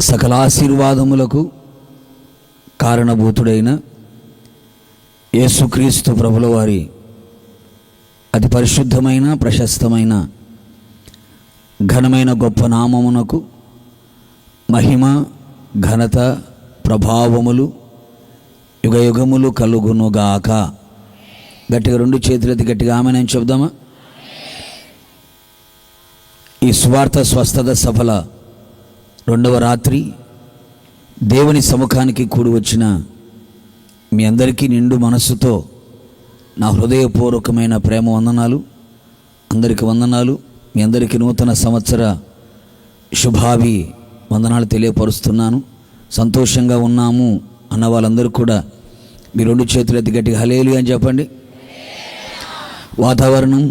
సకల ఆశీర్వాదములకు కారణభూతుడైన యేసుక్రీస్తు ప్రభుల వారి అతి పరిశుద్ధమైన ప్రశస్తమైన ఘనమైన గొప్ప నామమునకు మహిమ ఘనత ప్రభావములు యుగయుగములు కలుగునుగాక. గట్టిగా రెండు చేతులెత్తి గట్టిగా ఆమేన్ చెప్దామా? ఈ స్వార్థ స్వస్థత సభల రెండవ రాత్రి దేవుని సముఖానికి కూడి వచ్చిన మీ అందరికీ నిండు మనస్సుతో నా హృదయపూర్వకమైన ప్రేమ వందనాలు. అందరికీ వందనాలు. మీ అందరికీ నూతన సంవత్సర శుభాభి వందనాలు తెలియపరుస్తున్నాను. సంతోషంగా ఉన్నాము అన్న వాళ్ళందరూ కూడా మీ రెండు చేతులెత్తి గట్టిగా హల్లెలూయా అని చెప్పండి. వాతావరణం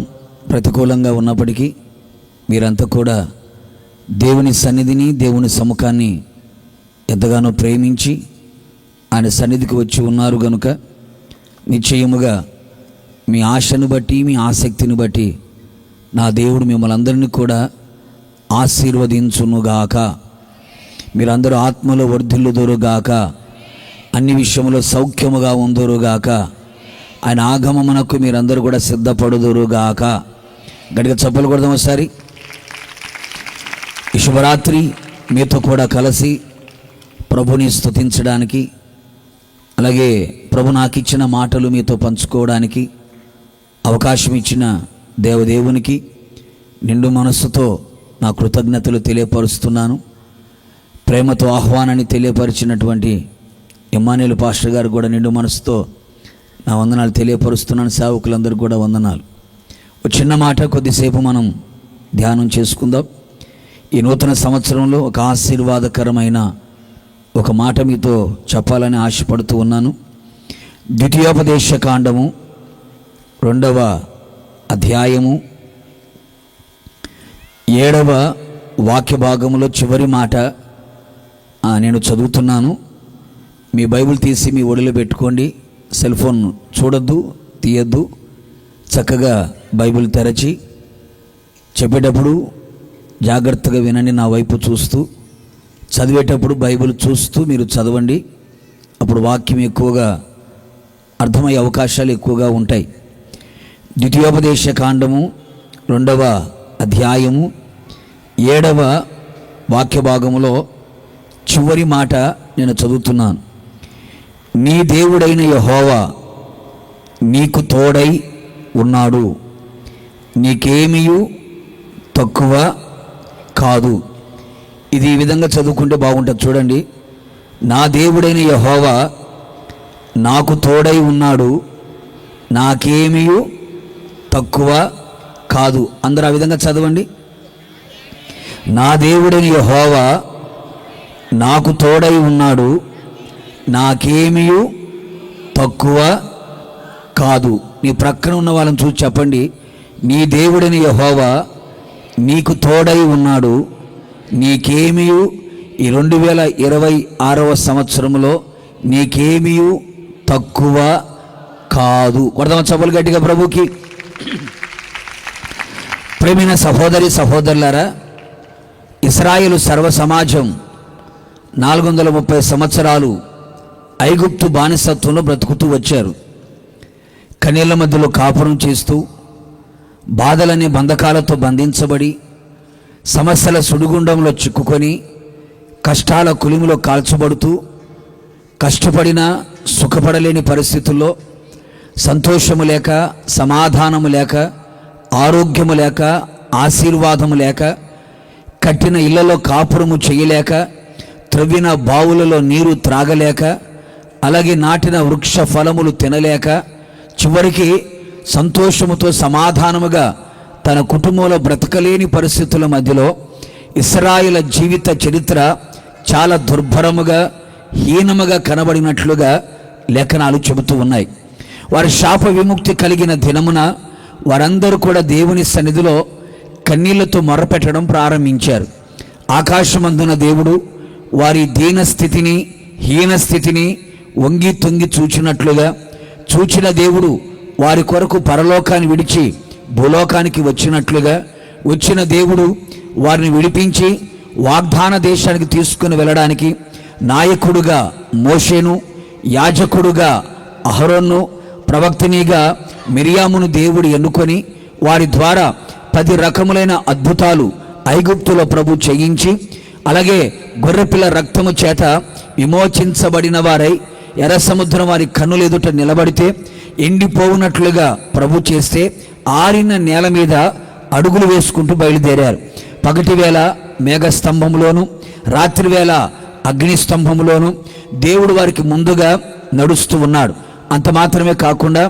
ప్రతికూలంగా ఉన్నప్పటికీ మీరంతా కూడా దేవుని సన్నిధిని దేవుని సముఖాన్ని ఎంతగానో ప్రేమించి ఆయన సన్నిధికి వచ్చి ఉన్నారు కనుక నిశ్చయముగా మీ ఆశను బట్టి మీ ఆసక్తిని బట్టి నా దేవుడు మిమ్మల్ని అందరినీ కూడా ఆశీర్వదించునుగాక. మీరందరూ ఆత్మలో వర్ధిల్లుదురుగాక, అన్ని విషయంలో సౌఖ్యముగా ఉందురుగాక, ఆయన ఆగమమునకు మీరందరూ కూడా సిద్ధపడుదురుగాక. గట్టిగా చప్పలు కొడదాం ఒకసారి. ఈ శుభరాత్రి మీతో కూడా కలిసి ప్రభుని స్తుతించడానికి, అలాగే ప్రభు నాకు ఇచ్చిన మాటలు మీతో పంచుకోవడానికి అవకాశం ఇచ్చిన దేవదేవునికి నిండు మనస్సుతో నా కృతజ్ఞతలు తెలియపరుస్తున్నాను. ప్రేమతో ఆహ్వానాన్ని తెలియపరిచినటువంటి ఇమ్మానుయేల్ పాస్టర్ గారు కూడా నిండు మనసుతో నా వందనాలు తెలియపరుస్తున్నాను. సేవకులందరూ కూడా వందనాలు. ఒక చిన్న మాట కొద్దిసేపు మనం ధ్యానం చేసుకుందాం. ఈ నూతన సంవత్సరంలో ఒక ఆశీర్వాదకరమైన ఒక మాట మీతో చెప్పాలని ఆశపడుతూ ఉన్నాను. ద్వితీయోపదేశ కాండము 2వ అధ్యాయము 7వ వాక్య భాగంలో చివరి మాట నేను చదువుతున్నాను. మీ బైబిల్ తీసి మీ ఒడిలో పెట్టుకోండి. సెల్ ఫోన్ చూడొద్దు, తీయద్దు. చక్కగా బైబిల్ తెరచి చెప్పేటప్పుడు జాగ్రత్తగా వినండి, నా వైపు చూస్తూ. చదివేటప్పుడు బైబిల్ చూస్తూ మీరు చదవండి. అప్పుడు వాక్యం ఎక్కువగా అర్థమయ్యే అవకాశాలు ఎక్కువగా ఉంటాయి. ద్వితీయోపదేశ కాండము 2వ అధ్యాయము 7వ వాక్య భాగములో చివరి మాట నేను చదువుతున్నాను. నీ దేవుడైన యెహోవా నీకు తోడై ఉన్నాడు, నీకేమీయు తక్కువ కాదు. ఇది ఈ విధంగా చదువుకుంటే బాగుంటుంది. చూడండి, నా దేవుడైన యెహోవా నాకు తోడై ఉన్నాడు, నాకేమీ తక్కువ కాదు. అందరూ ఆ విధంగా చదవండి. నా దేవుడైన యెహోవా నాకు తోడై ఉన్నాడు, నాకేమీ తక్కువ కాదు. నీ ప్రక్కన ఉన్న వాళ్ళని చూసి చెప్పండి, నీ దేవుడైన యెహోవా నీకు తోడై ఉన్నాడు, నీకేమీ ఈ 2026వ సంవత్సరంలో నీకేమీ తక్కువ కాదు. కొడదాం చప్పలు గట్టిగా ప్రభుకి. ప్రేమైన సహోదరి సహోదరులారా, ఇశ్రాయేలు సర్వ సమాజం 430 సంవత్సరాలు ఐగుప్తు బానిసత్వంలో బ్రతుకుతూ వచ్చారు. కన్నీళ్ల మధ్యలో కాపురం చేస్తూ, బాధలనే బంధకాలతో బంధించబడి, సమస్యల సుడిగుండంలో చిక్కుకొని, కష్టాల కులిమిలో కాల్చబడుతూ, కష్టపడినా సుఖపడలేని పరిస్థితుల్లో, సంతోషము లేక, సమాధానము లేక, ఆరోగ్యము లేక, ఆశీర్వాదము లేక, కట్టిన ఇళ్లలో కాపురము చేయలేక, త్రవ్విన బావులలో నీరు త్రాగలేక, అలాగే నాటిన వృక్ష ఫలములు తినలేక, చివరికి సంతోషముతో సమాధానముగా తన కుటుంబంలో బ్రతకలేని పరిస్థితుల మధ్యలో ఇశ్రాయేలు జీవిత చరిత్ర చాలా దుర్భరముగా, హీనముగా కనబడినట్లుగా లేఖనాలు చెబుతూ ఉన్నాయి. వారి శాప విముక్తి కలిగిన దినమున వారందరూ కూడా దేవుని సన్నిధిలో కన్నీళ్లతో మొర్రపెట్టడం ప్రారంభించారు. ఆకాశమందున దేవుడు వారి దీనస్థితిని, హీనస్థితిని వంగి తొంగి చూచినట్లుగా, చూచిన దేవుడు వారి కొరకు పరలోకాన్ని విడిచి భూలోకానికి వచ్చినట్లుగా, వచ్చిన దేవుడు వారిని విడిపించి వాగ్దాన దేశానికి తీసుకుని వెళ్ళడానికి నాయకుడుగా మోషేను, యాజకుడుగా అహరోన్ను, ప్రవక్తనిగా మిరియామును దేవుడు ఎన్నుకొని వారి ద్వారా 10 రకములైన అద్భుతాలు ఐగుప్తులో ప్రభు చేయించి, అలాగే గొర్రెపిల్ల రక్తము చేత విమోచించబడిన వారై ఎర్ర సముద్రం వారి కన్నుల ఎదుట నిలబడితే ఎండిపోవునట్లుగా ప్రభు చేస్తే ఆరిన నేల మీద అడుగులు వేసుకుంటూ బయలుదేరారు. పగటి వేళ మేఘస్తంభంలోను, రాత్రివేళ అగ్నిస్తంభంలోను దేవుడు వారికి ముందుగా నడుస్తూ ఉన్నాడు. అంత మాత్రమే కాకుండా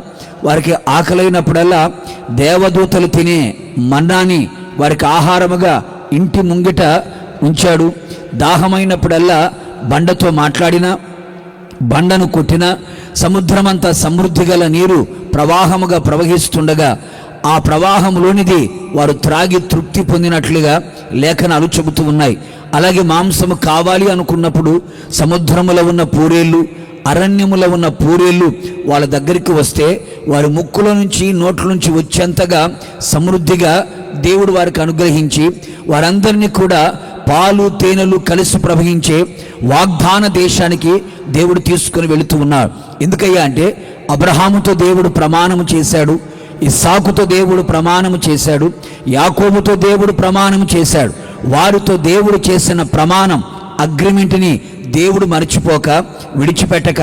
వారికి ఆకలైనప్పుడల్లా దేవదూతలు తినే మన్నాని వారికి ఆహారముగా ఇంటి ముంగిట ఉంచాడు. దాహమైనప్పుడల్లా బండతో మాట్లాడిన, బండను కొట్టిన, సముద్రమంతా సమృద్ధి గల నీరు ప్రవాహముగా ప్రవహిస్తుండగా ఆ ప్రవాహంలోనిది వారు త్రాగి తృప్తి పొందినట్లుగా లేఖనాలు చెబుతూ ఉన్నాయి. అలాగే మాంసము కావాలి అనుకున్నప్పుడు సముద్రములో ఉన్న పూరేళ్ళు, అరణ్యములో ఉన్న పూరేళ్ళు వాళ్ళ దగ్గరికి వస్తే వారి ముక్కుల నుంచి నోట్ల నుంచి వచ్చేంతగా సమృద్ధిగా దేవుడు వారికి అనుగ్రహించి వారందరినీ కూడా పాలు తేనెలు కలిసి ప్రవహించే వాగ్దాన దేశానికి దేవుడు తీసుకుని వెళుతూ ఉన్నాడు. ఎందుకయ్యా అంటే అబ్రహాముతో దేవుడు ప్రమాణము చేశాడు, ఇస్సాకుతో దేవుడు ప్రమాణము చేశాడు, యాకోబుతో దేవుడు ప్రమాణం చేశాడు. వారితో దేవుడు చేసిన ప్రమాణం అగ్రిమెంట్ని దేవుడు మర్చిపోక విడిచిపెట్టక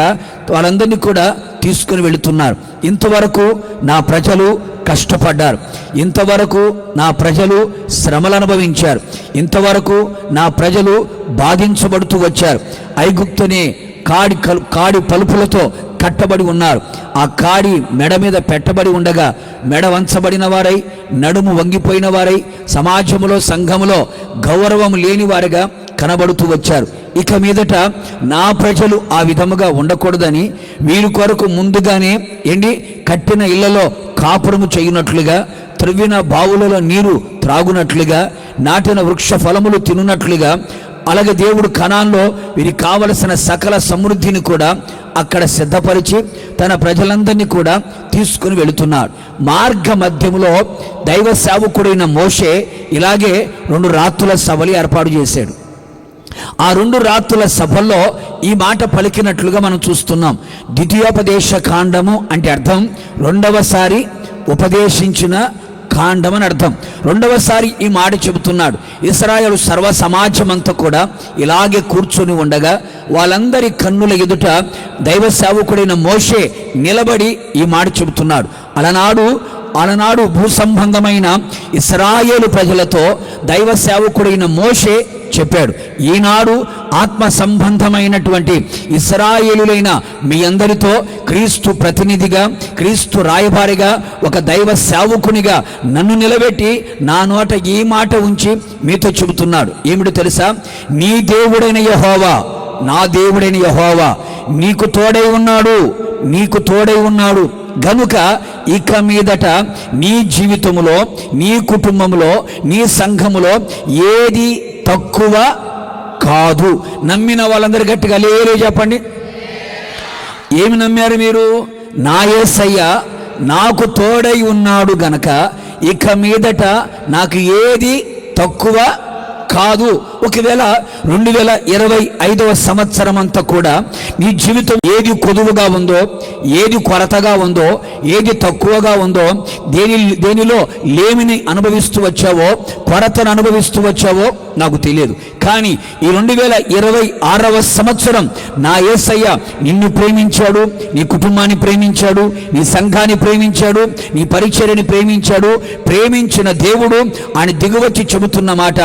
వాళ్ళందరినీ కూడా తీసుకుని వెళుతున్నారు. ఇంతవరకు నా ప్రజలు కష్టపడ్డారు, ఇంతవరకు నా ప్రజలు శ్రమలు అనుభవించారు, ఇంతవరకు నా ప్రజలు బాధించబడుతూ వచ్చారు. ఐగుప్తునే కాడి పలుపులతో కట్టబడి ఉన్నారు. ఆ కాడి మెడ మీద పెట్టబడి ఉండగా మెడ వంచబడిన వారై, నడుము వంగిపోయిన వారై, సమాజంలో సంఘములో గౌరవం లేని వారిగా కనబడుతూ వచ్చారు. ఇక మీదట నా ప్రజలు ఆ విధముగా ఉండకూడదని వీరి కొరకు ముందుగానే కట్టిన ఇళ్లలో కాపురము చేయునట్లుగా, త్రవ్విన బావులలో నీరు త్రాగునట్లుగా, నాటిన వృక్ష ఫలములు తినునట్లుగా, అలాగే దేవుడు కనాన్లో వీరికి కావలసిన సకల సమృద్ధిని కూడా అక్కడ సిద్ధపరిచి తన ప్రజలందరినీ కూడా తీసుకుని వెళుతున్నాడు. మార్గ మధ్యములో దైవ సేవకుడైన మోషే ఇలాగే 2 రాత్రుల సభలు ఏర్పాటు చేశాడు. ఆ 2 రాత్రుల సభల్లో ఈ మాట పలికినట్లుగా మనం చూస్తున్నాం. ద్వితీయోపదేశ కాండము అంటే అర్థం 2వసారి ఉపదేశించిన కాండం అని అర్థం. 2వసారి ఈ మాట చెబుతున్నాడు. ఇశ్రాయేలు సర్వ సమాజమంతా కూడా ఇలాగే కూర్చొని ఉండగా వాళ్ళందరి కన్నుల ఎదుట దైవ సేవకుడైన మోషే నిలబడి ఈ మాట చెబుతున్నాడు. అలనాడు భూసంబంధమైన ఇశ్రాయేలు ప్రజలతో దైవ సేవకుడైన మోషే చెప్పాడు, ఈనాడు ఆత్మ సంబంధమైనటువంటి ఇశ్రాయేలులైన మీ అందరితో క్రీస్తు ప్రతినిధిగా, క్రీస్తు రాయబారిగా, ఒక దైవ సేవకునిగా నన్ను నిలబెట్టి నా నోట ఈ మాట ఉంచి మీతో చెబుతున్నాడు. ఏమిటో తెలుసా? నీ దేవుడైన యెహోవా, నా దేవుడైన యెహోవా నీకు తోడై ఉన్నాడు గనుక ఇక మీదట నీ జీవితంలో, నీ కుటుంబంలో, నీ సంఘములో ఏది తక్కువ కాదు. నమ్మిన వాళ్ళందరూ గట్టిగా హల్లెలూయా చెప్పండి. ఏమి నమ్మారు మీరు? నా యేసయ్య నాకు తోడై ఉన్నాడు గనక ఇక మీదట నాకు ఏది తక్కువ కాదు. ఒకవేళ 2025వ సంవత్సరం అంతా కూడా నీ జీవితం ఏది కొదువుగా ఉందో, ఏది కొరతగా ఉందో, ఏది తక్కువగా ఉందో, దేనిలో లేమిని అనుభవిస్తూ వచ్చావో, కొరతను అనుభవిస్తూ వచ్చావో నాకు తెలియదు. కానీ ఈ 2026వ సంవత్సరం నా యేసయ్య నిన్ను ప్రేమించాడు, నీ కుటుంబాన్ని ప్రేమించాడు, నీ సంఘాన్ని ప్రేమించాడు, నీ పరిచర్యని ప్రేమించాడు. ప్రేమించిన దేవుడు ఆయన దిగువచ్చి చెబుతున్న మాట,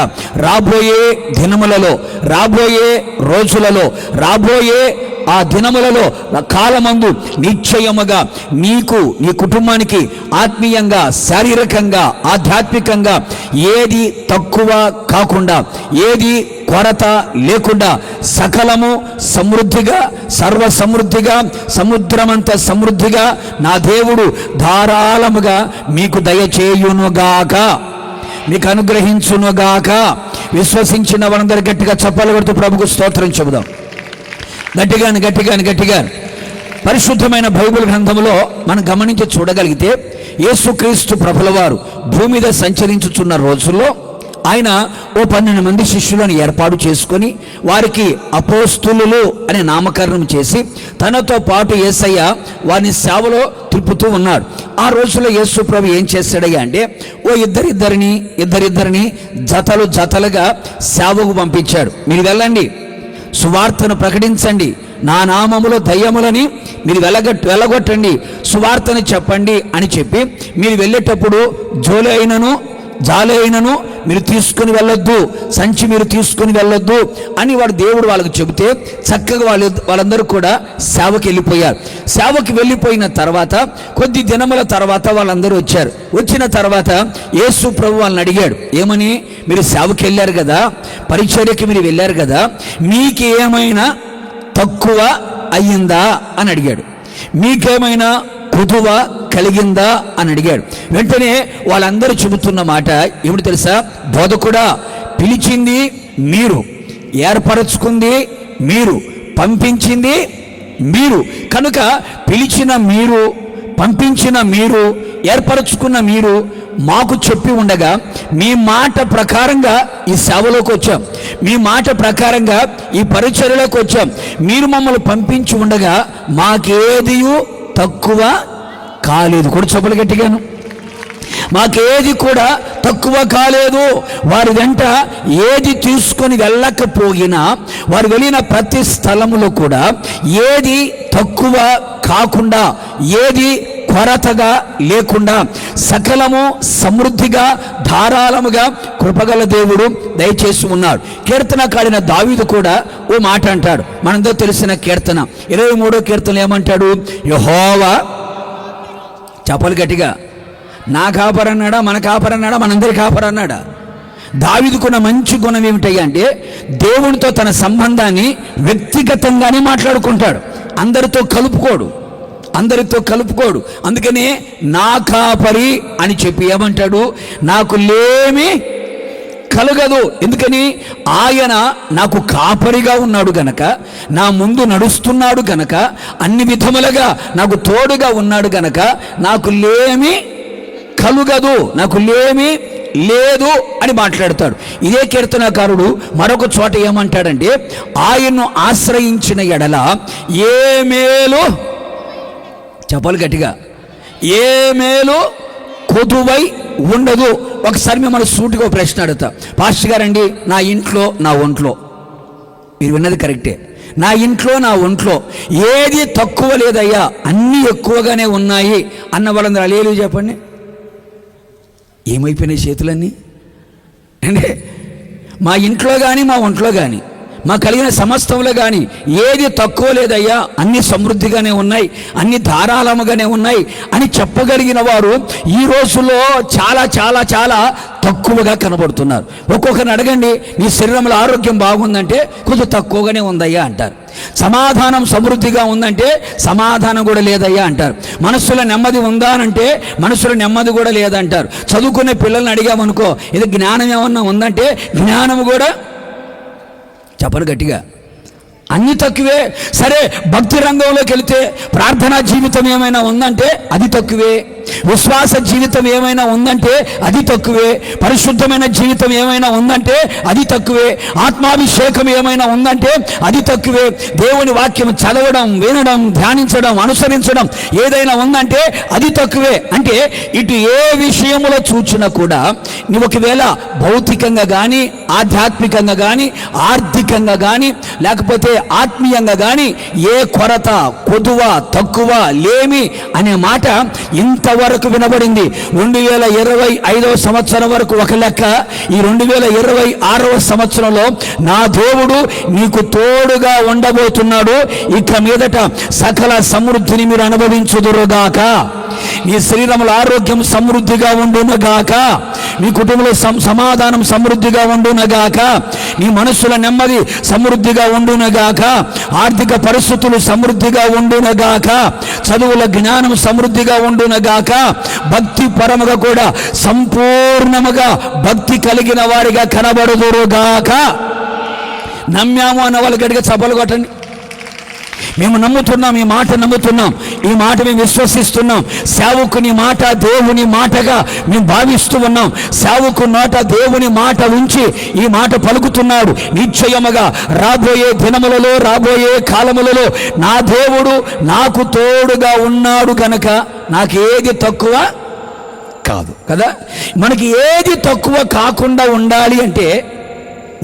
రాబోయే దినములలో, రాబోయే రోజులలో, రాబోయే ఆ దినములలో, కాలమందు నిశ్చయముగా నీకు, నీ కుటుంబానికి ఆత్మీయంగా, శారీరకంగా, ఆధ్యాత్మికంగా ఏది తక్కువ కాకుండా, ఏది కొరత లేకుండా సకలము సమృద్ధిగా, సర్వ సమృద్ధిగా, సముద్రమంత సమృద్ధిగా నా దేవుడు ధారాళముగా మీకు దయచేయునుగాక, మీకు అనుగ్రహించునుగాక. విశ్వసించిన వారందరూ గట్టిగా చప్పలు కొడుతూ ప్రభుకు స్తోత్రం చెబుదాం. గట్టిగా పరిశుద్ధమైన బైబిల్ గ్రంథంలో మనం గమనించి చూడగలిగితే యేసుక్రీస్తు ప్రభుల వారు భూమి మీద సంచరించుచున్న రోజుల్లో ఆయన ఓ 12 మంది శిష్యులను ఏర్పాటు చేసుకొని వారికి అపోస్తులు అనే నామకరణం చేసి తనతో పాటు యేసయ్య వారిని సేవలో తిప్పుతూ ఉన్నాడు. ఆ రోజుల్లో యేసు ప్రభు ఏం చేశాడయ్యా అంటే ఓ ఇద్దరిద్దరిని జతలుగా సేవకు పంపించాడు. మీరు వెళ్ళండి, సువార్తను ప్రకటించండి, నా నామములో దయ్యములని మీరు వెళ్ళగొట్టండి, సువార్తను చెప్పండి అని చెప్పి మీరు వెళ్ళేటప్పుడు జాలి అయినను మీరు తీసుకుని వెళ్ళొద్దు, సంచి మీరు తీసుకుని వెళ్ళొద్దు అని దేవుడు వాళ్ళకు చెబితే చక్కగా వాళ్ళందరూ కూడా సేవకి వెళ్ళిపోయారు. సేవకి వెళ్ళిపోయిన తర్వాత కొద్ది దినముల తర్వాత వాళ్ళందరూ వచ్చారు. వచ్చిన తర్వాత యేసు ప్రభు వాళ్ళని అడిగాడు, ఏమని? మీరు సేవకి వెళ్ళారు కదా, పరిచర్యకి మీరు వెళ్ళారు కదా, మీకేమైనా తక్కువ అయ్యిందా అని అడిగాడు. మీకేమైనా కొదువ కలిగిందా అని అడిగాడు. వెంటనే వాళ్ళందరూ చెబుతున్న మాట ఏమిటి తెలుసా? బోధకుడా, పిలిచింది మీరు, ఏర్పరచుకుంది మీరు, పంపించింది మీరు, కనుక పిలిచిన మీరు, పంపించిన మీరు, ఏర్పరచుకున్న మీరు మాకు చెప్పి ఉండగా మీ మాట ప్రకారంగా ఈ సేవలోకి వచ్చాం, మీ మాట ప్రకారంగా ఈ పరిచర్యలోకి వచ్చాం. మీరు మమ్మల్ని పంపించి ఉండగా మాకేదియు తక్కువ కాలేదు. కూడా చెప్పలు గట్టిగాను, మాకేది కూడా తక్కువ కాలేదు. వారి వెంట ఏది తీసుకొని వెళ్ళకపోయినా వారు వెళ్ళిన ప్రతి స్థలములో కూడా ఏది తక్కువ కాకుండా, ఏది కొరతగా లేకుండా సకలము సమృద్ధిగా ధారాళముగా కృపగల దేవుడు దయచేసి ఉన్నాడు. కీర్తనకాడిన దావీదు కూడా ఓ మాట అంటాడు, మనందరూ తెలిసిన కీర్తన 23వ కీర్తన ఏమంటాడు? యెహోవా, చెప్పలు గట్టిగా, నా కాపరన్నాడా, మన కాపరన్నాడా, మనందరి కాపరన్నాడా? దావీదుకున్న మంచి గుణం ఏమిటయ్యా అంటే దేవునితో తన సంబంధాన్ని వ్యక్తిగతంగానే మాట్లాడుకుంటాడు, అందరితో కలుపుకోడు. అందుకనే నా కాపరి అని చెప్పి ఏమంటాడు? నాకు లేమి కలగదు. ఎందుకని? ఆయన నాకు కాపరిగా ఉన్నాడు గనక, నా ముందు నడుస్తున్నాడు గనక, అన్ని విధములుగా నాకు తోడుగా ఉన్నాడు గనక నాకు లేమి కలుగదు, నాకు లేమి లేదు అని మాట్లాడతాడు. ఇదే కీర్తనకారుడు మరొక చోట ఏమంటాడంటే ఆయన్ను ఆశ్రయించిన ఎడల ఏ మేలు, చెప్పాలి గట్టిగా, ఏ మేలు కొదువై ఉండదు. ఒకసారి మిమ్మల్ని సూటిగా ప్రశ్న అడుగుతా, పాస్టర్ గారండి, నా ఇంట్లో నా ఒంట్లో, మీరు విన్నది కరెక్టే, నా ఇంట్లో నా ఒంట్లో ఏది తక్కువ లేదయ్యా, అన్నీ ఎక్కువగానే ఉన్నాయి అన్న వాళ్ళందరూ అలేలు చెప్పండి. ఏమైపోయినాయి చేతులన్నీ అంటే మా ఇంట్లో కానీ మా ఒంట్లో కానీ మా కలిగిన సమస్తంలో కానీ ఏది తక్కువ లేదయ్యా, అన్ని సమృద్ధిగానే ఉన్నాయి, అన్ని ధారాళముగానే ఉన్నాయి అని చెప్పగలిగిన వారు ఈ రోజుల్లో చాలా చాలా చాలా తక్కువగా కనబడుతున్నారు. ఒక్కొక్కరిని అడగండి, నీ శరీరంలో ఆరోగ్యం బాగుందంటే కొంచెం తక్కువగానే ఉందయ్యా అంటారు. సమాధానం సమృద్ధిగా ఉందంటే సమాధానం కూడా లేదయ్యా అంటారు. మనస్సులో నెమ్మది ఉందా అంటే మనస్సులో నెమ్మది కూడా లేదంటారు. చదువుకునే పిల్లల్ని అడిగామనుకో, ఇది జ్ఞానం ఏమన్నా ఉందంటే జ్ఞానం కూడా, చెప్పను గట్టిగా, అన్ని తక్కువే. సరే, భక్తి రంగంలోకి వెళితే ప్రార్థనా జీవితం ఏమైనా ఉందంటే అది తక్కువే, విశ్వాస జీవితం ఏమైనా ఉందంటే అది తక్కువే, పరిశుద్ధమైన జీవితం ఏమైనా ఉందంటే అది తక్కువే, ఆత్మాభిషేకం ఏమైనా ఉందంటే అది తక్కువే, దేవుని వాక్యం చదవడం, వినడం, ధ్యానించడం, అనుసరించడం ఏదైనా ఉందంటే అది తక్కువే. అంటే ఇటు ఏ విషయంలో చూచినా కూడా నువ్వు ఒకవేళ భౌతికంగా కానీ, ఆధ్యాత్మికంగా కానీ, ఆర్థికంగా కానీ, లేకపోతే ఆత్మీయంగా కానీ ఏ కొరత, కొదువ, తక్కువ, లేమి అనే మాట ఇంతవరకు వినబడింది. 2025వ సంవత్సరం వరకు ఒక లెక్క, ఈ 2026వ సంవత్సరంలో నా దేవుడు నీకు తోడుగా ఉండబోతున్నాడు. ఇక మీదట సకల సమృద్ధిని మీరు అనుభవించుదురుగాక, నీ శరీరంలో ఆరోగ్యం సమృద్ధిగా ఉండునగాక, నీ కుటుంబంలో సమాధానం సమృద్ధిగా ఉండునగాక, నీ మనస్సుల నెమ్మది సమృద్ధిగా ఉండునగాక, ఆర్థిక పరిస్థితులు సమృద్ధిగా ఉండునగాక, చదువుల జ్ఞానం సమృద్ధిగా ఉండునగాక, భక్తి పరముగా కూడా సంపూర్ణముగా భక్తి కలిగిన వారిగా కనబడుదురుగాక. నమ్మాము అన్న వాళ్ళు గట్టిగా చప్పలు కొట్టండి. మేము నమ్ముతున్నాం, ఈ మాట నమ్ముతున్నాం, ఈ మాట మేము విశ్వసిస్తున్నాం. సేవకుని మాట దేవుని మాటగా మేము భావిస్తూ ఉన్నాం. సేవకు నోట దేవుని మాట ఉంచి ఈ మాట పలుకుతున్నాడు. నిశ్చయముగా రాబోయే దినములలో, రాబోయే కాలములలో నా దేవుడు నాకు తోడుగా ఉన్నాడు గనక నాకు ఏది తక్కువ కాదు కదా. మనకి ఏది తక్కువ కాకుండా ఉండాలి అంటే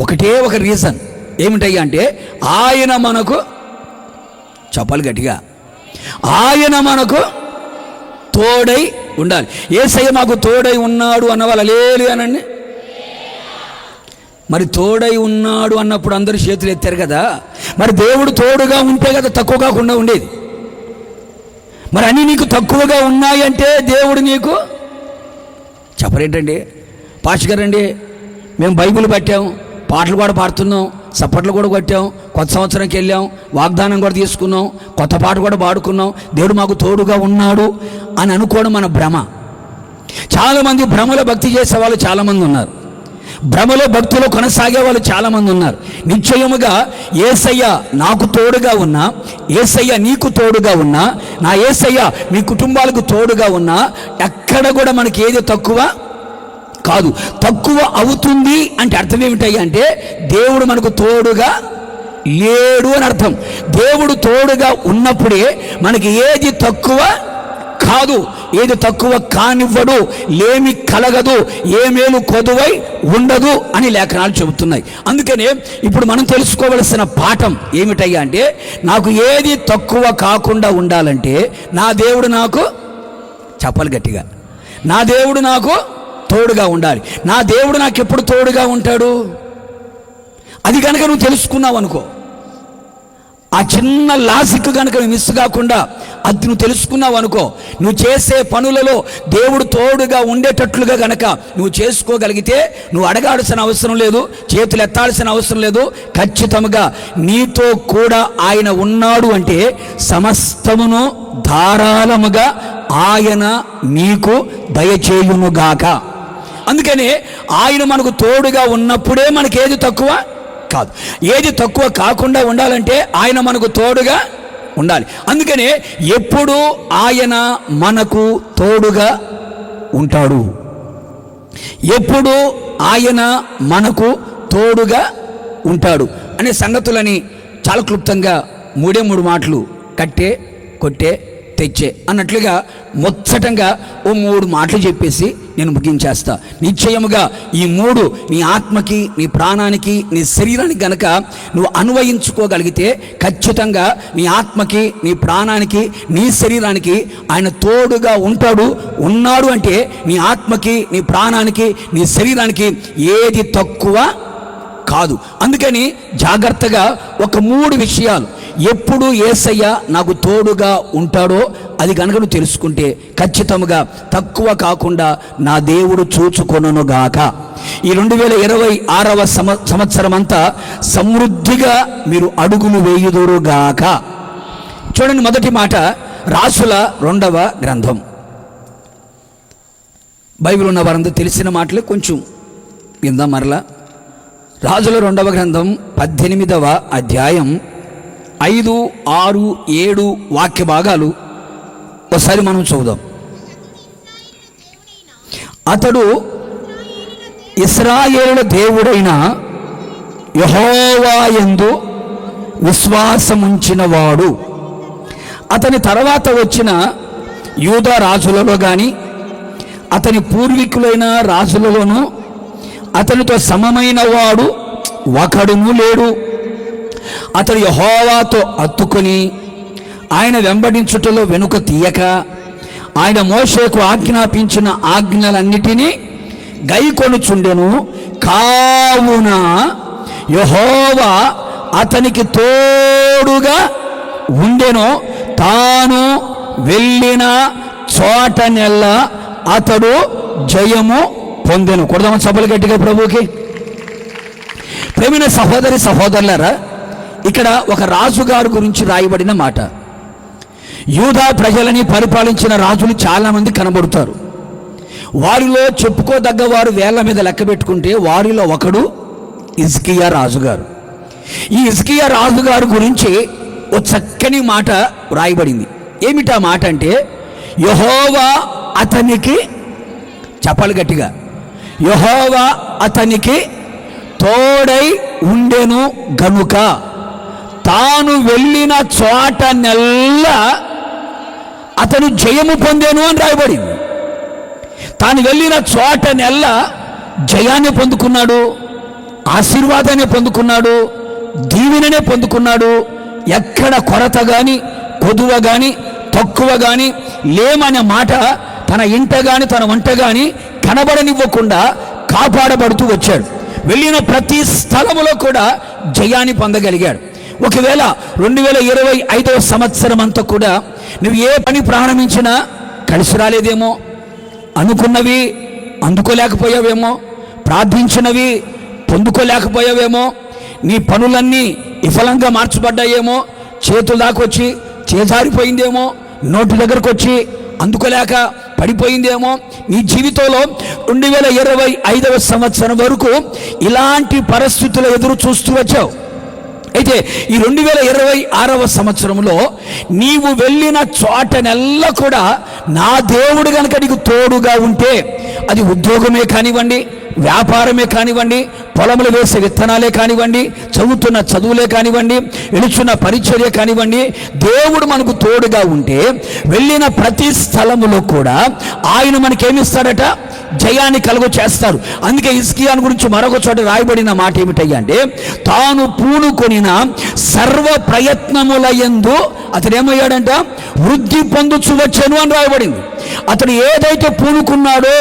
ఒకటే ఒక రీజన్ ఏమిటయ్యా అంటే ఆయన మనకు, చెప్పాలి గట్టిగా, ఆయన మనకు తోడై ఉండాలి. యేసయ్య మాకు తోడై ఉన్నాడు అన్న వాళ్ళు లేరు అనండి. మరి తోడై ఉన్నాడు అన్నప్పుడు అందరూ చేతులు ఎత్తారు కదా. మరి దేవుడు తోడుగా ఉంటే కదా తక్కువ కాకుండా ఉండేది. మరి అన్నీ నీకు తక్కువగా ఉన్నాయంటే దేవుడు నీకు చెప్పరేంటండి. పాస్టర్ గారండి మేము బైబిల్ పట్టాం, పాటలు కూడా పాడుతున్నాం, చప్పట్లు కూడా కొట్టాం, కొత్త సంవత్సరంకి వెళ్ళాం, వాగ్దానం కూడా తీసుకున్నాం, కొత్త పాట కూడా పాడుకున్నాం, దేవుడు మాకు తోడుగా ఉన్నాడు అని అనుకోవడం మన భ్రమ. చాలామంది భ్రమలో భక్తి చేసే వాళ్ళు చాలామంది ఉన్నారు, భ్రమలో భక్తిలో కొనసాగే వాళ్ళు చాలామంది ఉన్నారు. నిశ్చయముగా యేసయ్య నాకు తోడుగా ఉన్నా, యేసయ్య నీకు తోడుగా ఉన్నా, నా యేసయ్య మీ కుటుంబాలకు తోడుగా ఉన్నా ఎక్కడ కూడా మనకి ఏది తక్కువ కాదు. తక్కువ అవుతుంది అంటే అర్థం ఏమిటయ్యా అంటే దేవుడు మనకు తోడుగా లేడు అని అర్థం. దేవుడు తోడుగా ఉన్నప్పుడే మనకి ఏది తక్కువ కాదు, ఏది తక్కువ కానివ్వడు, లేమి కలగదు, ఏ మేలు కొదువై ఉండదు అని లేఖనాలు చెబుతున్నాయి. అందుకనే ఇప్పుడు మనం తెలుసుకోవలసిన పాఠం ఏమిటయ్యా అంటే నాకు ఏది తక్కువ కాకుండా ఉండాలంటే నా దేవుడు నాకు, చెప్పాలి గట్టిగా, నా దేవుడు నాకు తోడుగా ఉండాలి. నా దేవుడు నాకు ఎప్పుడు తోడుగా ఉంటాడు అది కనుక నువ్వు తెలుసుకున్నావు అనుకో, ఆ చిన్న లాజిక్ కనుక మిస్ కాకుండా అది నువ్వు తెలుసుకున్నావు అనుకో, నువ్వు చేసే పనులలో దేవుడు తోడుగా ఉండేటట్లుగా గనక నువ్వు చేసుకోగలిగితే నువ్వు అడగాల్సిన అవసరం లేదు, చేతులు ఎత్తాల్సిన అవసరం లేదు. ఖచ్చితంగా నీతో కూడా ఆయన ఉన్నాడు అంటే సమస్తమును ధారాళముగా ఆయన నీకు దయచేయునుగాక. అందుకనే ఆయన మనకు తోడుగా ఉన్నప్పుడే మనకి ఏది తక్కువ కాదు. ఏది తక్కువ కాకుండా ఉండాలంటే ఆయన మనకు తోడుగా ఉండాలి. అందుకనే ఎప్పుడు ఆయన మనకు తోడుగా ఉంటాడు, ఎప్పుడు ఆయన మనకు తోడుగా ఉంటాడు అనే సంగతులని చాలా క్లుప్తంగా 3 మాటలు కట్టే, కొట్టే, తెచ్చే అన్నట్లుగా ముచ్చటంగా 3 మాటలు చెప్పేసి నేను ముగించేస్తా. నిశ్చయముగా ఈ 3 నీ ఆత్మకి, నీ ప్రాణానికి, నీ శరీరానికి గనక నువ్వు అన్వయించుకోగలిగితే ఖచ్చితంగా నీ ఆత్మకి, నీ ప్రాణానికి, నీ శరీరానికి ఆయన తోడుగా ఉన్నాడు అంటే నీ ఆత్మకి, నీ ప్రాణానికి, నీ శరీరానికి ఏది తక్కువ కాదు. అందుకని జాగ్రత్తగా ఒక 3 విషయాలు ఎప్పుడు యేసయ్య నాకు తోడుగా ఉంటాడో అది కనుక నువ్వు తెలుసుకుంటే ఖచ్చితంగా తక్కువ కాకుండా నా దేవుడు చూచుకొనుగాక. ఈ 2026వ సంవత్సరం అంతా సమృద్ధిగా మీరు అడుగులు వేయుదురుగాక. చూడండి, మొదటి మాట రాసుల 2వ గ్రంథం. బైబిల్ ఉన్న వారంతా తెలిసిన మాటలే, కొంచెం విందాం మరలా. రాజుల 2వ గ్రంథం 18వ అధ్యాయం 5, 6, 7 వాక్య భాగాలు ఒకసారి మనం చూద్దాం. అతడు ఇశ్రాయేలుల దేవుడైన యెహోవా యందు విశ్వాసముంచినవాడు. అతని తర్వాత వచ్చిన యూదా రాజులలో కానీ అతని పూర్వీకులైన రాజులలోనూ అతనితో సమమైన వాడు ఒకడును లేడు. అతడు యెహోవాతో అత్తుకొని ఆయన వెంబడించుటలో వెనుక తీయక ఆయన మోషేకు ఆజ్ఞాపించిన ఆజ్ఞలన్నిటినీ గైకొనుచుండెను. కావున యెహోవా అతనికి తోడుగా ఉండెను. తాను వెళ్ళిన చోటనెల్ల అతడు జయము పొందెను. కొడదామా సభలు గట్టిగా ప్రభువుకి. ప్రేమైన సహోదరి సహోదరులారా, ఇక్కడ ఒక రాజుగారు గురించి రాయబడిన మాట. యూదా ప్రజలని పరిపాలించిన రాజులు చాలామంది కనబడుతారు. వారిలో చెప్పుకోదగ్గ వారు వేళ్ల మీద లెక్క పెట్టుకుంటే వారిలో ఒకడు హిజ్కియా రాజుగారు. ఈ హిజ్కియా రాజుగారు గురించి ఓ చక్కని మాట వ్రాయబడింది. ఏమిటా మాట అంటే, యెహోవా అతనికి, చెప్పాలి గట్టిగా, యెహోవా అతనికి తోడై ఉండెను గనుక తాను వెళ్ళిన చోటనెల్లా అతను జయము పొందెను అని రాయబడింది. తాను వెళ్ళిన చోటనెల్లా జయాన్ని పొందుకున్నాడు, ఆశీర్వాదాన్ని పొందుకున్నాడు, దీవెననే పొందుకున్నాడు. ఎక్కడ కొరత కానీ, కొదువ కానీ, తక్కువ కానీ లేమనే మాట తన ఇంట కానీ తన వంట కానీ కనబడనివ్వకుండా కాపాడబడుతూ వచ్చాడు. వెళ్ళిన ప్రతి స్థలములో కూడా జయాన్ని పొందగలిగాడు. ఒకవేళ 2025వ సంవత్సరం అంతా కూడా నువ్వు ఏ పని ప్రారంభించినా కలిసి రాలేదేమో, అనుకున్నవి అందుకోలేకపోయావేమో, ప్రార్థించినవి పొందుకోలేకపోయావేమో, నీ పనులన్నీ విఫలంగా మార్చబడ్డాయేమో, చేతుల దాకా వచ్చి చేజారిపోయిందేమో, నోటి దగ్గరకు వచ్చి అందుకోలేక పడిపోయిందేమో. నీ జీవితంలో 2025వ సంవత్సరం వరకు ఇలాంటి పరిస్థితులు ఎదురు చూస్తూ వచ్చావు. అయితే ఈ 2026వ సంవత్సరంలో నీవు వెళ్ళిన చోటనెల్లా కూడా నా దేవుడు కనుక నీకు తోడుగా ఉంటే, అది ఉద్యోగమే కానివ్వండి, వ్యాపారమే కానివ్వండి, పొలములు వేసే విత్తనాలే కానివ్వండి, చదువుతున్న చదువులే కానివ్వండి, వెళుచున్న పరిచర్య కానివ్వండి, దేవుడు మనకు తోడుగా ఉంటే వెళ్ళిన ప్రతి స్థలములో కూడా ఆయన మనకేమిస్తాడట, జయాన్ని కలుగు చేస్తారు. అందుకే హిజ్కియాను గురించి మరొక చోట రాయబడిన మాట ఏమిటయ్యా అంటే, తాను పూనుకొనిన సర్వ ప్రయత్నముల యందు అతడు ఏమయ్యాడంట, వృద్ధి పొందుచు వచ్చాను అని రాయబడింది. అతడు ఏదైతే పూనుకున్నాడో,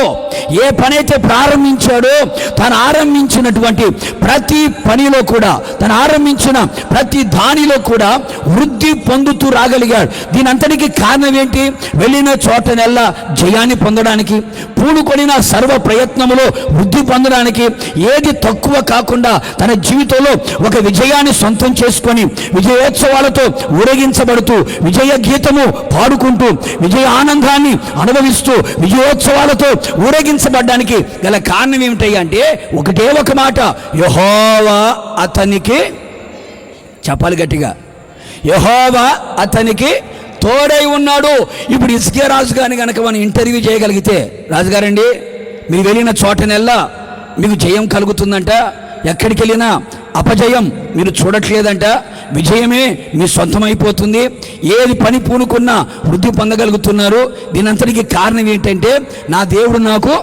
ఏ పనైతే ప్రారంభించాడో, తను ఆరంభించినటువంటి ప్రతి పనిలో కూడా, తను ఆరంభించిన ప్రతి దానిలో కూడా వృద్ధి పొందుతూ రాగలిగాడు. దీని అంతటికి కారణం ఏంటి? వెళ్ళిన చోటనెల్లా జయాన్ని పొందడానికి, పూనుకొనిన సర్వ ప్రయత్నములో వృద్ధి పొందడానికి, ఏది తక్కువ కాకుండా తన జీవితంలో ఒక విజయాన్ని సొంతం చేసుకొని విజయోత్సవాలతో ఊరేగించబడుతూ, విజయ గీతము పాడుకుంటూ, విజయ ఆనందాన్ని అనుభవిస్తూ, విజయోత్సవాలతో ఊరేగించబడ్డానికి గల కారణం ఏమిటయ్యా అంటే, ఒకటే ఒక మాట, యెహోవా అతనికి, చెప్పాలి గట్టిగా, యెహోవా అతనికి తోడై ఉన్నాడు. ఇప్పుడు హిజ్కియా రాజు గారిని కనుక మనం ఇంటర్వ్యూ చేయగలిగితే, రాజుగారండి మీరు వెళ్ళిన చోటనెల్లా మీకు జయం కలుగుతుందంట, ఎక్కడికి వెళ్ళినా అపజయం మీరు చూడట్లేదంట, విజయమే మీ సొంతమైపోతుంది, ఏది పని పూనుకున్నా వృద్ధి పొందగలుగుతున్నారు. దీనంతటికి కారణం ఏంటంటే, నా దేవుడు నాకు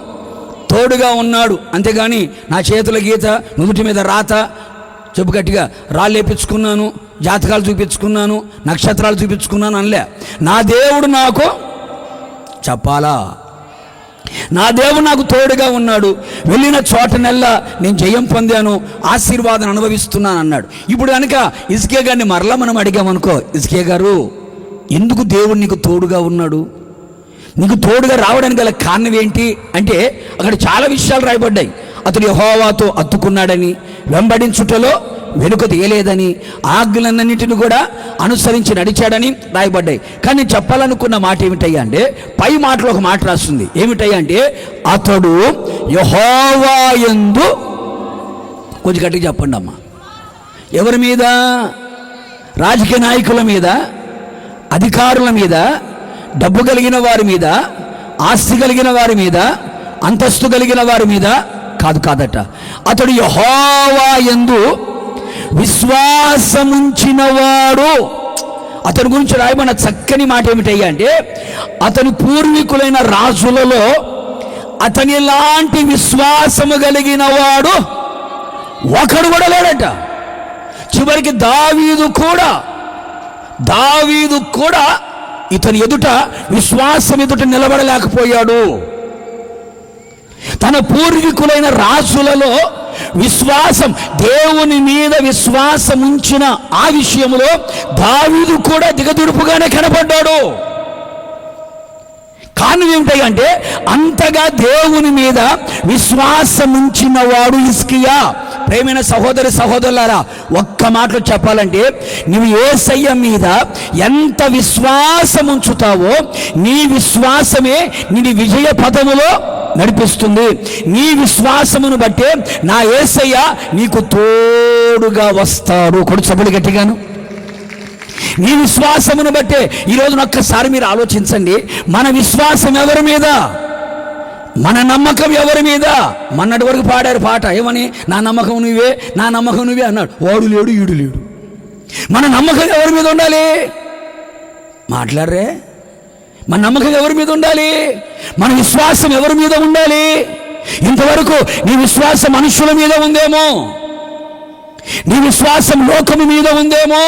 తోడుగా ఉన్నాడు. అంతేగాని నా చేతుల గీత, నుదుటి మీద రాత, చెప్పు గట్టిగా, రాళ్ళు వేపించుకున్నాను, జాతకాలు చూపించుకున్నాను, నక్షత్రాలు చూపించుకున్నాను అనలే. నా దేవుడు నాకు, చెప్పాలా, నా దేవుడు నాకు తోడుగా ఉన్నాడు, వెళ్ళిన చోటనెల్లా నేను జయం పొందాను, ఆశీర్వాదం అనుభవిస్తున్నాను అన్నాడు. ఇప్పుడు కనుక హిజ్కియా గారిని మరలా మనం అడిగామనుకో, హిజ్కియా గారు ఎందుకు దేవుడు నీకు తోడుగా ఉన్నాడు, నీకు తోడుగా రావడానికి గల కారణం ఏంటి అంటే, అక్కడ చాలా విషయాలు రాయబడ్డాయి. అతడు యెహోవాతో అత్తుకున్నాడని, వెంబడించుటలో వెనుక తీయలేదని, ఆజ్ఞలన్నింటిని కూడా అనుసరించి నడిచాడని రాయబడ్డాయి. కానీ చెప్పాలనుకున్న మాట ఏమిటయ్యా అంటే, పై మాటలో ఒక మాట రాస్తుంది. ఏమిటయ్యా అంటే, అతడు యెహోవా యందు, కొంచెం గట్టిగా చెప్పండి అమ్మా, ఎవరి మీద? రాజకీయ నాయకుల మీద, అధికారుల మీద, డబ్బు కలిగిన వారి మీద, ఆస్తి కలిగిన వారి మీద, అంతస్తు కలిగిన వారి మీద కాదట. అతడు యెహోవా యందు విశ్వాసముంచినవాడు. అతని గురించి రాయబడిన చక్కని మాట ఏమిటయ్యా అంటే, అతని పూర్వీకులైన రాజులలో అతని లాంటి విశ్వాసము కలిగిన వాడు ఒకడు కూడా లేడట. చివరికి దావీదు కూడా ఇతని ఎదుట విశ్వాసం ఎదుట నిలబడలేకపోయాడు. తన పూర్వీకులైన రాజులలో విశ్వాసం, దేవుని మీద విశ్వాసం ఉంచిన ఆ విషయంలో దావీదు కూడా దిగదుడుపుగానే కనపడ్డాడు. కారణం ఏమిటంటే, అంతగా దేవుని మీద విశ్వాసం ఉంచిన వాడు హిజ్కియా. ప్రేమైన సహోదరి సహోదరులారా, ఒక్క మాటలో చెప్పాలంటే, నీవు యేసయ్య మీద ఎంత విశ్వాసం ఉంచుతావో, నీ విశ్వాసమే నీ విజయ పదములో నడిపిస్తుంది. నీ విశ్వాసమును బట్టే నా యేసయ్య నీకు తోడుగా వస్తాడు. కొడు చప్పట్లు గట్టిగాను. నీ విశ్వాసమును బట్టే ఈరోజు ఒక్కసారి మీరు ఆలోచించండి, మన విశ్వాసం ఎవరి మీద, మన నమ్మకం ఎవరి మీద? మొన్నటి వరకు పాడారు పాట, ఏమని? నా నమ్మకం నువ్వే, నా నమ్మకం నువ్వే అన్నాడు. వాడు లేడు, ఈడు లేడు. మన నమ్మకం ఎవరి మీద ఉండాలి? మాట్లాడరే. మన నమ్మకం ఎవరి మీద ఉండాలి? మన విశ్వాసం ఎవరి మీద ఉండాలి? ఇంతవరకు నీ విశ్వాసం మనుషుల మీద ఉందేమో, నీ విశ్వాసం లోకము మీద ఉందేమో.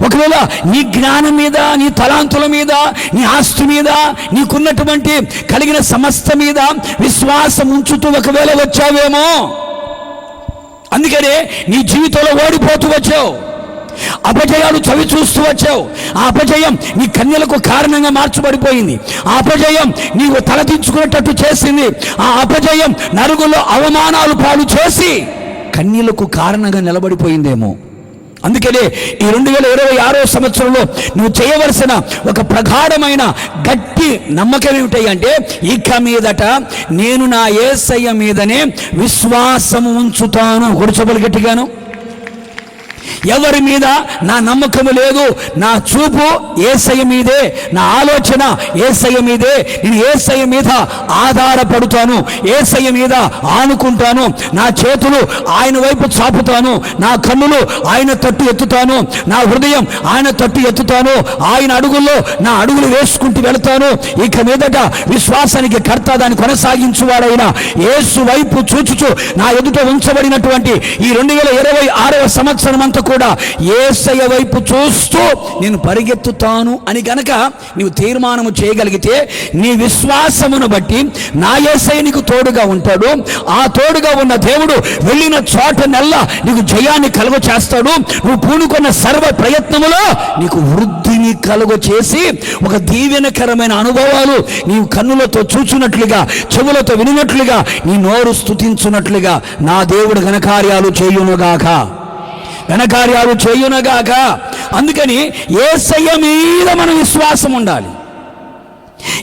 ఒకవేళ నీ జ్ఞానం మీద, నీ తలాంతుల మీద, నీ ఆస్తి మీద, నీకున్నటువంటి కలిగిన సమస్త మీద విశ్వాసం ఉంచుతూ ఒకవేళ వచ్చావేమో. అందుకనే నీ జీవితంలో ఓడిపోతూ వచ్చావు, అపజయాలు చవి చూస్తూ వచ్చావు. ఆ అపజయం నీ కన్యలకు కారణంగా మార్చబడిపోయింది. ఆ అపజయం నీవు తలదించుకునేటట్టు చేసింది. ఆ అపజయం నలుగులో అవమానాలు పాలు చేసి కన్యలకు కారణంగా నిలబడిపోయిందేమో. అందుకనే ఈ 2026 సంవత్సరంలో నువ్వు చేయవలసిన ఒక ప్రగాఢమైన గట్టి నమ్మకం ఏమిటంటే, ఇక మీదట నేను నా యేసయ్య మీదనే విశ్వాసము ఉంచుతాను. కొడుచబలు గట్టిగాను. ఎవరి మీద నా నమ్మకము లేదు, నా చూపు యేసయ్య మీదే, నా ఆలోచన యేసయ్య మీదే. నేను యేసయ్య మీద ఆధారపడుతాను, యేసయ్య మీద ఆనుకుంటాను. నా చేతులు ఆయన వైపు చాపుతాను, నా కన్నులు ఆయన తట్టు ఎత్తుతాను, నా హృదయం ఆయన తట్టు ఎత్తుతాను. ఆయన అడుగుల్లో నా అడుగులు వేసుకుంటూ వెళతాను. ఇక మీదట విశ్వాసానికి కర్త, దాన్ని కొనసాగించువాడైన యేసు వైపు చూచుచు నా ఎదుట ఉంచబడినటువంటి ఈ 2026 సంవత్సరం అంతా కూడా యేసయ్య వైపు చూస్తూ నేను పరిగెత్తుతాను అని గనక నీవు తీర్మానము చేయగలిగితే, నీ విశ్వాసమును బట్టి నా యేసయ్య నీకు తోడుగా ఉంటాడు. ఆ తోడుగా ఉన్న దేవుడు వెళ్ళిన చోటనెల్లా నీకు జయాన్ని కలుగ చేస్తాడు. నువ్వు పూనుకున్న సర్వ ప్రయత్నములో నీకు వృద్ధిని కలుగ చేసి ఒక దీవెనకరమైన అనుభవాలు నీవు కన్నులతో చూచున్నట్లుగా, చెవులతో వినినట్లుగా, నీ నోరు స్తుతించున్నట్లుగా నా దేవుడు ఘనకార్యాలు చేయునుగాక, ఘనకార్యాలు చేయునగాక. అందుకని యేసయ్య మీద మన విశ్వాసం ఉండాలి,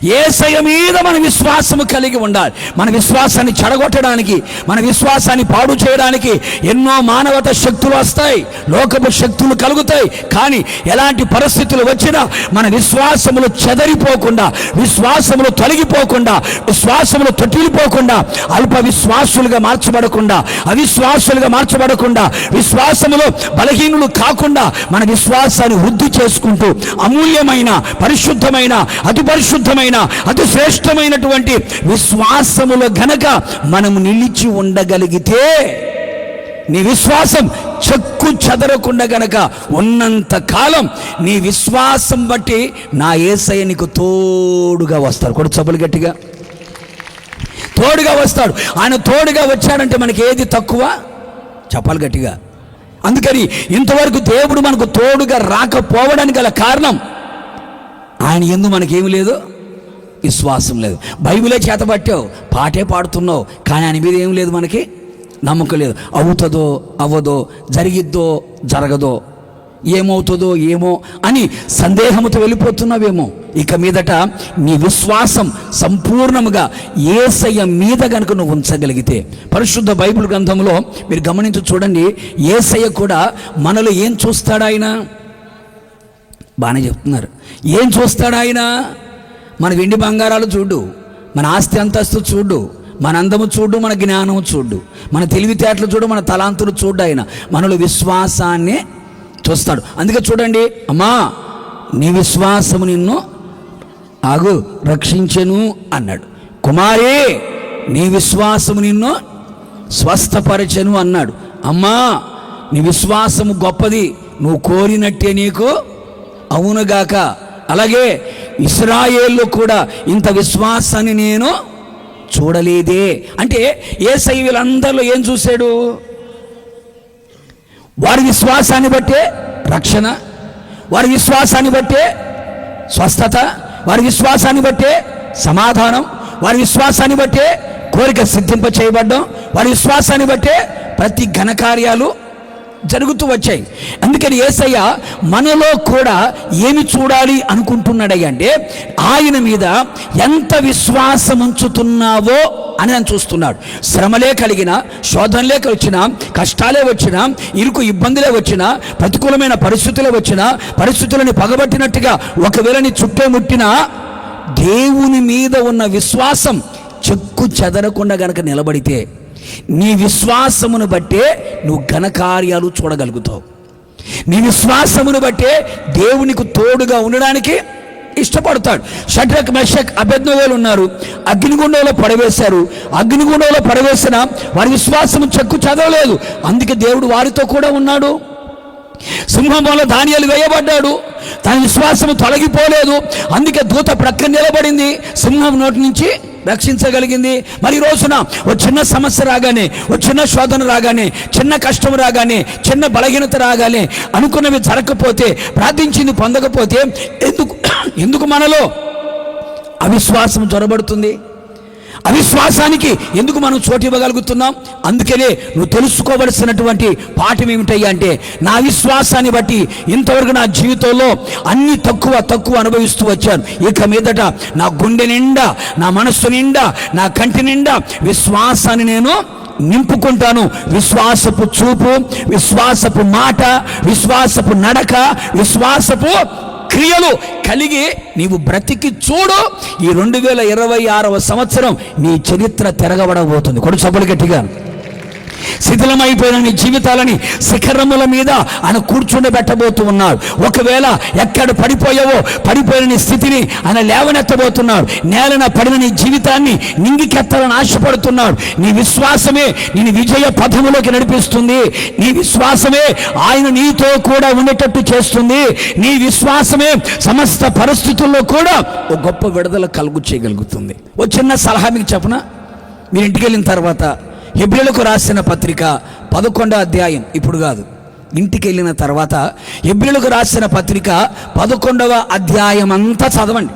యేసయ్య మీద మన విశ్వాసము కలిగి ఉండాలి. మన విశ్వాసాన్ని చెడగొట్టడానికి, మన విశ్వాసాన్ని పాడు చేయడానికి ఎన్నో మానవత శక్తులు వస్తాయి, లోకపు శక్తులు కలుగుతాయి. కానీ ఎలాంటి పరిస్థితులు వచ్చినా మన విశ్వాసములు చెదరిపోకుండా, విశ్వాసములు తొలగిపోకుండా, విశ్వాసములు తొట్టిల్లిపోకుండా, అల్ప విశ్వాసులుగా మార్చబడకుండా, అవిశ్వాసులుగా మార్చబడకుండా, విశ్వాసములో బలహీనులు కాకుండా మన విశ్వాసాన్ని వృద్ధి చేసుకుంటూ అమూల్యమైన, పరిశుద్ధమైన, అతి పరిశుద్ధమైన, అతి శ్రేష్టమైనటువంటి విశ్వాసములో గనక మనము నిలిచి ఉండగలిగితే, నీ విశ్వాసం చెక్కు చెదరకుండా గనక ఉన్నంత కాలం నీ విశ్వాసం బట్టి నా యేసయ్య నీకు తోడుగా వస్తాడు. కొడు చప్పులు గట్టిగా, తోడుగా వస్తాడు. ఆయన తోడుగా వచ్చాడంటే మనకి ఏది తక్కువ? చెప్పాలి గట్టిగా. అందుకని ఇంతవరకు దేవుడు మనకు తోడుగా రాకపోవడానికి గల కారణం, ఆయన యందు మనకేమి లేదు, విశ్వాసం లేదు. బైబిలే చేతబట్టావు, పాటే పాడుతున్నావు, కానీ ఆయన మీద ఏం లేదు, మనకి నమ్మకం లేదు. అవుతుందో అవ్వదో, జరిగిద్దో జరగదో, ఏమవుతుందో ఏమో అని సందేహంతో వెళ్ళిపోతున్నావేమో. ఇక మీదట నీ విశ్వాసం సంపూర్ణముగా యేసయ్య మీద కనుక నువ్వు ఉంచగలిగితే, పరిశుద్ధ బైబిల్ గ్రంథంలో మీరు గమనించి చూడండి, యేసయ్య కూడా మనలో ఏం చూస్తాడు? ఆయన బాగానే చెప్తున్నారు. ఏం చూస్తాడు ఆయన? మన వెండి బంగారాలు చూడు, మన ఆస్తి అంతస్తు చూడు, మన అందము చూడు, మన జ్ఞానము చూడు, మన తెలివితేటలు చూడు, మన తలాంతులు చూడు. ఆయన మనలో విశ్వాసాన్ని చూస్తాడు. అందుకే చూడండి, అమ్మా నీ విశ్వాసము నిన్ను రక్షించెను అన్నాడు. కుమారి నీ విశ్వాసము నిన్ను స్వస్థపరచెను అన్నాడు. అమ్మా నీ విశ్వాసము గొప్పది, నువ్వు కోరినట్టే నీకు అవునుగాక. అలాగే ఇశ్రాయేలు కూడా ఇంత విశ్వాసాన్ని నేను చూడలేదే. అంటే యేసయ్య వీళ్ళందరిలో ఏం చూశాడు? వారి విశ్వాసాన్ని బట్టే రక్షణ, వారి విశ్వాసాన్ని బట్టే స్వస్థత, వారి విశ్వాసాన్ని బట్టే సమాధానం, వారి విశ్వాసాన్ని బట్టే కోరిక సిద్ధింప చేయబడ్డం, వారి విశ్వాసాన్ని బట్టే ప్రతి ఘనకార్యాలు జరుగుతూ వచ్చాయి. అందుకని యేసయ్య మనలో కూడా ఏమి చూడాలి అనుకుంటున్నాడు అంటే, ఆయన మీద ఎంత విశ్వాసం ఉంచుతున్నావో అని ఆయన చూస్తున్నాడు. శ్రమలే కలిగినా, శోధనలే వచ్చినా, కష్టాలే వచ్చినా, ఇరుకు ఇబ్బందులే వచ్చినా, ప్రతికూలమైన పరిస్థితులే వచ్చినా, పరిస్థితులని పగబట్టినట్టుగా ఒకవేళ నీ చుట్టే ముట్టినా దేవుని మీద ఉన్న విశ్వాసం చెక్కు చెదరకుండా గనక నిలబడితే నీ విశ్వాసమును బట్టే నువ్వు ఘనకార్యాలు చూడగలుగుతావు. నీ విశ్వాసమును బట్టే దేవునికి తోడుగా ఉండడానికి ఇష్టపడతాడు. షడ్రక్, మెషక్, అబేద్నెగోలు ఉన్నారు, అగ్నిగుండంలో పడవేశారు. అగ్నిగుండంలో పడవేసిన వారి విశ్వాసం చెక్కు చదవలేదు, అందుకే దేవుడు వారితో కూడా ఉన్నాడు. సింహంలో దానియేలు వేయబడ్డాడు, తన విశ్వాసం తొలగిపోలేదు, అందుకే దూత ప్రక్కన నిలబడింది, సింహం నోటి నుంచి రక్షించగలిగింది. మరి ఈ రోజున ఓ చిన్న సమస్య రాగానే, ఓ చిన్న శోధన రాగానే, చిన్న కష్టం రాగానే, చిన్న బలహీనత రాగానే, అనుకున్నవి జరగకపోతే, ప్రార్థించింది పొందకపోతే ఎందుకు మనలో అవిశ్వాసం చొరబడుతుంది? అవిశ్వాసానికి ఎందుకు మనం చోటు ఇవ్వగలుగుతున్నాం? అందుకనే నువ్వు తెలుసుకోవలసినటువంటి పాఠం ఏమిటయ్యా అంటే, నా విశ్వాసాన్ని బట్టి ఇంతవరకు నా జీవితంలో అన్ని తక్కువ అనుభవిస్తూ వచ్చాను. ఇక మీదట నా గుండె నిండా, నా మనస్సు నిండా, నా కంటి నిండా విశ్వాసాన్ని నేను నింపుకుంటాను. విశ్వాసపు చూపు, విశ్వాసపు మాట, విశ్వాసపు నడక, విశ్వాసపు క్రియలు కలిగి నీవు బ్రతికి చూడు. ఈ 2026వ సంవత్సరం నీ చరిత్ర తిరగబడబోతుంది. కొడు చప్పలు గట్టిగా. శిథిలమైపోయిన నీ జీవితాలని శిఖరముల మీద ఆయన కూర్చుండబెట్టబోతూ ఉన్నాడు. ఒకవేళ ఎక్కడ పడిపోయిన నీ స్థితిని ఆయన లేవనెత్తబోతున్నాడు. నేలన పడిన నీ జీవితాన్ని నింగికెత్తాలని ఆశపడుతున్నాడు. నీ విశ్వాసమే నేను విజయ పథములోకి నడిపిస్తుంది. నీ విశ్వాసమే ఆయన నీతో కూడా ఉండేటట్టు చేస్తుంది. నీ విశ్వాసమే సమస్త పరిస్థితుల్లో కూడా ఒక గొప్ప విడుదల చేయగలుగుతుంది. ఓ చిన్న సలహా మీకు చెప్పనా? మీరు ఇంటికి వెళ్ళిన తర్వాత హెబ్రీయులకు రాసిన పత్రిక 11వ అధ్యాయం, ఇప్పుడు కాదు, ఇంటికి వెళ్ళిన తర్వాత హెబ్రీయులకు రాసిన పత్రిక 11వ అధ్యాయం అంతా చదవండి.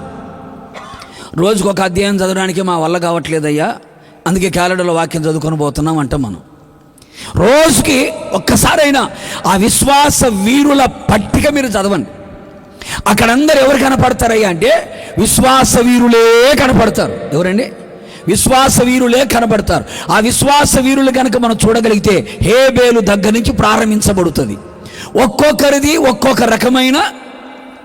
రోజుకు ఒక అధ్యాయం చదవడానికి మా వల్ల కావట్లేదయ్యా, అందుకే క్యాలెండర్లో వాక్యం చదువుకొని పోతున్నాం అంటాం మనం. రోజుకి ఒక్కసారైనా ఆ విశ్వాస వీరుల పట్టిక మీరు చదవండి. అక్కడ అందరు ఎవరు కనపడతారయ్యా అంటే విశ్వాస వీరులే కనపడతారు. ఎవరండి? విశ్వాస వీరులే కనబడతారు. ఆ విశ్వాస వీరులు కనుక మనం చూడగలిగితే హేబేలు దగ్గర నుంచి ప్రారంభించబడుతుంది. ఒక్కొక్కరిది ఒక్కొక్క రకమైన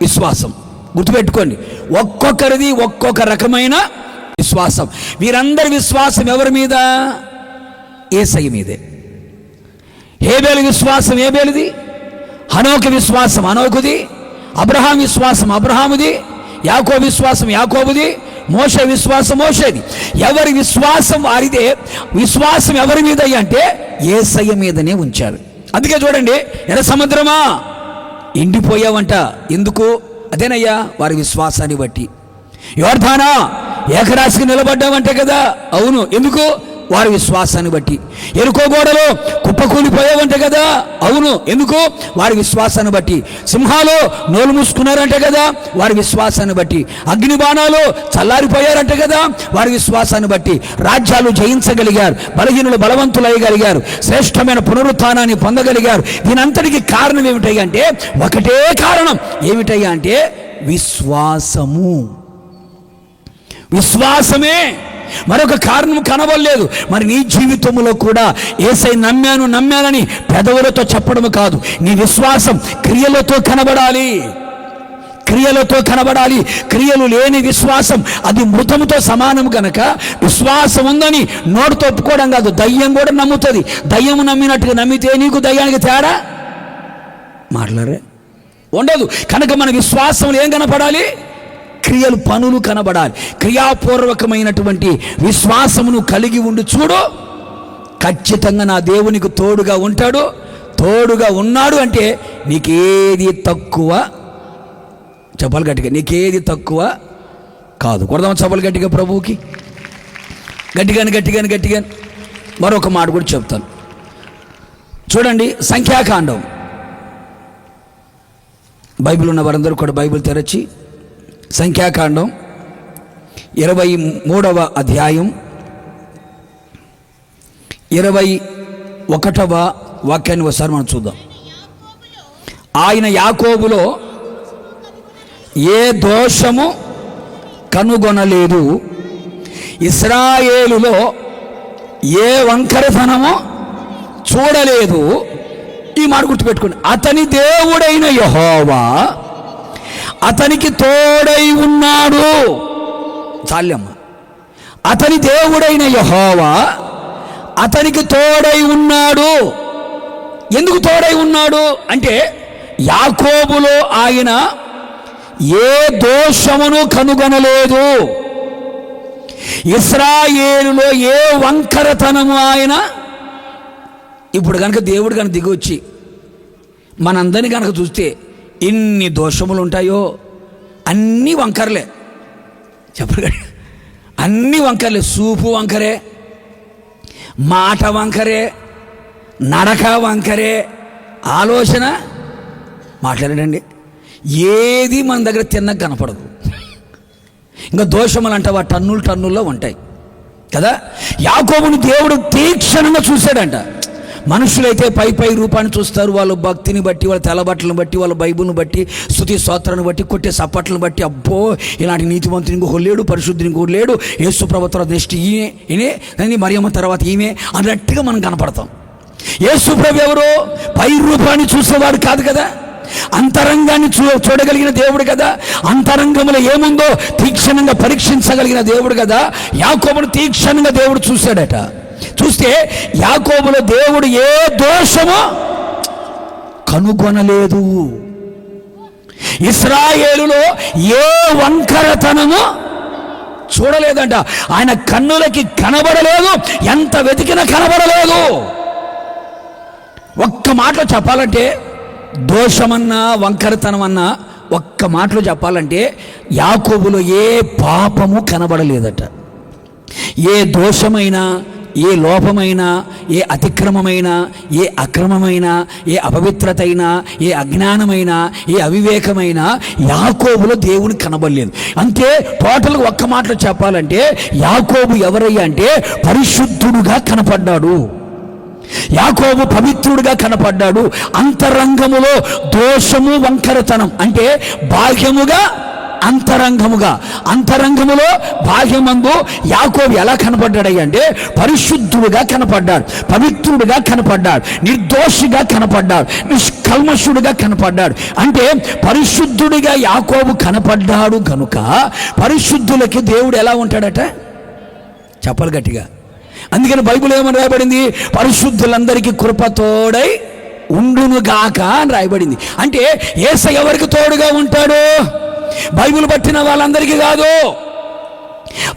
విశ్వాసం. గుర్తుపెట్టుకోండి, ఒక్కొక్కరిది ఒక్కొక్క రకమైన విశ్వాసం. వీరందరి విశ్వాసం ఎవరి మీద? యేసయ్య మీదే. హేబేలు విశ్వాసం హేబేలుది, హనోకు విశ్వాసం హనోకుది, అబ్రహాం విశ్వాసం అబ్రహాముది, యాకోబు విశ్వాసం యాకోబుది, మోషే విశ్వాసం మోషేది. ఎవరి విశ్వాసం వారిదే. విశ్వాసం ఎవరి మీద అంటే యేసయ్య మీదనే ఉంచారు. అందుకే చూడండి, ఎర్ర సముద్రమా ఎండిపోయావంట, ఎందుకు? అదేనయ్యా వారి విశ్వాసాన్ని బట్టి. యోర్దానా ఏకరాశికి నిలబడ్డావంటే కదా, అవును, ఎందుకు? వారి విశ్వాసాన్ని బట్టి. ఎరుకో గోడలో కుప్పకూలిపోయావంటే కదా, అవును, ఎందుకు? వారి విశ్వాసాన్ని బట్టి. సింహాలు నోలు మూసుకున్నారంటే కదా, వారి విశ్వాసాన్ని బట్టి. అగ్ని బాణాలు చల్లారిపోయారంటే కదా, వారి విశ్వాసాన్ని బట్టి. రాజ్యాలు జయించగలిగారు, బలహీనులు బలవంతులు అయ్యగలిగారు, శ్రేష్టమైన పునరుత్థానాన్ని పొందగలిగారు. దీనంతటికి కారణం ఏమిటయ్యా అంటే, ఒకటే కారణం. ఏమిటయ్యా అంటే విశ్వాసము. విశ్వాసమే, మరొక కారణం కనబడలేదు. మరి నీ జీవితంలో కూడా యేసయ్య నమ్మానని పెదవులతో చెప్పడం కాదు, నీ విశ్వాసం క్రియలతో కనబడాలి. క్రియలతో కనబడాలి. క్రియలు లేని విశ్వాసం అది మృతముతో సమానం గనక, విశ్వాసం ఉందని నోటితో ఒప్పుకోవడం కాదు, దయ్యం కూడా నమ్ముతుంది. దయ్యం నమ్మినట్టుగా నమ్మితే నీకు దయ్యానికి తేడా మాట్లాడరే ఉండదు. కనుక మన విశ్వాసంలో ఏం కనపడాలి? క్రియలు, పనులు కనబడాలి. క్రియాపూర్వకమైనటువంటి విశ్వాసమును కలిగి ఉండి చూడు, ఖచ్చితంగా నా దేవునికి తోడుగా ఉంటాడు. తోడుగా ఉన్నాడు అంటే నీకేది తక్కువ, చెప్పాలి గట్టిగా, నీకేది తక్కువ కాదు. కొడదాం చెప్పాలి గట్టిగా ప్రభువుకి, గట్టిగా. మరొక మాట కూడా చెప్తాను చూడండి. సంఖ్యాకాండం, బైబిల్ ఉన్న వారందరూ కూడా బైబిల్ తెరచి సంఖ్యాకాండం 23వ అధ్యాయం 21వ వాక్యాన్ని ఒకసారి మనం చూద్దాం. ఆయన యాకోబులో ఏ దోషము కనుగొనలేదు, ఇశ్రాయేలులో ఏ వంకరతనమో చూడలేదు. ఈ మాట గుర్తుపెట్టుకోండి. అతని దేవుడైన యెహోవా అతనికి తోడై ఉన్నాడు. చాలమ్మ. అతని దేవుడైన యెహోవా అతనికి తోడై ఉన్నాడు. ఎందుకు తోడై ఉన్నాడు అంటే, యాకోబులో ఆయన ఏ దోషమును కనుగొనలేదు. ఇశ్రాయేలులో ఏ వంకరతనము ఆయన. ఇప్పుడు కనుక దేవుడు కనుక దిగొచ్చి మనందరినీ కనుక చూస్తే ఎన్ని దోషములు ఉంటాయో, అన్నీ వంకరలే. చెప్పరు, అన్నీ వంకరలే. చూపు వంకరే, మాట వంకరే, నడక వంకరే, ఆలోచన మాట్లాడండి, ఏది మన దగ్గర తిన్నకు కనపడదు. ఇంకా దోషములు అంటావా టన్నులు టన్నుల్లో ఉంటాయి కదా. యాకోబుని దేవుడు తీక్షణంగా చూశాడంట. మనుషులైతే పై పై రూపాన్ని చూస్తారు, వాళ్ళ భక్తిని బట్టి, వాళ్ళ తెల్లబట్టలను బట్టి, వాళ్ళ బైబుల్ని బట్టి, స్తుతి స్తోత్రాన్ని బట్టి, కొట్టే సప్పట్లను బట్టి, అబ్బో ఇలాంటి నీతిమంతుని ఇంకొకరు లేడు, పరిశుద్ధిని ఇంకొకరు లేడు, యేసు ప్రభువు తర్వాత నెక్స్ట్ ఈయనే, మరియమ్మ తర్వాత ఈమె అన్నట్టుగా మనం కనపడతాం. యేసు ప్రభు ఎవరు? పై రూపాన్ని చూసేవాడు కాదు కదా, అంతరంగాన్ని చూడగలిగిన దేవుడు కదా, అంతరంగంలో ఏముందో తీక్షణంగా పరీక్షించగలిగిన దేవుడు కదా. యాకోబును తీక్షణంగా దేవుడు చూశాడట. చూస్తే యాకోబులో దేవుడు ఏ దోషమో కనుగొనలేదు. ఇశ్రాయేలులో ఏ వంకరతనమో చూడలేదంట. ఆయన కన్నులకి కనబడలేదు, ఎంత వెతికినా కనబడలేదు. ఒక్క మాటలో చెప్పాలంటే, దోషమన్నా వంకరతనమన్నా ఒక్క మాటలో చెప్పాలంటే, యాకోబులో ఏ పాపము కనబడలేదట. ఏ దోషమైనా, ఏ లోపమైనా, ఏ అతిక్రమమైనా, ఏ అక్రమమైనా, ఏ అపవిత్రత అయినా, ఏ అజ్ఞానమైనా, ఏ అవివేకమైనా యాకోబులో దేవుని కనబడలేదు. అంతే. టోటల్గా ఒక్క మాటలో చెప్పాలంటే, యాకోబు ఎవరయ్యా అంటే పరిశుద్ధుడుగా కనపడ్డాడు. యాకోబు పవిత్రుడిగా కనపడ్డాడు. అంతరంగములో దోషము వంకరతనం అంటే బాహ్యముగా అంతరంగములో బాహ్యమందు యాకోబు ఎలా కనపడ్డాడయ్య అంటే పరిశుద్ధుడుగా కనపడ్డాడు, పవిత్రుడిగా కనపడ్డాడు, నిర్దోషిగా కనపడ్డాడు, నిష్కల్మషుడిగా కనపడ్డాడు. అంటే పరిశుద్ధుడిగా యాకోబు కనపడ్డాడు కనుక పరిశుద్ధులకి దేవుడు ఎలా ఉంటాడట చెప్పాలి గట్టిగా. అందుకని బైబిల్ ఏమని రాయబడింది? పరిశుద్ధులందరికీ కృప తోడై ఉండునుగాక అని రాయబడింది. అంటే యేసయ్య ఎవరికి తోడుగా ఉంటాడు? బైబిల్ పట్టిన వాళ్ళందరికీ కాదు,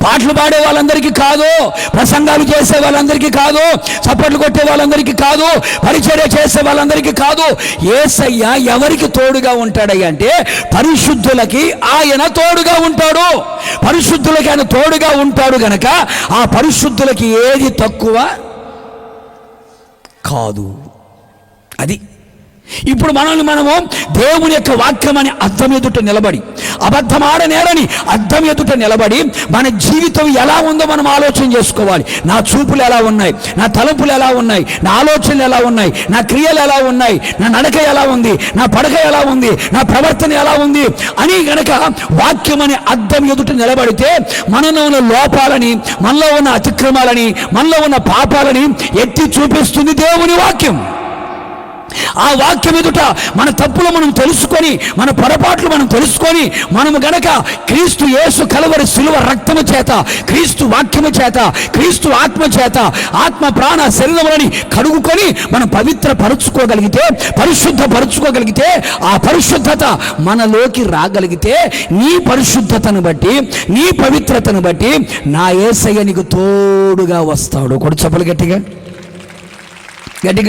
పాటలు పాడే వాళ్ళందరికీ కాదు, ప్రసంగాలు చేసే వాళ్ళందరికీ కాదు, చప్పట్లు కొట్టే వాళ్ళందరికీ కాదు, పరిచర్య చేసే వాళ్ళందరికీ కాదు. యేసయ్య ఎవరికి తోడుగా ఉంటాడయ్య అంటే పరిశుద్ధులకి ఆయన తోడుగా ఉంటాడు. పరిశుద్ధులకి ఆయన తోడుగా ఉంటాడు గనక ఆ పరిశుద్ధులకి ఏది తక్కువ కాదు. అది ఇప్పుడు మనము దేవుని యొక్క వాక్యం అని అద్దం ఎదుట నిలబడి, అబద్ధమాడనేరని అద్దం ఎదుట నిలబడి మన జీవితం ఎలా ఉందో మనం ఆలోచన చేసుకోవాలి. నా చూపులు ఎలా ఉన్నాయి, నా తలంపులు ఎలా ఉన్నాయి, నా ఆలోచనలు ఎలా ఉన్నాయి, నా క్రియలు ఎలా ఉన్నాయి, నా నడక ఎలా ఉంది, నా పడక ఎలా ఉంది, నా ప్రవర్తన ఎలా ఉంది అని గనక వాక్యం అని అద్దం ఎదుట నిలబడితే మనలో ఉన్న లోపాలని, మనలో ఉన్న అతిక్రమాలని, మనలో ఉన్న పాపాలని ఎత్తి చూపిస్తుంది దేవుని వాక్యం. ఆ వాక్యం ఎదుట మన తప్పులు మనం తెలుసుకొని, మన పొరపాట్లు మనం తెలుసుకొని, మనము గనక క్రీస్తు యేసు కలవరి శిలువ రక్తము చేత, క్రీస్తు వాక్యము చేత, క్రీస్తు ఆత్మ చేత, ఆత్మ ప్రాణ శరీరములని కడుగుకొని మనం పవిత్రపరుచుకోగలిగితే, పరిశుద్ధపరుచుకోగలిగితే, ఆ పరిశుద్ధత మనలోకి రాగలిగితే, నీ పరిశుద్ధతను బట్టి, నీ పవిత్రతను బట్టి నా యేసయ్య నీకు తోడుగా వస్తాడు. కొడు చెప్పలు గట్టిగా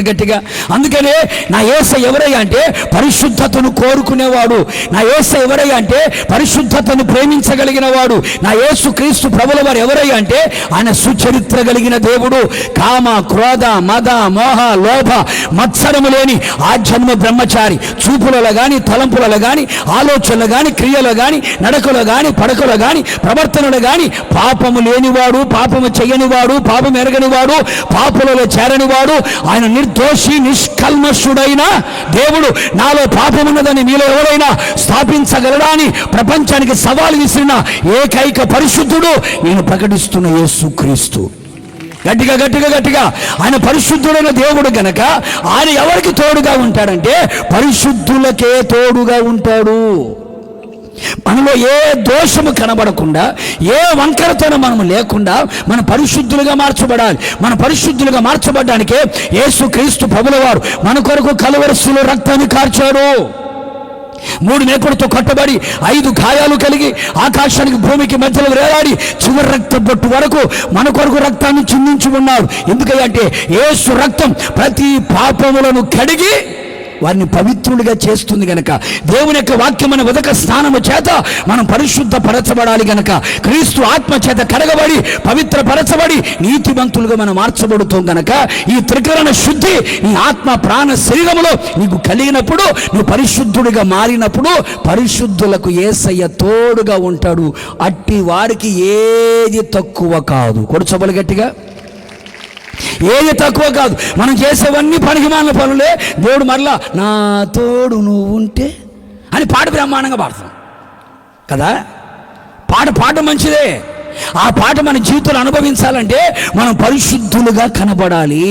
గట్టిగా. అందుకనే నా యేసయ్య ఎవరయ్యా అంటే పరిశుద్ధతను కోరుకునేవాడు. నా యేసయ్య ఎవరయ్యా అంటే పరిశుద్ధతను ప్రేమించగలిగిన వాడు. నా యేసు క్రీస్తు ప్రభుల వారు ఎవరయ్యా అంటే ఆయన సుచరిత్ర కలిగిన దేవుడు. కామ, క్రోధ, మద, మోహ, లోభ, మత్సరము లేని ఆజన్మ బ్రహ్మచారి. చూపులలో కానీ, తలంపులలో కానీ, ఆలోచనలు కానీ, క్రియలు కానీ, నడకలో కానీ, పడకలో కానీ, ప్రవర్తనలు కానీ పాపము లేనివాడు, పాపము చెయ్యనివాడు, పాపం ఎరగనివాడు, పాపులలో చేరనివాడు, ఆయన నిర్దోషి, నిష్కల్మషుడైన దేవుడు. నాలో పాపమున్నదని మీలో ఎవరైనా స్థాపించగలడా అని ప్రపంచానికి సవాలు విసిరిన ఏకైక పరిశుద్ధుడు నేను ప్రకటిస్తున్న యేసుక్రీస్తు. గట్టిగా గట్టిగా గట్టిగా. ఆయన పరిశుద్ధుడైన దేవుడు గనక ఆయన ఎవరికి తోడుగా ఉంటాడంటే పరిశుద్ధులకే తోడుగా ఉంటాడు. మనలో ఏ దోషము కనబడకుండా, ఏ వంకరతనం మనము లేకుండా మనం పరిశుద్ధులుగా మార్చబడాలి. మన పరిశుద్ధులుగా మార్చబడడానికే యేసుక్రీస్తు ప్రభుల వారు మన కొరకు కలువరి శిలువ రక్తాన్ని కార్చాడు. 3 మేకులతో కట్టబడి 5 గాయాలు కలిగి ఆకాశానికి భూమికి మధ్యలో వేలాడి చివరి రక్త బొట్టు వరకు మన కొరకు రక్తాన్ని చిందించి ఉన్నాడు. ఎందుకంటే యేసు రక్తం ప్రతి పాపములను కడిగి వారిని పవిత్రులుగా చేస్తుంది గనక, దేవుని యొక్క వాక్యమైన ఉదక స్నానము చేత మనం పరిశుద్ధ పరచబడాలి గనక, క్రీస్తు ఆత్మ చేత కడగబడి పవిత్రపరచబడి నీతిమంతులుగా మనం మార్చబడుతాం గనక, ఈ త్రికరణ శుద్ధి నీ ఆత్మ ప్రాణ శరీరములో నీకు కలిగినప్పుడు, నువ్వు పరిశుద్ధుడిగా మారినప్పుడు పరిశుద్ధులకు యేసయ్య తోడుగా ఉంటాడు. అట్టి వారికి ఏది తక్కువ కాదు. కొడుచబలు గట్టిగా. ఏది తక్కువ కాదు. మనం చేసేవన్నీ పనికిమాలిన పనులే. దేవుడు మరలా నా తోడు నువ్వు ఉంటే అని పాట బ్రహ్మాండంగా పాడతాం కదా. పాట మంచిదే. ఆ పాట మన జీవితంలో అనుభవించాలంటే మనం పరిశుద్ధులుగా కనబడాలి,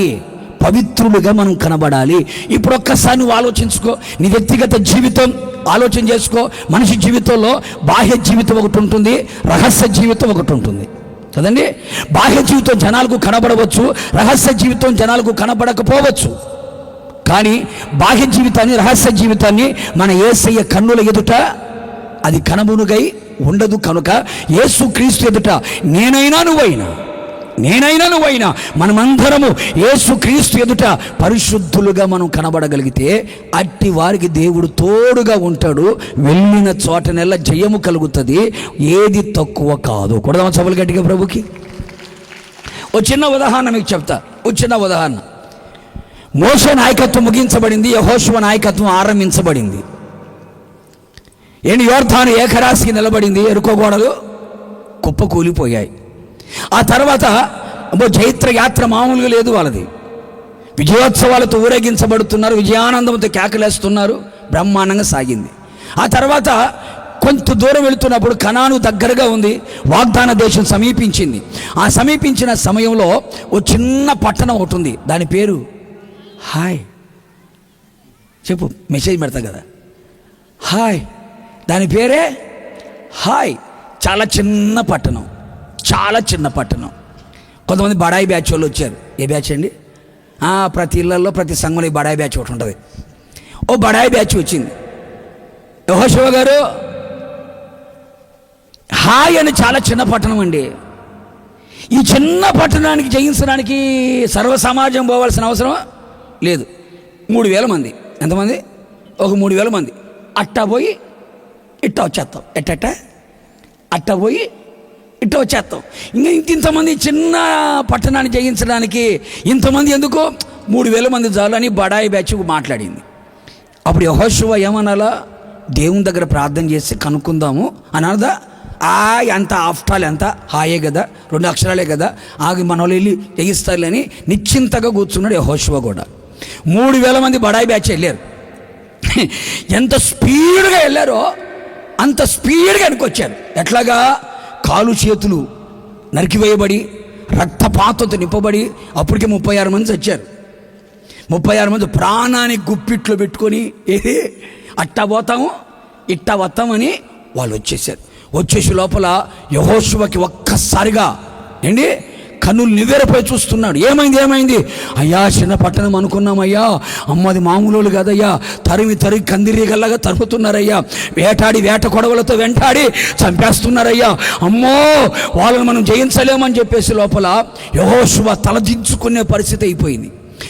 పవిత్రులుగా మనం కనబడాలి. ఇప్పుడు ఒక్కసారి నువ్వు ఆలోచించుకో. నీ వ్యక్తిగత జీవితం ఆలోచన చేసుకో. మనిషి జీవితంలో బాహ్య జీవితం ఒకటి ఉంటుంది, రహస్య జీవితం ఒకటి ఉంటుంది కదండి. బాహ్య జీవితం జనాలకు కనబడవచ్చు, రహస్య జీవితం జనాలకు కనబడకపోవచ్చు. కానీ బాహ్య జీవితాన్ని, రహస్య జీవితాన్ని మన యేసయ్య కన్నుల ఎదుట అది కనబునుగై ఉండదు. కనుక యేసుక్రీస్తు ఎదుట నేనైనా నువ్వైనా మనమందరము యేసుక్రీస్తు ఎదుట పరిశుద్ధులుగా మనం కనబడగలిగితే అట్టి వారికి దేవుడు తోడుగా ఉంటాడు. వెళ్ళిన చోటనెల్లా జయము కలుగుతుంది. ఏది తక్కువ కాదు. కొడదామా సభలు గట్టిగా ప్రభుకి. ఓ చిన్న ఉదాహరణ మీకు చెప్తా. ఓ చిన్న ఉదాహరణ. మోషే నాయకత్వం ముగించబడింది, యెహోషువ నాయకత్వం ఆరంభించబడింది. యోర్దాను ఏకరాశికి నిలబడింది. ఎరుకో గోడలు కుప్పకూలిపోయాయి. ఆ తర్వాత జైత్ర యాత్ర మామూలుగా లేదు వాళ్ళది. విజయోత్సవాలతో ఊరేగించబడుతున్నారు, విజయానందంతో కేకలేస్తున్నారు, బ్రహ్మాండంగా సాగింది. ఆ తర్వాత కొంత దూరం వెళుతున్నప్పుడు కనాను దగ్గరగా ఉంది, వాగ్దాన దేశం సమీపించింది. ఆ సమీపించిన సమయంలో ఓ చిన్న పట్టణం ఒకటి ఉంది. దాని పేరు హాయ్. చెప్పు, మెసేజ్ పెడతా కదా. హాయ్, దాని పేరే హాయ్. చాలా చిన్న పట్టణం, చాలా చిన్న పట్టణం. కొంతమంది బడాయి బ్యాచ్ వాళ్ళు వచ్చారు. ఏ బ్యాచ్ అండి? ప్రతి ఇళ్లలో, ప్రతి సంఘంలో బడాయి బ్యాచ్ ఒకటి ఉంటుంది. ఓ బడాయి బ్యాచ్ వచ్చింది. యెహోషువ గారు, హాయ్ అని చాలా చిన్న పట్టణం అండి. ఈ చిన్న పట్టణానికి జయించడానికి సర్వ సమాజం పోవాల్సిన అవసరం లేదు. 3000 మంది. ఎంతమంది? ఒక 3000 మంది. అట్టా పోయి ఇట్టా వచ్చేస్తాం. అట్టా పోయి ఇట్లా వచ్చేస్తాం. ఇంకా ఇంతమంది చిన్న పట్టణాన్ని జయించడానికి ఇంతమంది ఎందుకు? 3000 మంది చాలు అని బడాయి బ్యాచ్ మాట్లాడింది. అప్పుడు యెహోషువ ఏమనాలా? దేవుని దగ్గర ప్రార్థన చేసి కనుక్కుందాము అని అనదా? ఎంత ఆఫ్టాల్, ఎంత హాయే కదా, 2 అక్షరాలే కదా, ఆగి మన వాళ్ళు వెళ్ళి జయిస్తారులేని నిశ్చింతగా కూర్చున్నాడు యెహోషువ కూడా. 3000 మంది బడాయి బ్యాచ్ వెళ్ళారు. ఎంత స్పీడ్గా వెళ్ళారో అంత స్పీడ్గా వెనకొచ్చారు. ఎట్లాగా? కాలు చేతులు నరికివేయబడి రక్తపాతంతో నింపబడి అప్పటికే 36 మంది చచ్చారు. 36 మంది ప్రాణాన్ని గుప్పిట్లో పెట్టుకొని అట్టా పోతాము ఇట్టా వస్తామని వాళ్ళు వచ్చేసారు. వచ్చేసి లోపల యెహోషువకి ఒక్కసారిగా కన్నులు నివ్వెరపోయి చూస్తున్నాడు. ఏమైంది? అయ్యా, చిన్న పట్టణం అనుకున్నామయ్యా, అమ్మది మామూలు కదయ్యా, తరిమి కందిరీగల్లాగా తరుపుతున్నారయ్యా, వేట కొడవలతో వెంటాడి చంపేస్తున్నారయ్యా, అమ్మో వాళ్ళని మనం జయించలేమని చెప్పేసి లోపల యెహోషువ తలదించుకునే పరిస్థితి అయిపోయింది.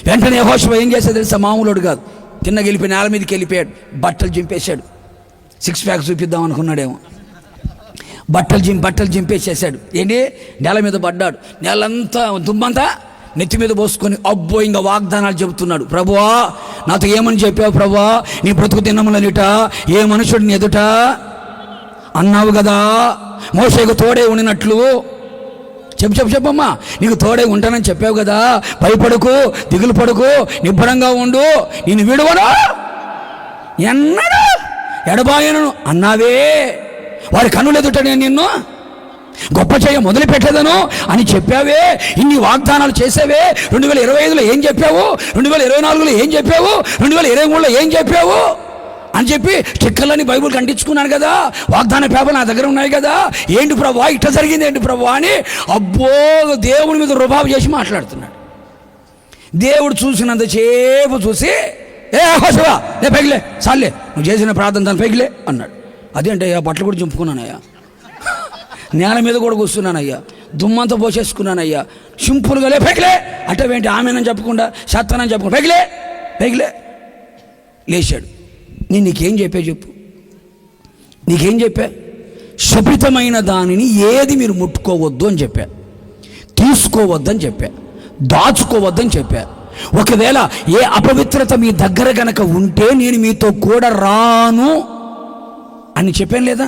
వెంటనే యెహోషువ ఏం చేశాడు తెలుసా? మామూలుడు కాదు. తిన్నగా వెళ్ళిపోయి నేల మీదకి వెళ్ళిపోయాడు, బట్టలు చింపేశాడు. 6 ప్యాక్ చూపిద్దాం అనుకున్నాడేమో. బట్టలు చింపేసేసాడు. నేల మీద పడ్డాడు. నేలంతా దుమ్మంతా నెత్తి మీద పోసుకొని అబ్బో ఇంకా వాగ్దానాలు చెబుతున్నాడు. ప్రభువా, నాతో ఏమని చెప్పావు ప్రభువా? నీ బ్రతుకు దినములనిట ఏ మనుషుడిని ఎదుట అన్నావు కదా, మోషేకు తోడే ఉండినట్లు. చెప్పమ్మా, నీకు తోడే ఉంటానని చెప్పావు కదా, భయపడకు, దిగులు పడకు, నిబ్బరంగా ఉండు, నేను విడువను, ఎన్నడూ ఎడబాయను అన్నావే. వారి కన్నులు ఎదుట నేను నిన్ను గొప్ప చేయ మొదలు పెట్టేదను అని చెప్పావే, ఇన్ని వాగ్దానాలు చేసావే, 2025లో ఏం చెప్పావు, 2024లో ఏం చెప్పావు, 2023లో ఏం చెప్పావు అని చెప్పి స్టిక్కర్లని బైబుల్ కంటించుకున్నాను కదా, వాగ్దాన పేపర్ నా దగ్గర ఉన్నాయి కదా, ఏంటి ప్రభువా ఇట్లా జరిగింది ఏంటి ప్రభువా అని అబ్బో దేవుని మీద రుబాబు చేసి మాట్లాడుతున్నాడు. దేవుడు చూసినంతసేపు చూసి హోషవా లే పైకిలే, చాలే నువ్వు చేసిన ప్రార్థన దాని పైకిలే అన్నాడు. అదేంటే బట్టలు కూడా చింపుకున్నానయ్యా, నేల మీద కూడా కూర్చున్నానయ్యా, దుమ్మంతా పోసేసుకున్నానయ్యా, సింపుల్గా లే పైకిలే అంటే ఏంటి ఆమెనని చెప్పకుండా సత్తనని చెప్పకుండా పైకిలే పైకిలే లేచాడు. నేను నీకేం చెప్పు, నీకేం చెప్పా? శపితమైన దానిని ఏది మీరు ముట్టుకోవద్దు అని చెప్పా, తీసుకోవద్దని చెప్పా, దాచుకోవద్దని చెప్పా. ఒకవేళ ఏ అపవిత్రత మీ దగ్గర గనక ఉంటే నేను మీతో కూడా రాను అని చెప్పాను లేదా?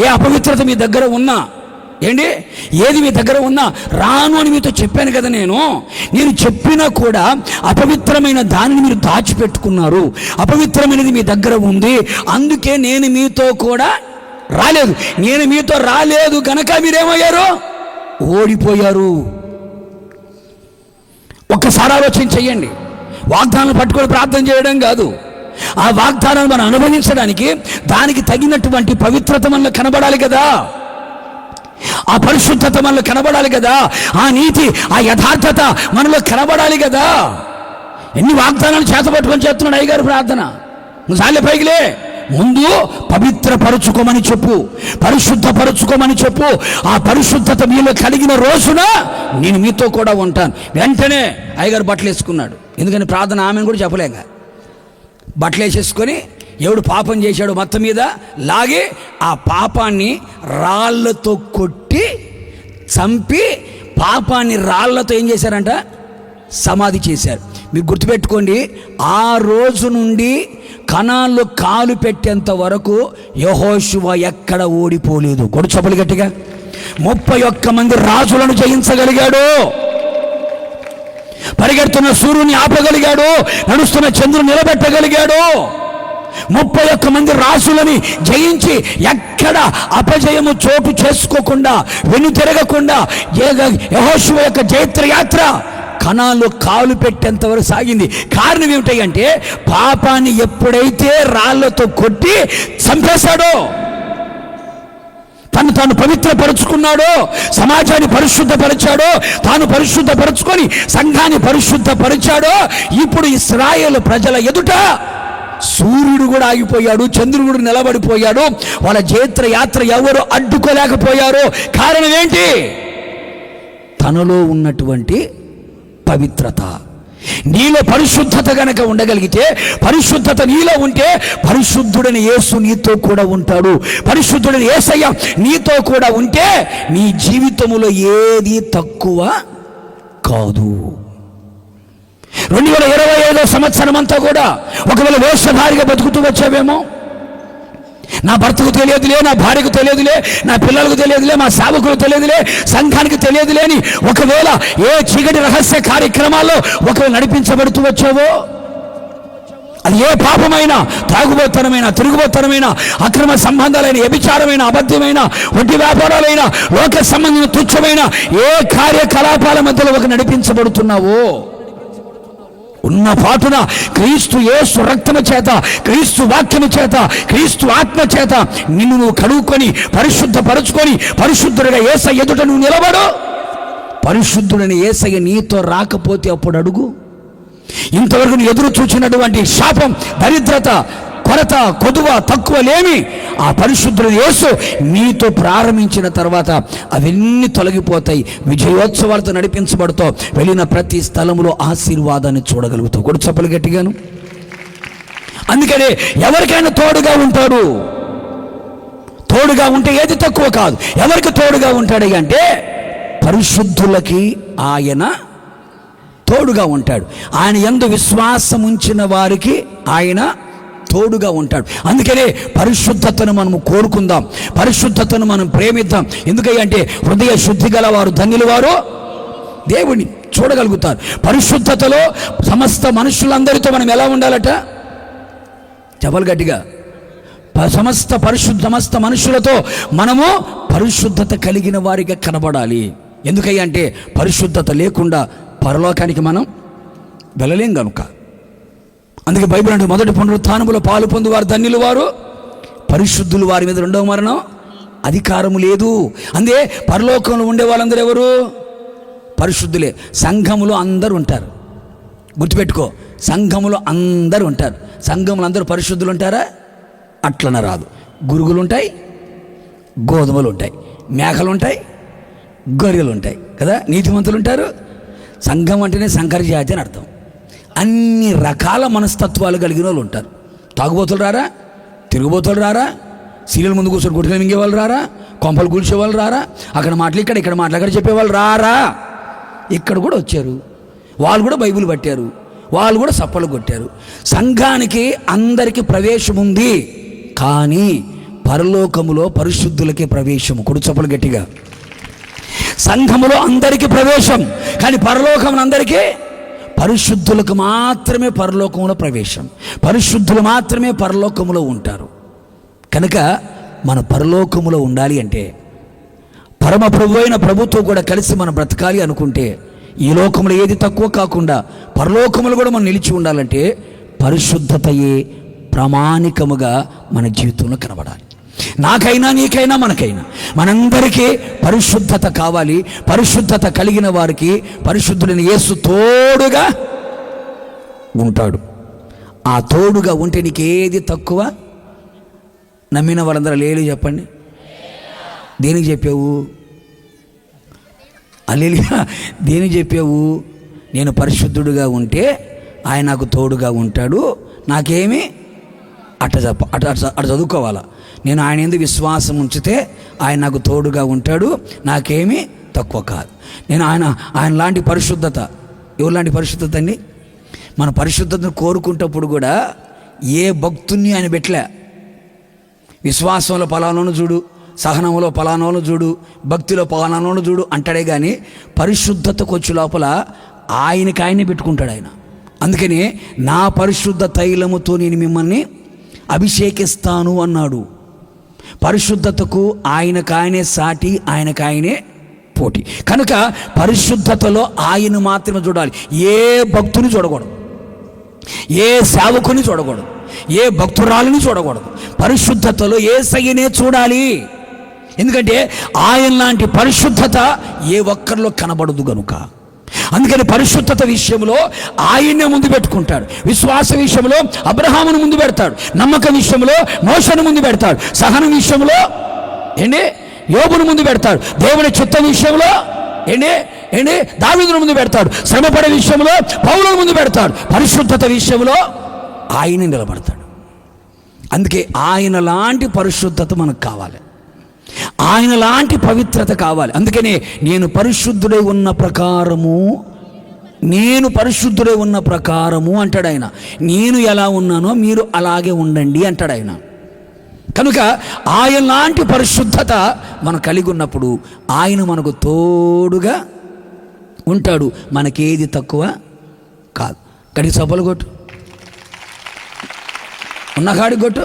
ఏ అపవిత్రత మీ దగ్గర ఉన్నా, ఏంటి ఏది మీ దగ్గర ఉన్నా రాను అని మీతో చెప్పాను కదా. నేను చెప్పినా కూడా అపవిత్రమైన దానిని మీరు దాచిపెట్టుకున్నారు, అపవిత్రమైనది మీ దగ్గర ఉంది, అందుకే నేను మీతో కూడా రాలేదు. నేను మీతో రాలేదు గనక మీరేమయ్యారు? ఓడిపోయారు. ఒక్కసారి ఆలోచన చెయ్యండి. వాగ్దానాలు పట్టుకొని ప్రార్థన చేయడం కాదు, ఆ వాగ్దానాన్ని మనం అనుభవించడానికి దానికి తగినటువంటి పవిత్రత మనలో కనబడాలి కదా, ఆ పరిశుద్ధత మనలో కనబడాలి కదా, ఆ నీతి ఆ యథార్థత మనలో కనబడాలి కదా. ఎన్ని వాగ్దానాలు చేతపట్టుకొని చేస్తున్నాడు అయ్యగారు ప్రార్థన. నువ్వు సాలే పైకిలే, ముందు పవిత్రపరుచుకోమని చెప్పు, పరిశుద్ధపరుచుకోమని చెప్పు. ఆ పరిశుద్ధత మీలో కలిగిన రోజున నేను మీతో కూడా ఉంటాను. వెంటనే అయ్యగారు బట్టలు వేసుకున్నాడు. ఎందుకని ప్రార్థన ఆమెను కూడా చెప్పలేక బట్టలు వేసేసుకొని ఎవడు పాపం చేశాడు మొత్తం మీద లాగి ఆ పాపాన్ని రాళ్లతో కొట్టి చంపి పాపాన్ని రాళ్లతో ఏం చేశారంట? సమాధి చేశారు. మీరు గుర్తుపెట్టుకోండి, ఆ రోజు నుండి కనాన్లో కాలు పెట్టేంత వరకు యెహోషువ ఎక్కడ ఓడిపోలేదు. గొడుచపలు గట్టిగా 31 మంది రాజులను జయించగలిగాడు, పరిగెడుతున్న సూర్యుని ఆపగలిగాడు, నడుస్తున్న చంద్రుని నిలబెట్టగలిగాడు. 31 మంది రాజులని జయించి ఎక్కడ అపజయము చోటు చేసుకోకుండా వెనుతిరగకుండా యెహోషువ యొక్క జైత్రయాత్ర కనాల్లో కాలు పెట్టేంతవరకు సాగింది. కారణం ఏమిటంటే పాపాన్ని ఎప్పుడైతే రాళ్లతో కొట్టి చంపేశాడో, తాను పవిత్రపరుచుకున్నాడో, సమాజాన్ని పరిశుద్ధపరిచాడో, తాను పరిశుద్ధపరుచుకొని సంఘాన్ని పరిశుద్ధపరిచాడో, ఇప్పుడు ఇశ్రాయేలు ప్రజల ఎదుట సూర్యుడు కూడా ఆగిపోయాడు, చంద్రుడు కూడా నిలబడిపోయాడు. వాళ్ళ జైత్ర యాత్ర ఎవరు అడ్డుకోలేకపోయారు. కారణం ఏంటి? తనలో ఉన్నటువంటి పవిత్రత. నీలో పరిశుద్ధత గనక ఉండగలిగితే, పరిశుద్ధత నీలో ఉంటే పరిశుద్ధుడని యేసు నీతో కూడా ఉంటాడు. పరిశుద్ధుడని యేసయ్య నీతో కూడా ఉంటే నీ జీవితంలో ఏది తక్కువ కాదు. 2025 సంవత్సరం అంతా కూడా ఒకవేళ వేషధారిగా బతుకుతూ వచ్చావేమో, నా భర్తకు తెలియదులే, నా భార్యకు తెలియదులే, నా పిల్లలకు తెలియదులే, మా సేవకులకు తెలియదులే, సంఘానికి తెలియదులే అని ఒకవేళ ఏ చీకటి రహస్య కార్యక్రమాల్లో ఒకవేళ నడిపించబడుతూ వచ్చావో, అది ఏ పాపమైన, త్రాగుబోతనమైన, తిరుగుబోతనమైన, అక్రమ సంబంధాలైన, వ్యభిచారమైన, అబద్ధమైన, వడ్డీ వ్యాపారాలైన, లోక సంబంధించిన తుచ్చమైన ఏ కార్యకలాపాల మధ్యలో ఒక నడిపించబడుతున్నావో, ఉన్న పాటున క్రీస్తు యేసు రక్తము చేత, క్రీస్తు వాక్యము చేత, క్రీస్తు ఆత్మ చేత నిన్ను నువ్వు కడుక్కొని పరిశుద్ధపరుచుకొని పరిశుద్ధుడిగా యేసయ్య ఎదుట నువ్వు నిలబడు. పరిశుద్ధుడని యేసయ్య నీతో రాకపోతే అప్పుడు అడుగు. ఇంతవరకు నువ్వు ఎదురు చూచినటువంటి శాపం, దరిద్రత, కొరత, కొదువ, తక్కువ లేమి ఆ పరిశుద్ధుడు యేసు నీతో ప్రారంభించిన తర్వాత అవన్నీ తొలగిపోతాయి. విజయోత్సవాలతో నడిపించబడుతావు. వెళ్ళిన ప్రతి స్థలంలో ఆశీర్వాదాన్ని చూడగలుగుతావు. కూడా చప్పలు గట్టిగాను. అందుకనే ఎవరికైనా తోడుగా ఉంటాడు. తోడుగా ఉంటే ఏది తక్కువ కాదు. ఎవరికి తోడుగా ఉంటాడు అంటే పరిశుద్ధులకి ఆయన తోడుగా ఉంటాడు. ఆయన యందు విశ్వాసం ఉంచిన వారికి ఆయన తోడుగా ఉంటాడు. అందుకనే పరిశుద్ధతను మనము కోరుకుందాం, పరిశుద్ధతను మనం ప్రేమిద్దాం. ఎందుకంటే హృదయ శుద్ధి గల వారు ధన్యులు, వారు దేవుని చూడగలుగుతారు. పరిశుద్ధతలో సమస్త మనుషులందరితో మనం ఎలా ఉండాలట? చెప్పలు గట్టిగా. సమస్త మనుషులతో మనము పరిశుద్ధత కలిగిన వారిగా కనబడాలి. ఎందుకయ్యా అంటే పరిశుద్ధత లేకుండా పరలోకానికి మనం వెళ్ళలేం కనుక. అందుకే బైబిల్ అంటే మొదటి పునరుత్థానములో పాలు పొందువారు ధన్యులు వారు, పరిశుద్ధులు వారి మీద రెండవ మరణం అధికారము లేదు. అందే పరలోకంలో ఉండే వాళ్ళందరూ ఎవరు? పరిశుద్ధులే. సంఘములో అందరూ ఉంటారు, గుర్తుపెట్టుకో. సంఘములో అందరూ ఉంటారు. సంఘములు అందరూ పరిశుద్ధులు ఉంటారా? అట్లన రాదు. గురుగులు ఉంటాయి, గోధుమలు ఉంటాయి, మేకలు ఉంటాయి, గొర్రెలు ఉంటాయి కదా, నీతిమంతులు ఉంటారు. సంఘం అంటేనే సంకర జాతి అని అర్థం. అన్ని రకాల మనస్తత్వాలు కలిగిన వాళ్ళు ఉంటారు. తాగుబోతులు రారా, తిరుగుబోతులు రారా, సీరియల్ ముందు కూర్చొని గుడికలు మింగేవాళ్ళు రారా, కొంపలు కూల్చేవాళ్ళు రారా, అక్కడ మాటలు ఇక్కడ మాటలు అక్కడ చెప్పేవాళ్ళు రారా. ఇక్కడ కూడా వచ్చారు, వాళ్ళు కూడా బైబిల్ పట్టారు, వాళ్ళు కూడా సప్పలు కొట్టారు. సంఘానికి అందరికీ ప్రవేశం ఉంది, కానీ పరలోకములో పరిశుద్ధులకే ప్రవేశము. కొడు చప్పలు గట్టిగా. సంఘములో అందరికీ ప్రవేశం, కానీ పరలోకములో అందరికీ, పరిశుద్ధులకు మాత్రమే పరలోకంలో ప్రవేశం. పరిశుద్ధులు మాత్రమే పరలోకములో ఉంటారు. కనుక మన పరలోకములో ఉండాలి అంటే, పరమ ప్రభు అయిన ప్రభుతో కూడా కలిసి మనం బ్రతకాలి అనుకుంటే, ఈ లోకంలో ఏది తక్కువ కాకుండా పరలోకములు కూడా మనం నిలిచి ఉండాలంటే పరిశుద్ధతయే ప్రామాణికముగా మన జీవితంలో కనబడాలి. నాకైనా నీకైనా మనకైనా మనందరికీ పరిశుద్ధత కావాలి. పరిశుద్ధత కలిగిన వారికి పరిశుద్ధుడైన యేసు తోడుగా ఉంటాడు. ఆ తోడుగా ఉంటే నీకేది తక్కువ? నమ్మిన వాళ్ళందరూ లేలు చెప్పండి. దేనికి చెప్పావు? హల్లెలూయా. దేనికి చెప్పావు? నేను పరిశుద్ధుడుగా ఉంటే ఆయన నాకు తోడుగా ఉంటాడు, నాకేమి అట్ట చదువుకోవాలా. నేను ఆయన యందు విశ్వాసం ఉంచితే ఆయన నాకు తోడుగా ఉంటాడు, నాకేమీ తక్కువ కాదు. నేను ఆయన లాంటి పరిశుద్ధత, ఎవరు లాంటి పరిశుద్ధత అండి? మన పరిశుద్ధతను కోరుకుంటప్పుడు కూడా ఏ భక్తుని ఆయన పెట్టలే. విశ్వాసంలో పలానాను చూడు, సహనంలో పలానాను చూడు, భక్తిలో పలానాను చూడు అంటాడే కానీ పరిశుద్ధతకు వచ్చే లోపల ఆయనని పెట్టుకుంటాడు ఆయన. అందుకని నా పరిశుద్ధ తైలముతో నేను మిమ్మల్ని అభిషేకిస్తాను అన్నాడు. పరిశుద్ధతకు ఆయనకాయనే సాటి, ఆయనకాయనే పోటీ. కనుక పరిశుద్ధతలో ఆయన మాత్రమే చూడాలి. ఏ భక్తుని చూడకూడదు, ఏ సేవకుని చూడకూడదు, ఏ భక్తురాలిని చూడకూడదు. పరిశుద్ధతలో యేసయ్యనే చూడాలి. ఎందుకంటే ఆయన లాంటి పరిశుద్ధత ఏ ఒక్కరిలో కనబడదు గనుక. అందుకని పరిశుద్ధత విషయంలో ఆయన్నే ముందు పెట్టుకుంటాడు. విశ్వాస విషయంలో అబ్రహామును ముందు పెడతాడు, నమ్మకం విషయంలో మోషను ముందు పెడతాడు, సహనం విషయంలో యోబును ముందు పెడతాడు, దేవుని చిత్తం విషయంలో దావీదును ముందు పెడతాడు, శ్రమపడే విషయంలో పౌలును ముందు పెడతాడు, పరిశుద్ధత విషయంలో ఆయన నిలబడతాడు. అందుకే ఆయన లాంటి పరిశుద్ధత మనకు కావాలి, ఆయన లాంటి పవిత్రత కావాలి. అందుకనే నేను పరిశుద్ధుడై ఉన్న ప్రకారము అంటాడు ఆయన. నేను ఎలా ఉన్నానో మీరు అలాగే ఉండండి అంటాడు ఆయన. కనుక ఆయన లాంటి పరిశుద్ధత మనం కలిగి ఉన్నప్పుడు ఆయన మనకు తోడుగా ఉంటాడు, మనకేది తక్కువ కాదు. గడి సభలు కొట్టు, ఉన్న కాడికి కొట్టు,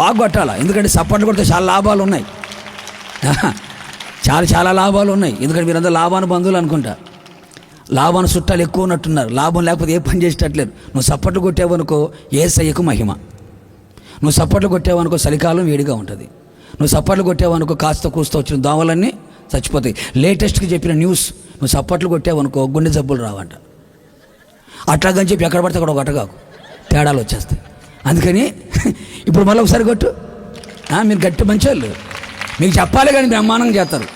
బాగా కొట్టాలా. ఎందుకంటే సపోర్ట్లు కొడితే చాలా లాభాలు ఉన్నాయి, చాలా లాభాలు ఉన్నాయి. ఎందుకంటే మీరందరూ లాభాన్ని బంధువులు అనుకుంటా, లాభాన్ని చుట్టాలు ఎక్కువ ఉన్నట్టున్నారు. లాభం లేకపోతే ఏ పని చేసేటట్లేదు. నువ్వు సపోర్ట్లు కొట్టావనుకో యేసయ్యకు మహిమ. నువ్వు సపోర్ట్లు కొట్టావనుకో చలికాలం వేడిగా ఉంటుంది. నువ్వు సపోర్ట్లు కొట్టావనుకో కాస్త కూస్త వచ్చిన దోమలన్నీ చచ్చిపోతాయి. లేటెస్ట్గా చెప్పిన న్యూస్, నువ్వు సపోర్ట్లు కొట్టావనుకో గుండె జబ్బులు రావంట. అట్లాగని చెప్పి ఎక్కడ పడితే అక్కడ ఒక అట్టగాకు తేడాలు వచ్చేస్తాయి. అందుకని ఇప్పుడు మళ్ళీ ఒకసారి కొట్టు. మీరు గట్టి మంచోళ్ళు, మీకు చెప్పాలి కానీ బ్రహ్మాండంగా చేస్తారు,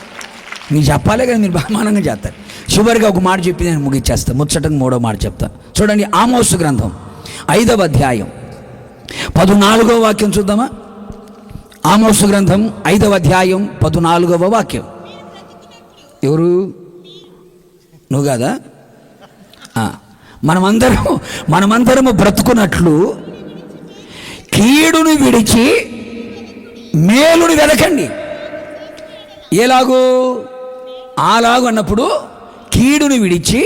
మీకు చెప్పాలి కానీ మీరు బ్రహ్మాండంగా చేస్తారు. చివరిగా ఒక మాట చెప్పి నేను ముగిచ్చేస్తాను. ముచ్చటంగా 3వ మాట చెప్తా చూడండి. ఆమోసు గ్రంథం 5వ అధ్యాయం 14వ వాక్యం చూద్దామా. ఆమోసు గ్రంథం 5వ అధ్యాయం 14వ వాక్యం. ఎవరు? నువ్వు కాదా? మనమందరము బ్రతుకున్నట్లు కీడును విడిచి మేలుని వెదకండి. అలాగూ అన్నప్పుడు కీడును విడిచి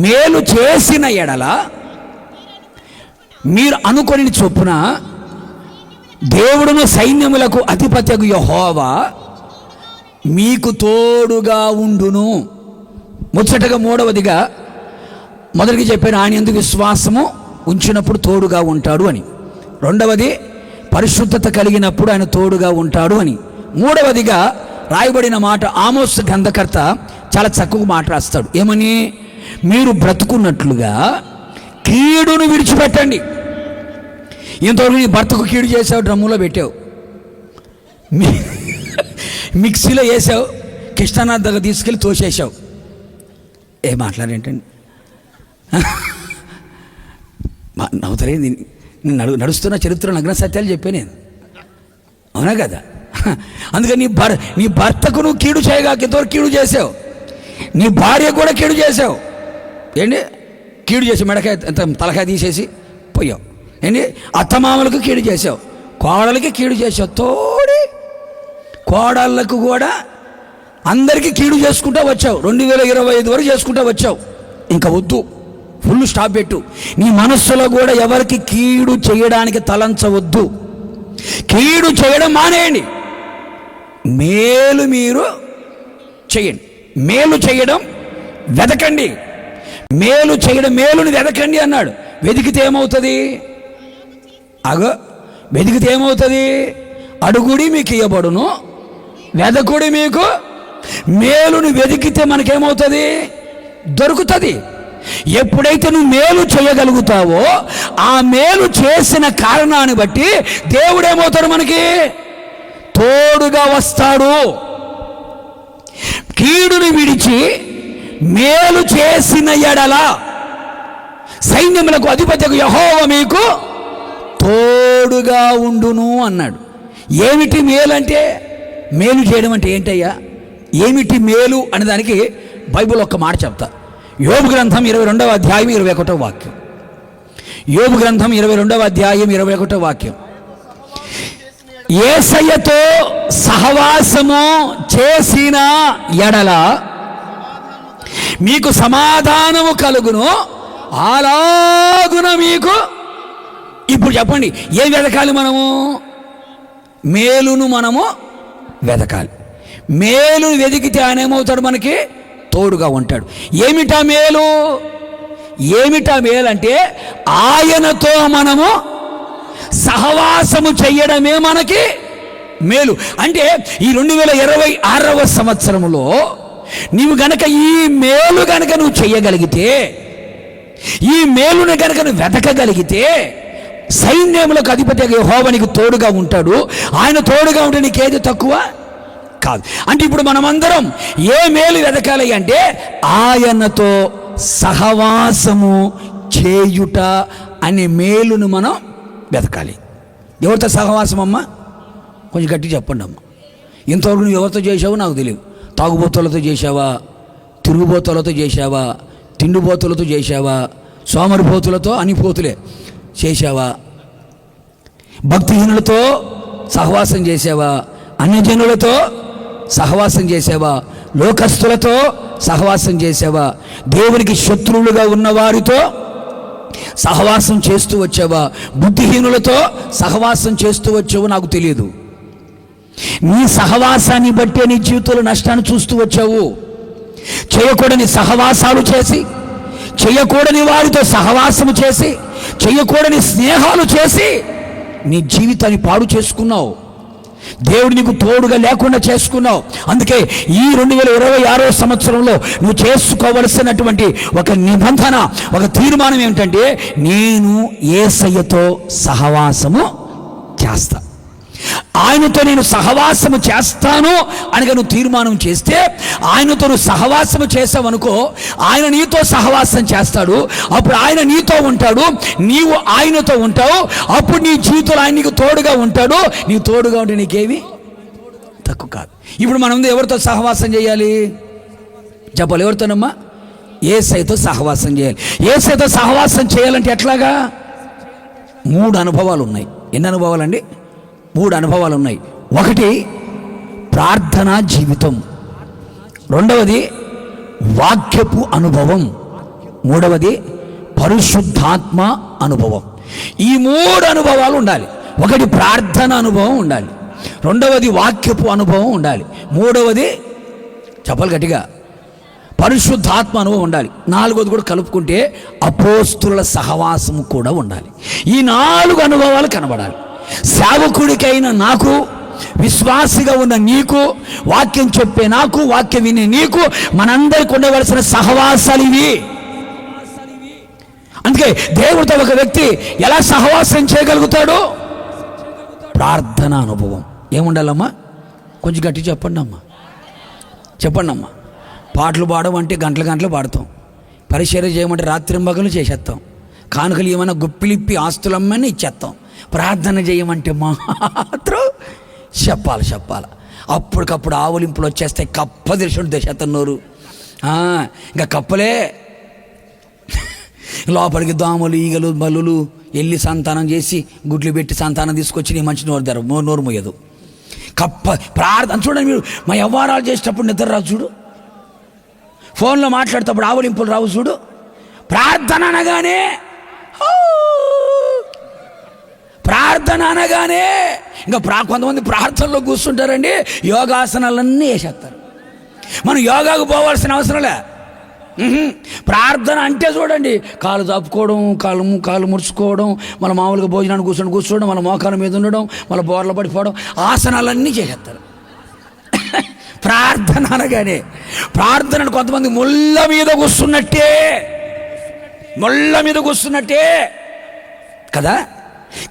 మేలు చేసిన ఎడల మీరు అనుకొని చొప్పున దేవుడును సైన్యములకు అధిపత్యగు యెహోవా మీకు తోడుగా ఉండును. ముచ్చటగా మూడవదిగా మొదటికి చెప్పాను, ఆయన యందు విశ్వాసము ఉంచినప్పుడు తోడుగా ఉంటాడు అని. రెండవది పరిశుద్ధత కలిగినప్పుడు ఆయన తోడుగా ఉంటాడు అని. మూడవదిగా రాయబడిన మాట ఆమోస్ గ్రంథకర్త చాలా చక్కగా మాట రాస్తాడు. ఏమని? మీరు బ్రతుకున్నట్లుగా కీడును విడిచిపెట్టండి. ఇంతవరకు నీ భర్తకు కీడు చేసావు, డ్రమ్ములో పెట్టావు, మిక్సీలో వేసావు, కృష్ణానాథ్ దగ్గర తీసుకెళ్ళి తోసేసావు. ఏ మాట్లాడేంటండి? నవ్వుతారేంది? నేను నడుస్తున్న చరిత్ర నగ్న సత్యాలు చెప్పాను నేను, అవునా కదా? అందుకని నీ భర్తకు నువ్వు కీడు చేయగా ఇంతవరకు కీడు చేసావు, నీ భార్య కూడా కీడు చేసావు. ఏంటి? కీడు చేసి మెడకాయ తలకాయ తీసేసి పోయావు. ఏంటి? అత్తమామలకు కీడు చేసావు, కోడలకి కీడు చేసావు, తోడి కోడళ్ళకు కూడా అందరికీ కీడు చేసుకుంటూ వచ్చావు. 2025 వరకు చేసుకుంటూ వచ్చావు. ఇంకా వద్దు, ఫుల్ స్టాప్ పెట్టు. నీ మనస్సులో కూడా ఎవరికి కీడు చేయడానికి తలంచవద్దు. కీడు చేయడం మానేయండి, మేలు మీరు చేయండి. మేలు చేయడం వెదకండి, మేలు చేయడం, మేలుని వెదకండి అన్నాడు. వెతికితే ఏమవుతుంది? వెతికితే ఏమవుతుంది? అడుగుడి మీకు ఇవ్వబడును, వెదకుడి మీకు. మేలుని వెతికితే మనకేమవుతుంది? దొరుకుతుంది. ఎప్పుడైతే నువ్వు మేలు చేయగలుగుతావో ఆ మేలు చేసిన కారణాన్ని బట్టి దేవుడేమవుతాడు? మనకి తోడుగా వస్తాడు. కీడుని విడిచి మేలు చేసిన ఎడల సైన్యములకు అధిపతియగు యెహోవా మీకు తోడుగా ఉండును అన్నాడు. ఏమిటి మేలు అంటే? మేలు చేయడం అంటే ఏంటయ్యా? ఏమిటి మేలు అనే దానికి బైబిల్ ఒక్క మాట చెప్తా. యోబు గ్రంథం 22వ అధ్యాయం 21వ వాక్యం. యోబు గ్రంథం 22వ అధ్యాయం 21వ వాక్యం. యేసయ్యతో సహవాసము చేసిన ఎడల మీకు సమాధానము కలుగును, అలాగున మీకు. ఇప్పుడు చెప్పండి, ఏం వెతకాలి మనము? మేలును మనము వెతకాలి. మేలు వెతికితే ఆయన ఏమవుతాడు? మనకి తోడుగా ఉంటాడు. ఏమిటా మేలు? ఏమిటా మేలు అంటే ఆయనతో మనము సహవాసము చెయ్యడమే మనకి మేలు. అంటే ఈ 2026వ సంవత్సరంలో నీవు గనక ఈ మేలు గనక నువ్వు చెయ్యగలిగితే, ఈ మేలుని గనక నువ్వు వెతకగలిగితే, సైన్యములకు అధిపతి యెహోవా నీకు తోడుగా ఉంటాడు. ఆయన తోడుగా ఉంటే నీకేది తక్కువ కాదు. అంటే ఇప్పుడు మనమందరం ఏ మేలు వెతకాలి అంటే ఆయనతో సహవాసము చేయుట అనే మేలును మనం వెతకాలి. ఎవరితో సహవాసం అమ్మా? కొంచెం గట్టి చెప్పండి అమ్మ. ఇంతవరకు నువ్వు ఎవరితో చేసావో నాకు తెలియదు. తాగుబోతులతో చేసావా, తిరుగుబోతులతో చేసావా, తిండిబోతులతో చేసావా, సోమరిపోతులతో, అనిపోతులే చేసావా, భక్తిహీనులతో సహవాసం చేసావా, అన్యజనులతో సహవాసం చేసావా, లోకస్తులతో సహవాసం చేసావా, దేవునికి శత్రువులుగా ఉన్నవారితో సహవాసం చేస్తూ వచ్చావా, బుద్ధిహీనులతో సహవాసం చేస్తూ వచ్చావో నాకు తెలియదు. నీ సహవాసాన్ని బట్టే నీ జీవితంలో నష్టాన్ని చూస్తూ వచ్చావు. చేయకూడని సహవాసాలు చేసి, చేయకూడని వారితో సహవాసము చేసి, చేయకూడని స్నేహాలు చేసి నీ జీవితాన్ని పాడు చేసుకున్నావు. దేవుడు నీకు తోడుగా లేకుండా చేసుకున్నావు. అందుకే ఈ 2026వ సంవత్సరంలో నువ్వు చేసుకోవలసినటువంటి ఒక నిబంధన, ఒక తీర్మానం ఏమిటంటే, నేను యేసయ్యతో సహవాసము చేస్తా. ఆయనతో నేను సహవాసము చేస్తాను అనగా నువ్వు తీర్మానం చేస్తే, ఆయనతో నువ్వు సహవాసము చేసావనుకో, ఆయన నీతో సహవాసం చేస్తాడు. అప్పుడు ఆయన నీతో ఉంటాడు, నీవు ఆయనతో ఉంటావు. అప్పుడు నీ జీవితంలో ఆయన నీకు తోడుగా ఉంటాడు. నీ తోడుగా ఉంటే నీకేమి తక్కువ కాదు. ఇప్పుడు మనం ఎవరితో సహవాసం చేయాలి చెప్పాలి? ఎవరితోనమ్మా? యేసయ్యతో సహవాసం చేయాలి. యేసయ్యతో సహవాసం చేయాలంటే ఎట్లాగా? 3 అనుభవాలు ఉన్నాయి. ఎన్ని అనుభవాలండి? 3 అనుభవాలు ఉన్నాయి. ఒకటి ప్రార్థనా జీవితం, రెండవది వాక్యపు అనుభవం, మూడవది పరిశుద్ధాత్మ అనుభవం. ఈ 3 అనుభవాలు ఉండాలి. ఒకటి ప్రార్థన అనుభవం ఉండాలి, రెండవది వాక్యపు అనుభవం ఉండాలి, మూడవది చెప్పాలి గట్టిగా పరిశుద్ధాత్మ అనుభవం ఉండాలి, నాలుగవది కూడా కలుపుకుంటే అపోస్తుల సహవాసము కూడా ఉండాలి. ఈ 4 అనుభవాలు కనబడాలి. సేవకుడికైన నాకు, విశ్వాసిగా ఉన్న నీకు, వాక్యం చెప్పే నాకు, వాక్యం వినే నీకు, మనందరికి ఉండవలసిన సహవాసాలు ఇవి. అందుకే దేవుడితో ఒక వ్యక్తి ఎలా సహవాసం చేయగలుగుతాడు? ప్రార్థన అనుభవం. ఏముండాలమ్మా? కొంచెం గట్టి చెప్పండి అమ్మా. పాటలు పాడమంటే గంటలు పాడతాం, పరిచర్య చేయమంటే రాత్రింబగలు చేసేస్తాం, కానుకలు ఏమైనా గుప్పిలిప్పి ఆస్తులమ్మని ఇచ్చేస్తాం, ప్రార్థన చేయమంటే మాత్రం చెప్పాలి. అప్పటికప్పుడు ఆవులింపులు వచ్చేస్తాయి, కప్పదిరిచుంటు దేశతన్నోరు. ఇంకా కప్పలే లోపలికి దోమలు, ఈగలు, బల్లులు వెళ్ళి సంతానం చేసి గుడ్లు పెట్టి సంతానం తీసుకొచ్చి నీ మంచి నోరు మొయ్యదు. కప్ప ప్రార్థన చూడండి మీరు, మా వ్యవహారాలు చేసేటప్పుడు నిద్ర రాదు చూడు, ఫోన్లో మాట్లాడేటప్పుడు ఆవులింపులు రావు చూడు. ప్రార్థన అనగానే ఇంకా కొంతమంది ప్రార్థనలో కూర్చుంటారండి, యోగాసనాలన్నీ వేసేస్తారు. మనం యోగాకు పోవాల్సిన అవసరంలే. ప్రార్థన అంటే చూడండి, కాలు చాపుకోవడం, కాలు ముడుచుకోవడం, మన మామూలుగా భోజనాన్ని కూర్చోవడం, మన మోకాల మీద ఉండడం, మన బోర్ల పడిపోవడం, ఆసనాలన్నీ చేసేస్తారు. ప్రార్థన అనగానే ప్రార్థనను కొంతమంది ముళ్ళ మీద కూర్చున్నట్టే కదా.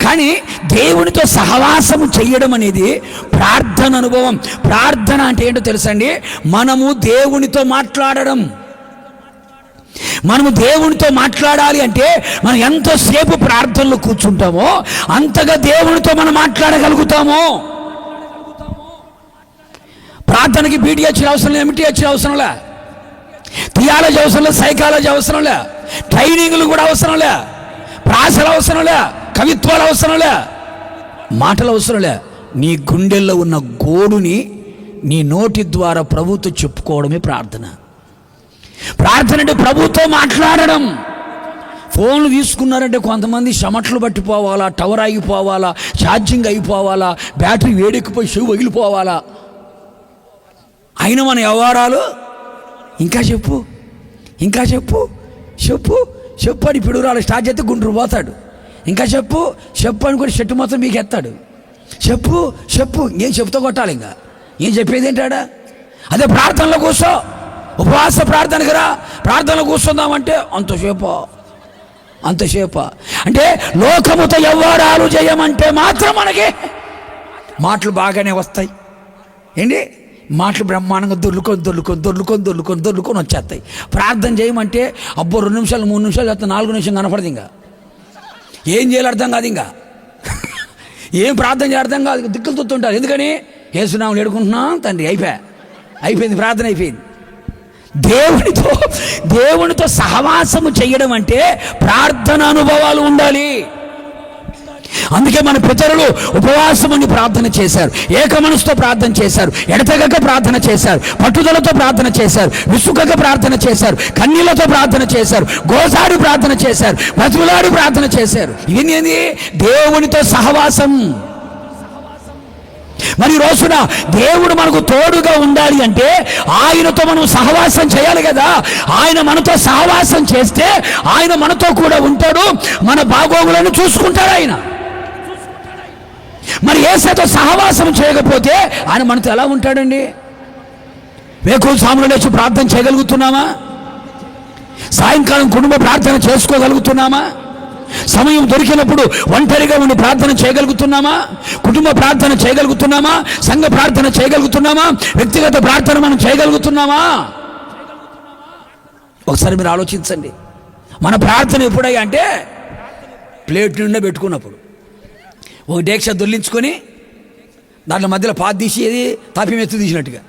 కానీ దేవునితో సహవాసము చెయ్యడం అనేది ప్రార్థన అనుభవం. ప్రార్థన అంటే ఏంటో తెలుసండి? మనము దేవునితో మాట్లాడడం. మనము దేవునితో మాట్లాడాలి అంటే మనం ఎంతసేపు ప్రార్థనలో కూర్చుంటామో అంతగా దేవునితో మనం మాట్లాడగలుగుతాము. ప్రార్థనకి బీటీహెచ్ అవసరం లేదు, ఎంటీహెచ్ అవసరంలే, థియాలజీ అవసరంలే, సైకాలజీ అవసరంలే, ట్రైనింగ్లు కూడా అవసరంలే, ప్రాసలు అవసరంలే, కవిత్వాలు అవసరంలే, మాటలు అవసరంలే. నీ గుండెల్లో ఉన్న గోడుని నీ నోటి ద్వారా ప్రభుతో చెప్పుకోవడమే ప్రార్థన. ప్రార్థన అంటే ప్రభుతో మాట్లాడడం. ఫోన్లు తీసుకున్నారంటే కొంతమంది చెమట్లు పట్టిపోవాలా, టవర్ ఆగిపోవాలా, ఛార్జింగ్ అయిపోవాలా, బ్యాటరీ వేడెక్కిపోయి చెవి వగిలిపోవాలా. అయినా మన వ్యవహారాలు ఇంకా చెప్పు అని పిడుగురాలు స్టార్ట్ చేస్తే గుండ్రు పోతాడు. ఇంకా చెప్పు అని కూడా చెట్టు మొత్తం మీకు ఎత్తాడు. చెప్పు ఏం చెప్తూ కొట్టాలి. ఇంకా ఏం చెప్పేది ఏంటాడా? అదే ప్రార్థనలో కూర్చో, ఉపవాస ప్రార్థనకి రా, ప్రార్థనలో కూర్చుందామంటే అంతసేప అంటే లోకముతో వ్యవహారాలు చేయమంటే మాత్రం మనకి మాటలు బాగానే వస్తాయి. ఏంటి మాటలు బ్రహ్మాండంగా దొర్లుకొని వచ్చేస్తాయి. ప్రార్థన చేయమంటే 2 నిమిషాలు 3 నిమిషాలు చేస్తే 4 నిమిషం కనపడదు. ఇంకా ఏం చేయాలి అర్థం కాదు. ఇంకా ఏం ప్రార్థన చేయాలి అర్థం కాదు. దిక్కులు తొత్తుంటారు. ఎందుకని? యేసునామమున వేడుకుంటున్నాం తండ్రి, అయిపోయింది ప్రార్థన అయిపోయింది. దేవునితో సహవాసము చేయడం అంటే ప్రార్థన అనుభవాలు ఉండాలి. అందుకే మన పితరులు ఉపవాసముని ప్రార్థన చేశారు, ఏక మనసుతో ప్రార్థన చేశారు, ఎడతెగక ప్రార్థన చేశారు, పట్టుదలతో ప్రార్థన చేశారు, విసుగక ప్రార్థన చేశారు, కన్నీళ్లతో ప్రార్థన చేశారు, గోసాడి ప్రార్థన చేశారు, బతుకులాడి ప్రార్థన చేశారు. ఇవన్నీ దేవునితో సహవాసం. మరి ఈ రోజున దేవుడు మనకు తోడుగా ఉండాలి అంటే ఆయనతో మనం సహవాసం చేయాలి కదా. ఆయన మనతో సహవాసం చేస్తే ఆయన మనతో కూడా ఉంటాడు, మన బాగోగులను చూసుకుంటాడు ఆయన. మరి యేసుతో సహవాసం చేయకపోతే ఆయన మనతో ఎలా ఉంటాడండి? వేకువ సాములు లేచి ప్రార్థన చేయగలుగుతున్నామా? సాయంకాలం కుటుంబ ప్రార్థన చేసుకోగలుగుతున్నామా? సమయం దొరికినప్పుడు ఒంటరిగా ఉండి ప్రార్థన చేయగలుగుతున్నామా? కుటుంబ ప్రార్థన చేయగలుగుతున్నామా? సంఘ ప్రార్థన చేయగలుగుతున్నామా? వ్యక్తిగత ప్రార్థన మనం చేయగలుగుతున్నామా? ఒకసారి మీరు ఆలోచించండి. మన ప్రార్థన ఎప్పుడయ్యా అంటే ప్లేట్ నిండా పెట్టుకున్నప్పుడు, ఒక డేక్ష దొల్లించుకొని దాంట్లో మధ్యలో పాత తీసి ఏది తాపి ఎత్తు తీసినట్టుగా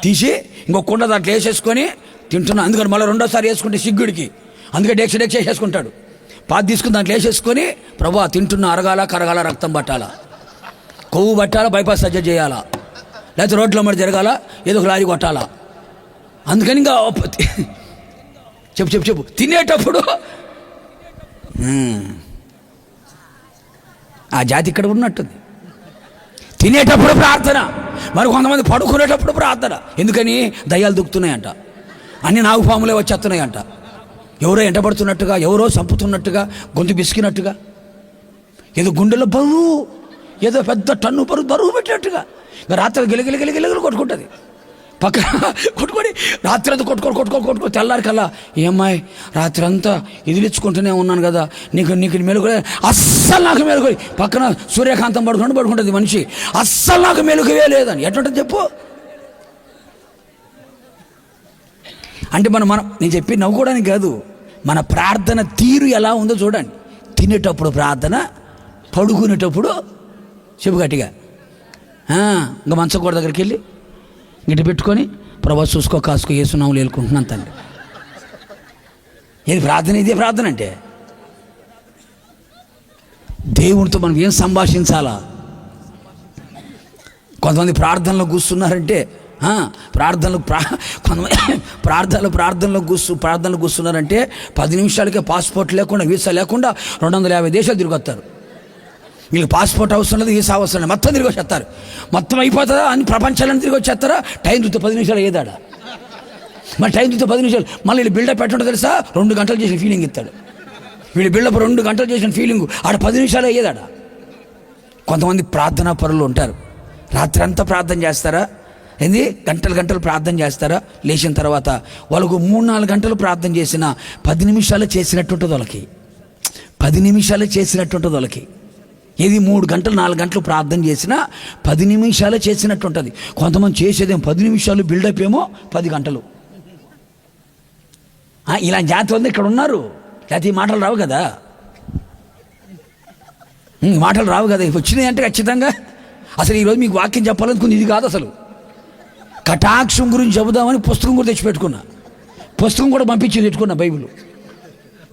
తీసి ఇంకొక కుండ దాంట్లో వేసేసుకొని తింటున్నా. అందుకని మళ్ళీ రెండోసారి వేసుకుంటే సిగ్గుడికి, అందుకే డేక్ష వేసేసుకుంటాడు. పాత తీసుకుని దాంట్లో వేసేసుకొని, ప్రభా తింటున్నా, అరగాల కరగాల, రక్తం పట్టాలా, కొవ్వు పట్టాలా, బైపాస్ సర్జరీ చేయాలా, లేకపోతే రోడ్లో మరి జరగాల, ఏదో ఒక లారీ కొట్టాలా. అందుకని ఇంకా చెప్పు తినేటప్పుడు ఆ జాతి ఇక్కడ ఉన్నట్టుంది. తినేటప్పుడు ప్రార్థన, మరి కొంతమంది పడుకునేటప్పుడు ప్రార్థన. ఎందుకని? దయ్యాలు దుక్కుతున్నాయంట, అన్ని నాగుపాములే వచ్చేస్తున్నాయంట, ఎవరో ఎంటబడుతున్నట్టుగా, ఎవరో చంపుతున్నట్టుగా, గొంతు బిసికినట్టుగా, ఏదో గుండెలో బరువు, ఏదో పెద్ద టన్ను బరువు పెట్టినట్టుగా. ఇంకా రాత్రి గిలగిలగిలగిలగిలు కొట్టుకుంటుంది, పక్కన కొట్టుకొని రాత్రి అంతా కొట్టుకో తెల్లారి కల్లా, ఏమ్మాయి రాత్రి అంతా ఎదిలించుకుంటూనే ఉన్నాను కదా, నీకు మెలుగు అస్సలు నాకు మెలుగు. పక్కన సూర్యకాంతం పడుకుంటుంది మనిషి, అస్సలు నాకు మెలుగువే లేదని. ఎట్లుంటుంది చెప్పు? అంటే మనం నేను చెప్పి నవ్వుకోవడానికి కాదు, మన ప్రార్థన తీరు ఎలా ఉందో చూడండి. తినేటప్పుడు ప్రార్థన, పడుకునేటప్పుడు చెప్పు గట్టిగా, ఇంకా మంచకూడ దగ్గరికి వెళ్ళి గిట్ట పెట్టుకొని ప్రభా చూసుకో కాసుకో ఏసునాములు వెళ్ళుకుంటున్నాను తండ్రి. ఏది ప్రార్థన? ఇదే ప్రార్థన అంటే. దేవునితో మనం ఏం సంభాషించాలా? కొంతమంది ప్రార్థనలో కూర్చున్నారంటే, ప్రార్థనలు కూర్చున్నారంటే 10 నిమిషాలకే పాస్పోర్ట్ లేకుండా, వీసా లేకుండా 250 దేశాలు తిరిగి వస్తారు. వీళ్ళకి పాస్పోర్ట్ అవసరం లేదు, వీసా అవసరం లేదు, మొత్తం తిరిగి వచ్చేస్తారు. మొత్తం అయిపోతుందా అని ప్రపంచాలను తిరిగి వచ్చేస్తారా? టైం చూస్తే 10 నిమిషాలు అయ్యేదాడా? మరి టైం చూస్తే 10 నిమిషాలు. మళ్ళీ వీళ్ళు బిల్డప్ పెట్టడం తెలుసా? 2 గంటలు చేసిన ఫీలింగ్ ఇస్తాడు వీళ్ళు. బిల్డప్ 2 గంటలు చేసిన ఫీలింగ్ ఆడ 10 నిమిషాలు అయ్యేదాడా? కొంతమంది ప్రార్థనా పరులు ఉంటారు, రాత్రి అంతా ప్రార్థన చేస్తారా, ఏంది గంటలు ప్రార్థన చేస్తారా, లేచిన తర్వాత వాళ్ళకు 3-4 గంటలు ప్రార్థన చేసిన 10 నిమిషాలు చేసినట్టు ఉంటుంది వాళ్ళకి. 10 నిమిషాలు చేసినట్టు ఉంటుంది వాళ్ళకి. ఏది 3 గంటలు 4 గంటలు ప్రార్థన చేసినా 10 నిమిషాలు చేసినట్టు ఉంటుంది. కొంతమంది చేసేదేమో 10 నిమిషాలు, బిల్డప్ ఏమో 10 గంటలు. ఇలాంటి జాతి ఉంది ఇక్కడ ఉన్నారు. జాతి మాటలు రావు కదా, మాటలు రావు కదా. వచ్చినాయి అంటే ఖచ్చితంగా అసలు ఈరోజు మీకు వాక్యం చెప్పాలనుకుంది ఇది కాదు. అసలు కటాక్షం గురించి చెబుదామని పుస్తకం కూడా తెచ్చిపెట్టుకున్నా, పుస్తకం కూడా పంపించి పెట్టుకున్నా, బైబిల్.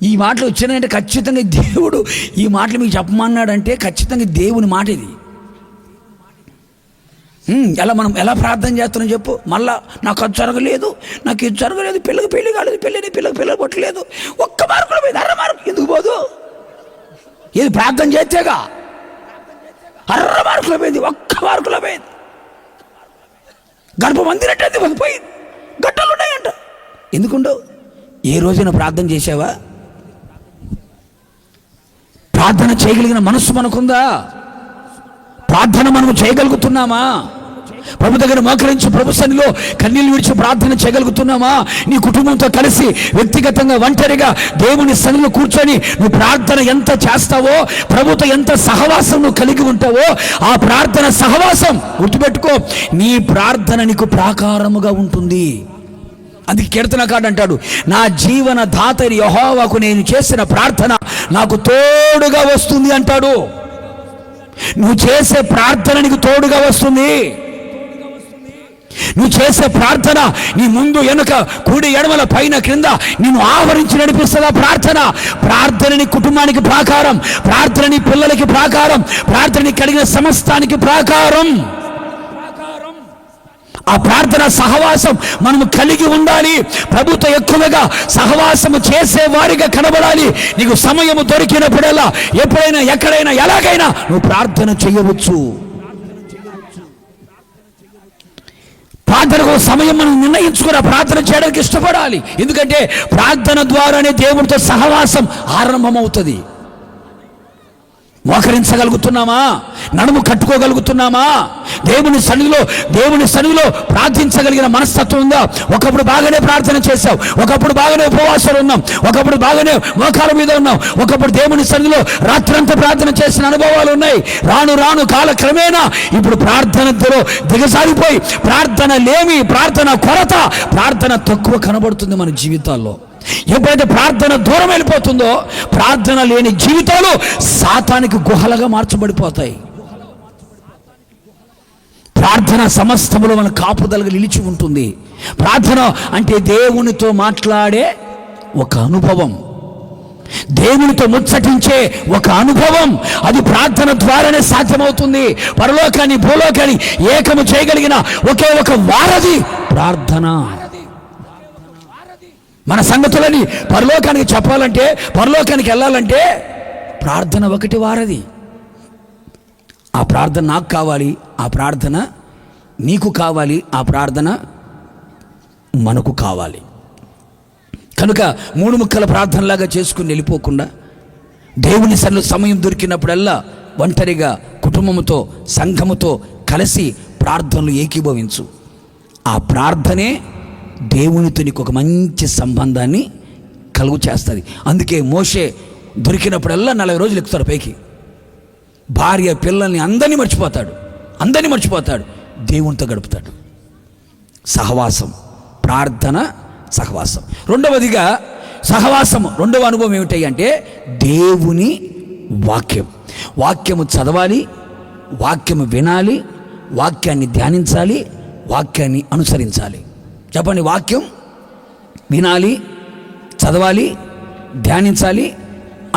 ఈ మాటలు వచ్చినాయంటే ఖచ్చితంగా దేవుడు ఈ మాటలు మీకు చెప్పమన్నాడంటే ఖచ్చితంగా దేవుని మాట ఇది. మనం ఎలా ప్రార్థన చేస్తున్నాం చెప్పు? మళ్ళా నాకు అది జరగలేదు, నాకు ఇది జరగలేదు, పిల్లకి పెళ్లి కాలేదు, పిల్లకి కొట్టలేదు, 1 మార్కులో పోయింది, 1/2 మార్కు ఎందుకు పోదు? ఏది ప్రార్థన చేస్తేగా 1/2 మార్కులో పోయింది, 1 మార్కులో పోయింది. గర్భం అందినట్టు పోయింది, గట్టలు ఉన్నాయంట. ఎందుకుండవు? ఏ రోజైనా ప్రార్థన చేసావా? ప్రార్థన చేయగలిగిన మనస్సు మనకుందా? ప్రార్థన మనము చేయగలుగుతున్నామా? ప్రభు దగ్గర మోకరించి ప్రభు సన్నిధిలో కన్నీళ్లు విడిచి ప్రార్థన చేయగలుగుతున్నామా? నీ కుటుంబంతో కలిసి వ్యక్తిగతంగా ఒంటరిగా దేవుని సన్నిధిలో కూర్చొని నువ్వు ప్రార్థన ఎంత చేస్తావో, ప్రభుతో ఎంత సహవాసం నువ్వు కలిగి ఉంటావో, ఆ ప్రార్థన సహవాసం గుర్తుపెట్టుకో, నీ ప్రార్థన నీకు ప్రాకారముగా ఉంటుంది. అందుకే కీర్తనకారుడు అంటాడు, నా జీవన దాతరి యెహోవాకు నేను చేసిన ప్రార్థన నాకు తోడుగా వస్తుంది అంటాడు. నువ్వు చేసే ప్రార్థన నీకు తోడుగా వస్తుంది. నువ్వు చేసే ప్రార్థన నీ ముందు వెనుక కుడి ఎడమల పైన క్రింద నిన్ను ఆవరించి నడిపిస్తుంది. ప్రార్థన నీ కుటుంబానికి ప్రాకారం, ప్రార్థన నీ పిల్లలకి ప్రాకారం, ప్రార్థన నీ కలిగిన సమస్తానికి ప్రాకారం. ఆ ప్రార్థన సహవాసం మనము కలిగి ఉండాలి. ప్రభుతో ఎక్కువగా సహవాసము చేసేవారిగా కనబడాలి. నీకు సమయము దొరికినప్పుడల్లా, ఎప్పుడైనా, ఎక్కడైనా, ఎలాగైనా నువ్వు ప్రార్థన చేయవచ్చు. ప్రార్థనకు సమయం మనం నిర్ణయించుకుని ప్రార్థన చేయడానికి ఇష్టపడాలి. ఎందుకంటే ప్రార్థన ద్వారానే దేవునితో సహవాసం ఆరంభమవుతుంది. మోకరించగలుగుతున్నామా? నడుము కట్టుకోగలుగుతున్నామా? దేవుని సన్నిధిలో ప్రార్థించగలిగిన మనస్తత్వం ఉందా? ఒకప్పుడు బాగానే ప్రార్థన చేశావు, ఒకప్పుడు బాగానే ఉపవాసాలు ఉన్నాం, ఒకప్పుడు బాగానే మోకాల మీద ఉన్నాం, ఒకప్పుడు దేవుని సన్నిధిలో రాత్రంతా ప్రార్థన చేసిన అనుభవాలు ఉన్నాయి. రాను రాను కాలక్రమేణా ఇప్పుడు ప్రార్థనలో దిగజారిపోయి ప్రార్థన లేమి, ప్రార్థన కొరత, ప్రార్థన తక్కువ కనబడుతుంది మన జీవితాల్లో. ఎప్పుడైతే ప్రార్థన దూరం వెళ్ళిపోతుందో, ప్రార్థన లేని జీవితాలు సాతానికి గుహలుగా మార్చబడిపోతాయి. ప్రార్థన సమస్తములో మన కాపుదలగా నిలిచి ఉంటుంది. ప్రార్థన అంటే దేవునితో మాట్లాడే ఒక అనుభవం, దేవునితో ముచ్చటించే ఒక అనుభవం. అది ప్రార్థన ద్వారానే సాధ్యమవుతుంది. పరలోకాన్ని భూలోకాన్ని ఏకము చేయగలిగిన ఒకే ఒక వారధి ప్రార్థన. మన సంగతులని పరలోకానికి చెప్పాలంటే, పరలోకానికి వెళ్ళాలంటే ప్రార్థన ఒకటి వారధి. ఆ ప్రార్థన నాకు కావాలి, ఆ ప్రార్థన నీకు కావాలి, ఆ ప్రార్థన మనకు కావాలి. కనుక 3 ముక్కల ప్రార్థనలాగా చేసుకుని వెళ్ళిపోకుండా దేవుని సన్నిధిలో సమయం దొరికినప్పుడల్లా ఒంటరిగా కుటుంబంతో సంఘముతో కలిసి ప్రార్థనలు ఏకీభవించు. ఆ ప్రార్థనే దేవునితో నీకు ఒక మంచి సంబంధాన్ని కలుగు చేస్తుంది. అందుకే మోషే దొరికినప్పుడల్లా 40 రోజులు ఎక్కుతాడు పైకి. భార్య పిల్లల్ని అందరినీ మర్చిపోతాడు, దేవునితో గడుపుతాడు. సహవాసం, ప్రార్థన, సహవాసం. రెండవదిగా సహవాసం, రెండవ అనుభవం ఏమిటి అంటే దేవుని వాక్యము చదవాలి, వాక్యము వినాలి, వాక్యాన్ని ధ్యానించాలి, వాక్యాన్ని అనుసరించాలి. చెప్పండి, వాక్యం వినాలి, చదవాలి, ధ్యానించాలి,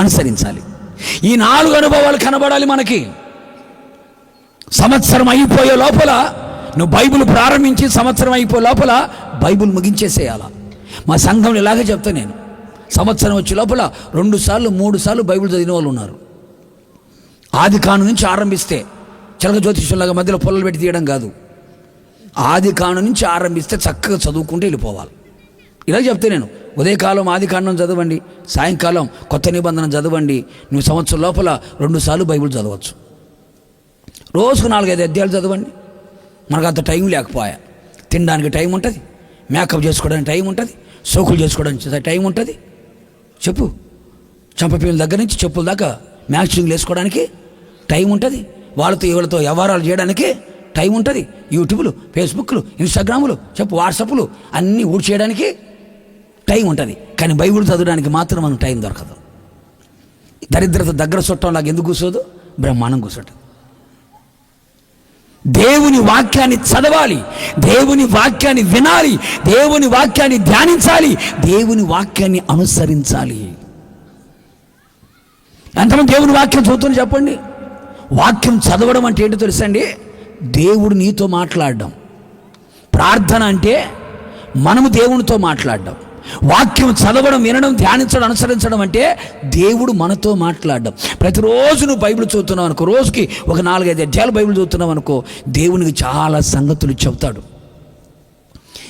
అనుసరించాలి. ఈ 4 అనుభవాలు కనబడాలి మనకి. సంవత్సరం అయిపోయే లోపల నువ్వు బైబిల్ ప్రారంభించి సంవత్సరం అయిపోయే లోపల బైబిల్ ముగించేసేయాల. మా సంఘంలో ఇలాగే చెప్తా నేను. సంవత్సరం వచ్చే లోపల 2 సార్లు 3 సార్లు బైబిల్ చదివిన వాళ్ళు ఉన్నారు. ఆది కాను నుంచి ఆరంభిస్తే, చిలక జ్యోతిష్యులాగా మధ్యలో పొల్లలు పెట్టి తీయడం కాదు. ఆది కాను నుంచి ఆరంభిస్తే చక్కగా చదువుకుంటూ వెళ్ళిపోవాలి. ఇలా చెప్తే నేను, ఉదయకాలం ఆది కాండం చదవండి, సాయంకాలం కొత్త నిబంధన చదవండి. నువ్వు సంవత్సరం లోపల 2 సార్లు బైబిల్ చదవచ్చు. రోజుకు 4-5 అధ్యాయాలు చదవండి. మనకు అంత టైం లేకపోయా. తినడానికి టైం ఉంటుంది, మేకప్ చేసుకోవడానికి టైం ఉంటుంది, సోకులు చేసుకోవడానికి టైం ఉంటుంది. చెప్పు, చంపపీల దగ్గర నుంచి చెప్పుల దాకా మ్యాచింగ్లు వేసుకోవడానికి టైం ఉంటుంది. వాళ్ళతో ఎవరితో వ్యవహారాలు చేయడానికి టైం ఉంటుంది. యూట్యూబ్లు, ఫేస్బుక్లు, ఇన్స్టాగ్రాములు, చెప్పు వాట్సాప్లు అన్నీ ఊడ్చేయడానికి టైం ఉంటుంది. కానీ బైబిల్ చదవడానికి మాత్రం మనకు టైం దొరకదు. దరిద్రత దగ్గర చుట్టంలాగా ఎందుకు కూర్చోదు? బ్రహ్మాండం కూర్చోటం. దేవుని వాక్యాన్ని చదవాలి, దేవుని వాక్యాన్ని వినాలి, దేవుని వాక్యాన్ని ధ్యానించాలి, దేవుని వాక్యాన్ని అనుసరించాలి. ఎంతమంది దేవుని వాక్యం చదువుతుంది చెప్పండి. వాక్యం చదవడం అంటే ఏంటో తెలుసండి? దేవుడు నీతో మాట్లాడడం. ప్రార్థన అంటే మనము దేవునితో మాట్లాడడం. వాక్యం చదవడం, వినడం, ధ్యానించడం, అనుసరించడం అంటే దేవుడు మనతో మాట్లాడడం. ప్రతిరోజు నువ్వు బైబిల్ చదువుతున్నావు అనుకో, రోజుకి ఒక 4-5 అధ్యాయాలు బైబిల్ చదువుతున్నావు అనుకో, దేవునికి చాలా సంగతులు చెప్తాడు.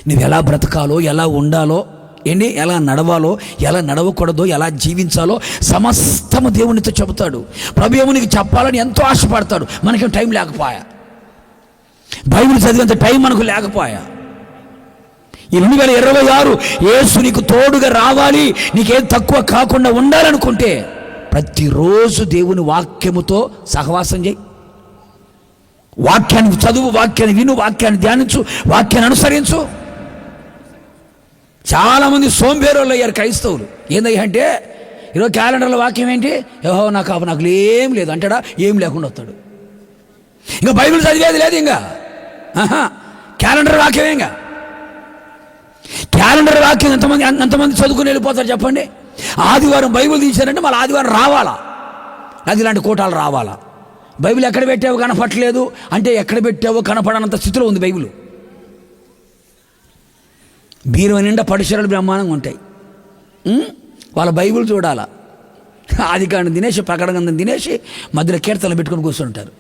నువ్వు ఎలా బ్రతకాలో, ఎలా ఉండాలో, ఎలా నడవాలో, ఎలా నడవకూడదో, ఎలా జీవించాలో సమస్తము దేవునితో చెబుతాడు. ప్రభు ఏమునికి చెప్పాలని ఎంతో ఆశపడతాడు. మనకేం టైం లేకపోయా, బైబిల్ చదివేంత టైం మనకు లేకపోయా. ఈ 2026 యేసు నీకు తోడుగా రావాలి, నీకేం తక్కువ కాకుండా ఉండాలనుకుంటే ప్రతిరోజు దేవుని వాక్యముతో సహవాసం చేయి. వాక్యాన్ని చదువు, వాక్యాన్ని విను, వాక్యాన్ని ధ్యానించు, వాక్యాన్ని అనుసరించు. చాలామంది సోంబేరోళ్ళు అయ్యారు క్రైస్తవులు. ఏందయ్యా అంటే, ఈరోజు క్యాలెండర్లో వాక్యం ఏంటి? ఏహో నాకు ఏం లేదు అంటాడా, ఏం లేకుండా వస్తాడు. ఇంకా బైబిల్ చదివేది లేదు. ఇంకా క్యాలెండర్ వాక్యమే. ఇంకా క్యాలెండర్ వాక్యం ఎంతమంది చదువుకుని వెళ్ళిపోతారు చెప్పండి. ఆదివారం బైబిల్ తీశారంటే మళ్ళీ ఆదివారం రావాలా, అది ఇలాంటి కోటాలు రావాలా. బైబిల్ ఎక్కడ పెట్టావో కనపడలేదు అంటే ఎక్కడ పెట్టావో కనపడనంత స్థితిలో ఉంది బైబిల్. బీరువా నిండా పరిసరాలు బ్రహ్మాండంగా ఉంటాయి. వాళ్ళ బైబిల్ చూడాలా. ఆదికాండం తినేసి, ప్రకటన తినేసి మధ్యలో కీర్తనలు పెట్టుకొని కూర్చుంటారు.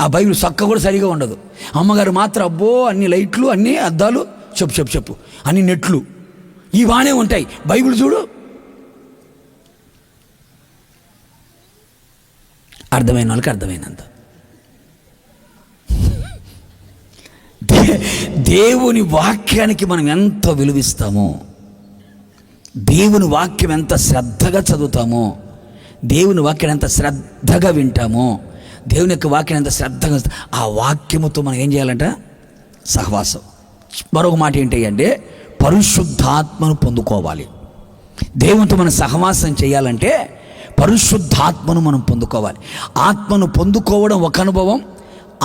ఆ బైబిల్ చక్క కూడా సరిగా ఉండదు. అమ్మగారు మాత్రం అబ్బో అన్ని లైట్లు, అన్ని అద్దాలు, చెప్పు అన్ని నెట్లు ఈ బాగానే ఉంటాయి. బైబిల్ చూడు. అర్థమైన వాళ్ళకి అర్థమైనంత. దేవుని వాక్యానికి మనం ఎంత విలువిస్తామో, దేవుని వాక్యం ఎంత శ్రద్ధగా చదువుతామో, దేవుని వాక్యాన్ని ఎంత శ్రద్ధగా వింటామో, దేవుని యొక్క వాక్యాన్ని ఎంత శ్రద్ధగా, ఆ వాక్యముతో మనం ఏం చేయాలంట? సహవాసం. మరొక మాట ఏంటి అంటే పరిశుద్ధాత్మను పొందుకోవాలి. దేవునితో మనం సహవాసం చేయాలంటే పరిశుద్ధాత్మను మనం పొందుకోవాలి. ఆత్మను పొందుకోవడం ఒక అనుభవం,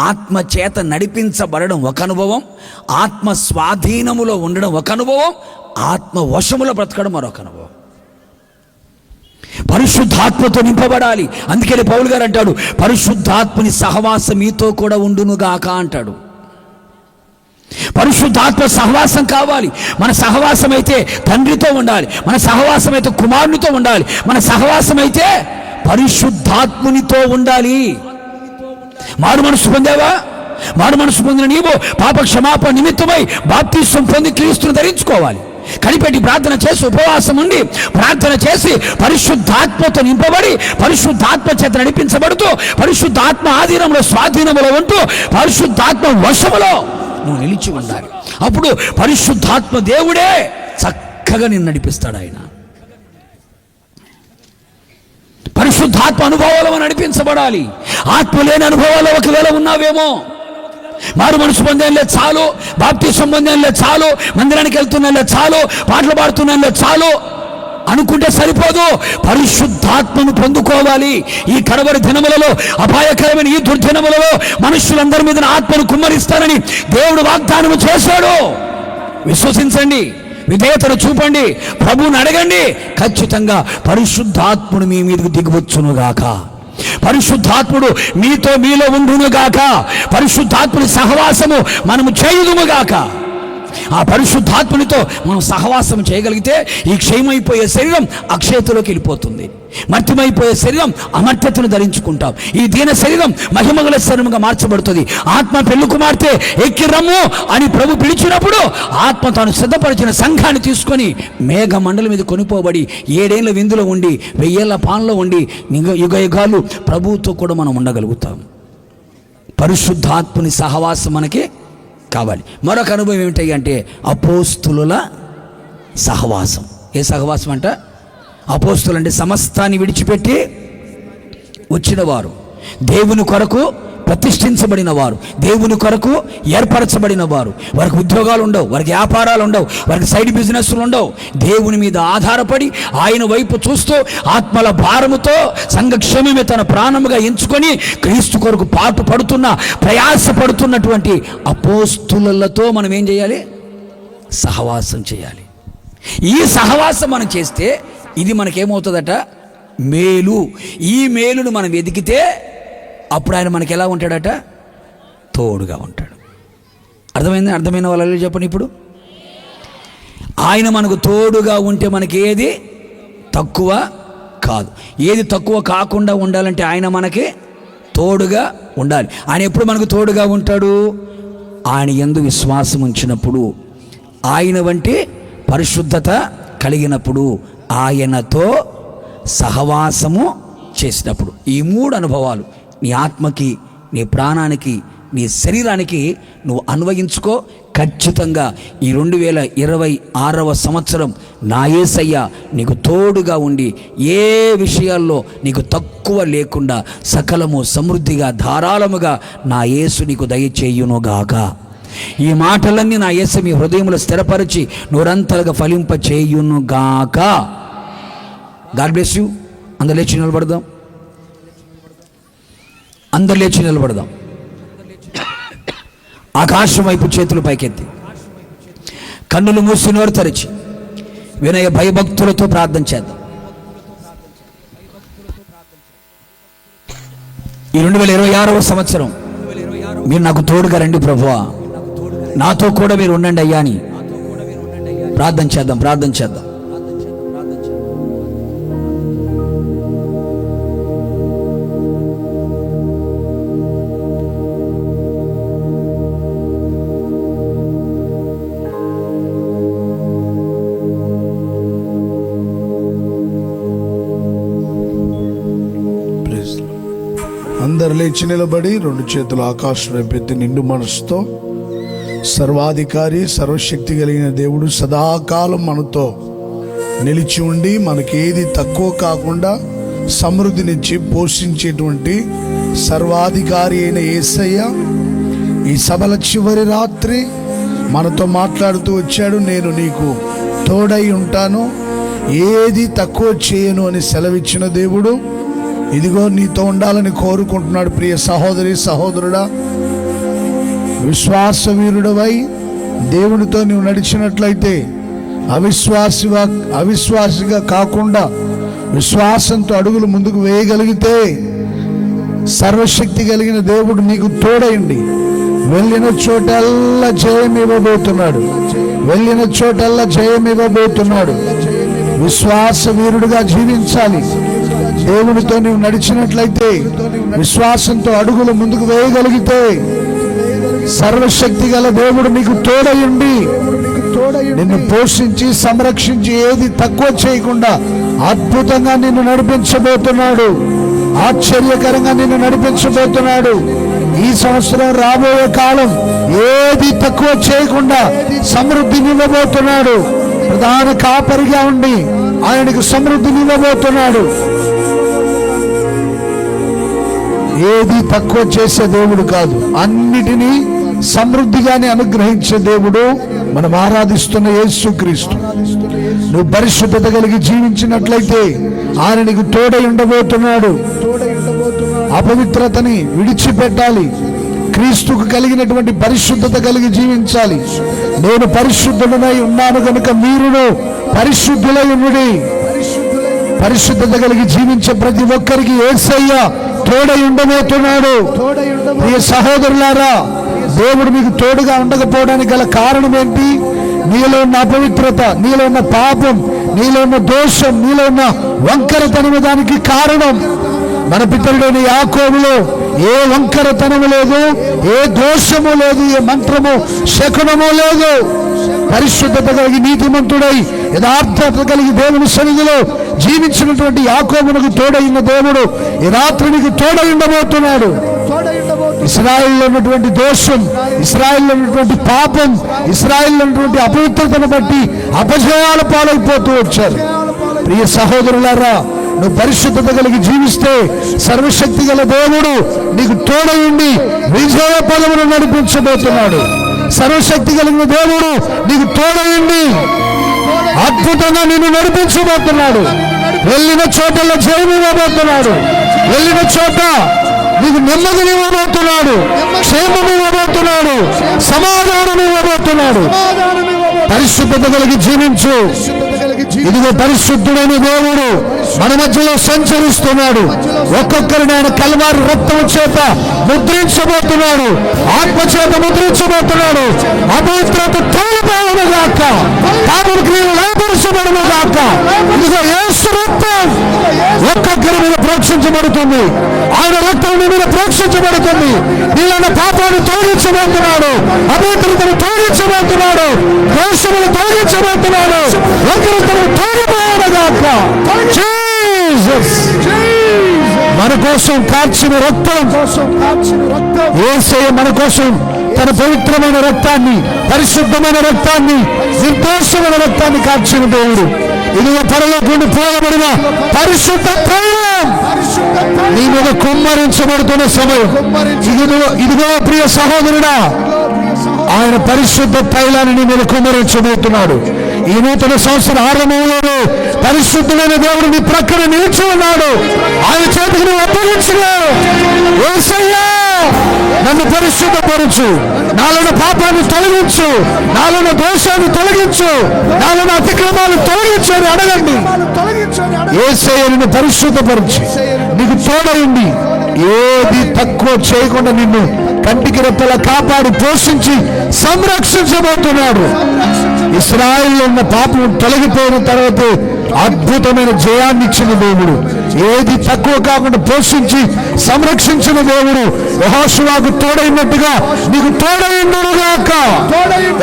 ఆత్మ చేత నడిపించబడడం ఒక అనుభవం, ఆత్మ స్వాధీనములో ఉండడం ఒక అనుభవం, ఆత్మ వశములో బ్రతకడం మరొక అనుభవం. పరిశుద్ధాత్మతో నింపబడాలి. అందుకని పౌలు గారు అంటాడు, పరిశుద్ధాత్మని సహవాసం మీతో కూడా ఉండునుగాక అంటాడు. పరిశుద్ధాత్మ సహవాసం కావాలి. మన సహవాసం అయితే తండ్రితో ఉండాలి, మన సహవాసం అయితే కుమారునితో ఉండాలి, మన సహవాసం అయితే పరిశుద్ధాత్మునితో ఉండాలి. మారు మనసు పొందావా? మారు మనసు పొందిన నీవు పాప క్షమాపణ నిమిత్తమై బాప్తిస్వం పొంది క్రీస్తును ధరించుకోవాలి. కనిపెట్టి ప్రార్థన చేసి ఉపవాసం ఉండి ప్రార్థన చేసి పరిశుద్ధాత్మతో నింపబడి పరిశుద్ధాత్మ చేత నడిపించబడుతూ పరిశుద్ధాత్మ ఆధీనంలో స్వాధీనంలో ఉంటూ పరిశుద్ధాత్మ వశములో నువ్వు నిలిచి ఉండాలి. అప్పుడు పరిశుద్ధాత్మ దేవుడే చక్కగా నిన్ను నడిపిస్తాడు. ఆయన పరిశుద్ధాత్మ అనుభవాలు నడిపించబడాలి. ఆత్మ లేని అనుభవాలు ఒకవేళ ఉన్నావేమో, మారు మనసు పొందేలే చాలు, బాప్తిసం పొందేలే చాలు, మందిరానికి వెళ్తున్నలే చాలు, పాటలు పాడుతున్నలే చాలు అనుకుంటే సరిపోదు. పరిశుద్ధాత్మను పొందుకోవాలి. ఈ కడవరి దినములలో, అపాయకరమైన ఈ దుర్దినములలో మనుషులందరి మీద ఆత్మను కుమ్మరిస్తానని దేవుడు వాగ్దానం చేశాడు. విశ్వసించండి, విధేయతను చూపండి, ప్రభువుని అడగండి. ఖచ్చితంగా పరిశుద్ధాత్ముడు మీ మీదకు దిగివచ్చునుగాక. పరిశుద్ధాత్ముడు మీలో ఉండునుగాక. పరిశుద్ధాత్ముడి సహవాసము మనము చేయుదుముగాక. ఆ పరిశుద్ధాత్మునితో మనం సహవాసం చేయగలిగితే ఈ క్షయమైపోయే శరీరం అక్షయతలోకి వెళ్ళిపోతుంది. మర్త్యమైపోయే శరీరం అమర్త్యతను ధరించుకుంటాం. ఈ దీన శరీరం మహిమగల శరీరంగా మార్చబడుతుంది. ఆత్మ పెళ్లి కుమార్తె ఎక్కి రమ్ము అని ప్రభు పిలిచినప్పుడు ఆత్మ తాను సిద్ధపరిచిన సంఘాన్ని తీసుకొని మేఘ మండలం మీద కొనిపోబడి 7 ఏళ్ల విందులో ఉండి 1000 ఏళ్ల పాలనలో ఉండి యుగ యుగాలు ప్రభువుతో కూడా మనం ఉండగలుగుతాం. పరిశుద్ధాత్మని సహవాసం మనకి కావాలి. మరొక అనుభవం ఏమిటి అంటే అపోస్తులుల సహవాసం. ఏ సహవాసం అంట? అపోస్తులు అంటే సమస్తాన్ని విడిచిపెట్టి వచ్చిన వారు, దేవుని కొరకు ప్రతిష్ఠించబడిన వారు, దేవుని కొరకు ఏర్పరచబడిన వారు. వారికి ఉద్యోగాలు ఉండవు, వారికి వ్యాపారాలు ఉండవు, వారికి సైడ్ బిజినెస్లు ఉండవు. దేవుని మీద ఆధారపడి ఆయన వైపు చూస్తూ ఆత్మల భారముతో సంఘక్షేమమే తన ప్రాణముగా ఎంచుకొని క్రీస్తు కొరకు పాటు పడుతున్న ప్రయాసపడుతున్నటువంటి అపోస్తులతో మనం ఏం చేయాలి? సహవాసం చేయాలి. ఈ సహవాసం మనం చేస్తే ఇది మనకేమవుతుందట? మేలు. ఈ మేలును మనం వెతికితే అప్పుడు ఆయన మనకి ఎలా ఉంటాడట? తోడుగా ఉంటాడు. అర్థమైన వాళ్ళు చెప్పండి. ఇప్పుడు ఆయన మనకు తోడుగా ఉంటే మనకి ఏది తక్కువ కాదు. ఏది తక్కువ కాకుండా ఉండాలంటే ఆయన మనకి తోడుగా ఉండాలి. ఆయన ఎప్పుడు మనకు తోడుగా ఉంటాడు? ఆయన యందు విశ్వాసం ఉంచినప్పుడు, ఆయన వంటి పరిశుద్ధత కలిగినప్పుడు, ఆయనతో సహవాసము చేసినప్పుడు. ఈ 3 అనుభవాలు నీ ఆత్మకి, నీ ప్రాణానికి, నీ శరీరానికి నువ్వు అన్వయించుకో. ఖచ్చితంగా ఈ 2026వ సంవత్సరం నా యేసయ్య నీకు తోడుగా ఉండి ఏ విషయాల్లో నీకు తక్కువ లేకుండా సకలము సమృద్ధిగా ధారాళముగా నా యేసు నీకు దయచేయునుగాక. ఈ మాటలన్నీ నా యేసు మీ హృదయంలో స్థిరపరిచి నూరంతలుగా ఫలింప చేయునుగాక. God bless you. అందరు లేచి నిలబడదాం. అందరు లేచి నిలబడదాం. ఆకాశం వైపు చేతులు పైకెత్తి కన్నులు మూసి నోరు తెరిచి వినయ భయభక్తులతో ప్రార్థన చేద్దాం. ఈ 2026వ సంవత్సరం మీరు నాకు తోడుగా రండి ప్రభువా, నాతో కూడా మీరు ఉండండి అయ్యా అని ప్రార్థన చేద్దాం. అందరు లేచి నిలబడి 2 చేతులు ఆకాశం వైపెత్తి నిండు మనసుతో, సర్వాధికారి సర్వశక్తి కలిగిన దేవుడు సదాకాలం మనతో నిలిచి ఉండి మనకేది తక్కువ కాకుండా సమృద్ధినిచ్చి పోషించేటువంటి సర్వాధికారి అయిన యేసయ్య ఈ సభల చివరి రాత్రి మనతో మాట్లాడుతూ వచ్చాడు. నేను నీకు తోడై ఉంటాను, ఏది తక్కువ చేయను అని సెలవిచ్చిన దేవుడు ఇదిగో నీతో ఉండాలని కోరుకుంటున్నాడు. ప్రియ సహోదరి సహోదరుడా, విశ్వాసవీరుడవై దేవునితో నీవు నడిచినట్లయితే అవిశ్వాసిగా కాకుండా విశ్వాసంతో అడుగులు ముందుకు వేయగలిగితే సర్వశక్తి కలిగిన దేవుడు నీకు తోడైండి వెళ్ళిన చోటల్లా జయం ఇవ్వబోతున్నాడు. విశ్వాసవీరుడుగా జీవించాలి, దేవునితో నీవు నడిచినట్లయితే, విశ్వాసంతో అడుగులు ముందుకు వేయగలిగితే, సర్వశక్తి గల దేవుడు నీకు తోడయుండి నిన్ను పోషించి సంరక్షించి ఏది తక్కువ చేయకుండా అద్భుతంగా నిన్ను నడిపించబోతున్నాడు. ఆశ్చర్యకరంగా నిన్ను నడిపించబోతున్నాడు. ఈ సంవత్సరం రాబోయే కాలం ఏది తక్కువ చేయకుండా సమృద్ధినివ్వబోతున్నాడు. ప్రధాన కాపరిగా ఉండి ఆయనకు సమృద్ధినివ్వబోతున్నాడు. ఏది తక్కువ చేసే దేవుడు కాదు, అన్నిటినీ సమృద్ధిగానే అనుగ్రహించే దేవుడు మనం ఆరాధిస్తున్న యేసుక్రీస్తు. నువ్వు పరిశుద్ధత కలిగి జీవించినట్లయితే ఆయన నీకు తోడై ఉండబోతున్నాడు. అపవిత్రతని విడిచిపెట్టాలి, క్రీస్తుకు కలిగినటువంటి పరిశుద్ధత కలిగి జీవించాలి. నేను పరిశుద్ధుడనై ఉన్నాను కనుక మీరును పరిశుద్ధులై ఉండుడి. పరిశుద్ధత కలిగి జీవించే ప్రతి ఒక్కరికి యేసయ్య తోడై ఉండబోతున్నాడు. ప్రియ సహోదరులారా, దేవుడు మీకు తోడుగా ఉండకపోవడానికి గల కారణం ఏంటి? నీలో ఉన్న అపవిత్రత, నీలో ఉన్న పాపం, నీలో ఉన్న దోషం, నీలో ఉన్న వంకరతనము దానికి కారణం. మన పితరుడైన యాకోబులో ఏ వంకరతనము లేదు, ఏ దోషము లేదు, ఏ మంత్రము శకునము లేదు. పరిశుద్ధత కలిగి నీతిమంతుడై యథార్థత కలిగి దేవుని సన్నిధిలో జీవించినటువంటి యాకోబునకు తోడైన దేవుడు ఈ రాత్రి నీకు తోడై ఉండబోతున్నాడు. ఇశ్రాయేలులో ఉన్నటువంటి దోషం, ఇశ్రాయేలులో ఉన్నటువంటి పాపం, ఇశ్రాయేలులో ఉన్నటువంటి అపవిత్రతను బట్టి అపజయాల పాలైపోతూ వచ్చారు. ప్రియ సహోదరులారా, నువ్వు పరిశుద్ధత కలిగి జీవిస్తే సర్వశక్తి గల దేవుడు నీకు తోడయుండి విజయ పదమును నడిపించబోతున్నాడు. సర్వశక్తి కలిగిన దేవుడు నీకు తోడయుండి అద్భుతంగా నిన్ను నడిపించబోతున్నాడు. వెళ్ళిన చోటలో జయమివ్వబోతున్నాడు. వెళ్ళిన చోట నీకు నెమ్మదినివ్వబోతున్నాడు, క్షేమమివ్వబోతున్నాడు, సమాధానం ఇవ్వబోతున్నాడు. పరిశుద్ధత కలిగి జీవించు. ఇదిగో పరిశుద్ధుడైన దేవుడు మన మధ్యలో సంచరిస్తున్నాడు. ఒక్కొక్కరిని ఆయన కల్వారి రక్తం చేత ముద్రించబోతున్నాడు, ఆత్మ చేత ముద్రించబోతున్నాడు. అపవిత్రత తోలిపోవను గాక, పాపం క్రియలు లేపరచబడను గాక. ఇదిగో యేసు రక్తం ఒక్కొక్కరి మీద ప్రోక్షించబడుతుంది. ఆయన రక్తం నీ మీద ప్రోక్షించబడుతుంది. నీళ్ళ పాపాన్ని తొలగించబోతున్నాడు, అపవిత్రతను తొలగించబోతున్నాడు, దోషములు తొలగించబోతున్నాడు. ఒకరితను తోలిపోవను గాక. మన కోసం కార్చిన రక్తం, యేసయ్య మన కోసం తన పవిత్రమైన రక్తాన్ని, పరిశుద్ధమైన రక్తాన్ని, నిర్దోషమైన రక్తాన్ని కార్చిన దేవుడు. ఇదిగో పరలోకండి పోయబడిన పరిశుద్ధ తైలం నీ మీద కుమ్మరించబడుతున్న సమయం. ఇదిగో ప్రియ సహోదరుడా, ఆయన పరిశుద్ధ తైలాన్ని నీ మీద కుమ్మరించబోతున్నాడు. ఈ నూతన సంవత్సర ఆరంభంలోనే పరిశుద్ధమైన దేవుడు నీ ప్రక్కన నిలిచి ఉన్నాడు. ఆయన చేతికి నువ్వు అప్పగించున్నావు. యేసయ్యా, నన్ను పరిశుద్ధపరచు, నాలోని పాపాన్ని తొలగించు, నాలోని దోషాన్ని తొలగించు, నాలోని అతిక్రమాలు తొలగించు అని అడగండి. యేసయ్య నిన్ను పరిశుద్ధపరచు, నీకు తోడైంది ఏది తక్కువ చేయకుండా నిన్ను కంటికి రెప్పలా కాపాడి పోషించి సంరక్షించబోతున్నాడు. ఇశ్రాయేలులో ఉన్న పాపం తొలగిపోయిన తర్వాత అద్భుతమైన జయాన్ని ఇచ్చిన దేవుడు, ఏది తక్కువ కాకుండా పోషించి సంరక్షించిన దేవుడు. యెహోషువకు తోడైనట్టుగా నీకు తోడైండుగాక.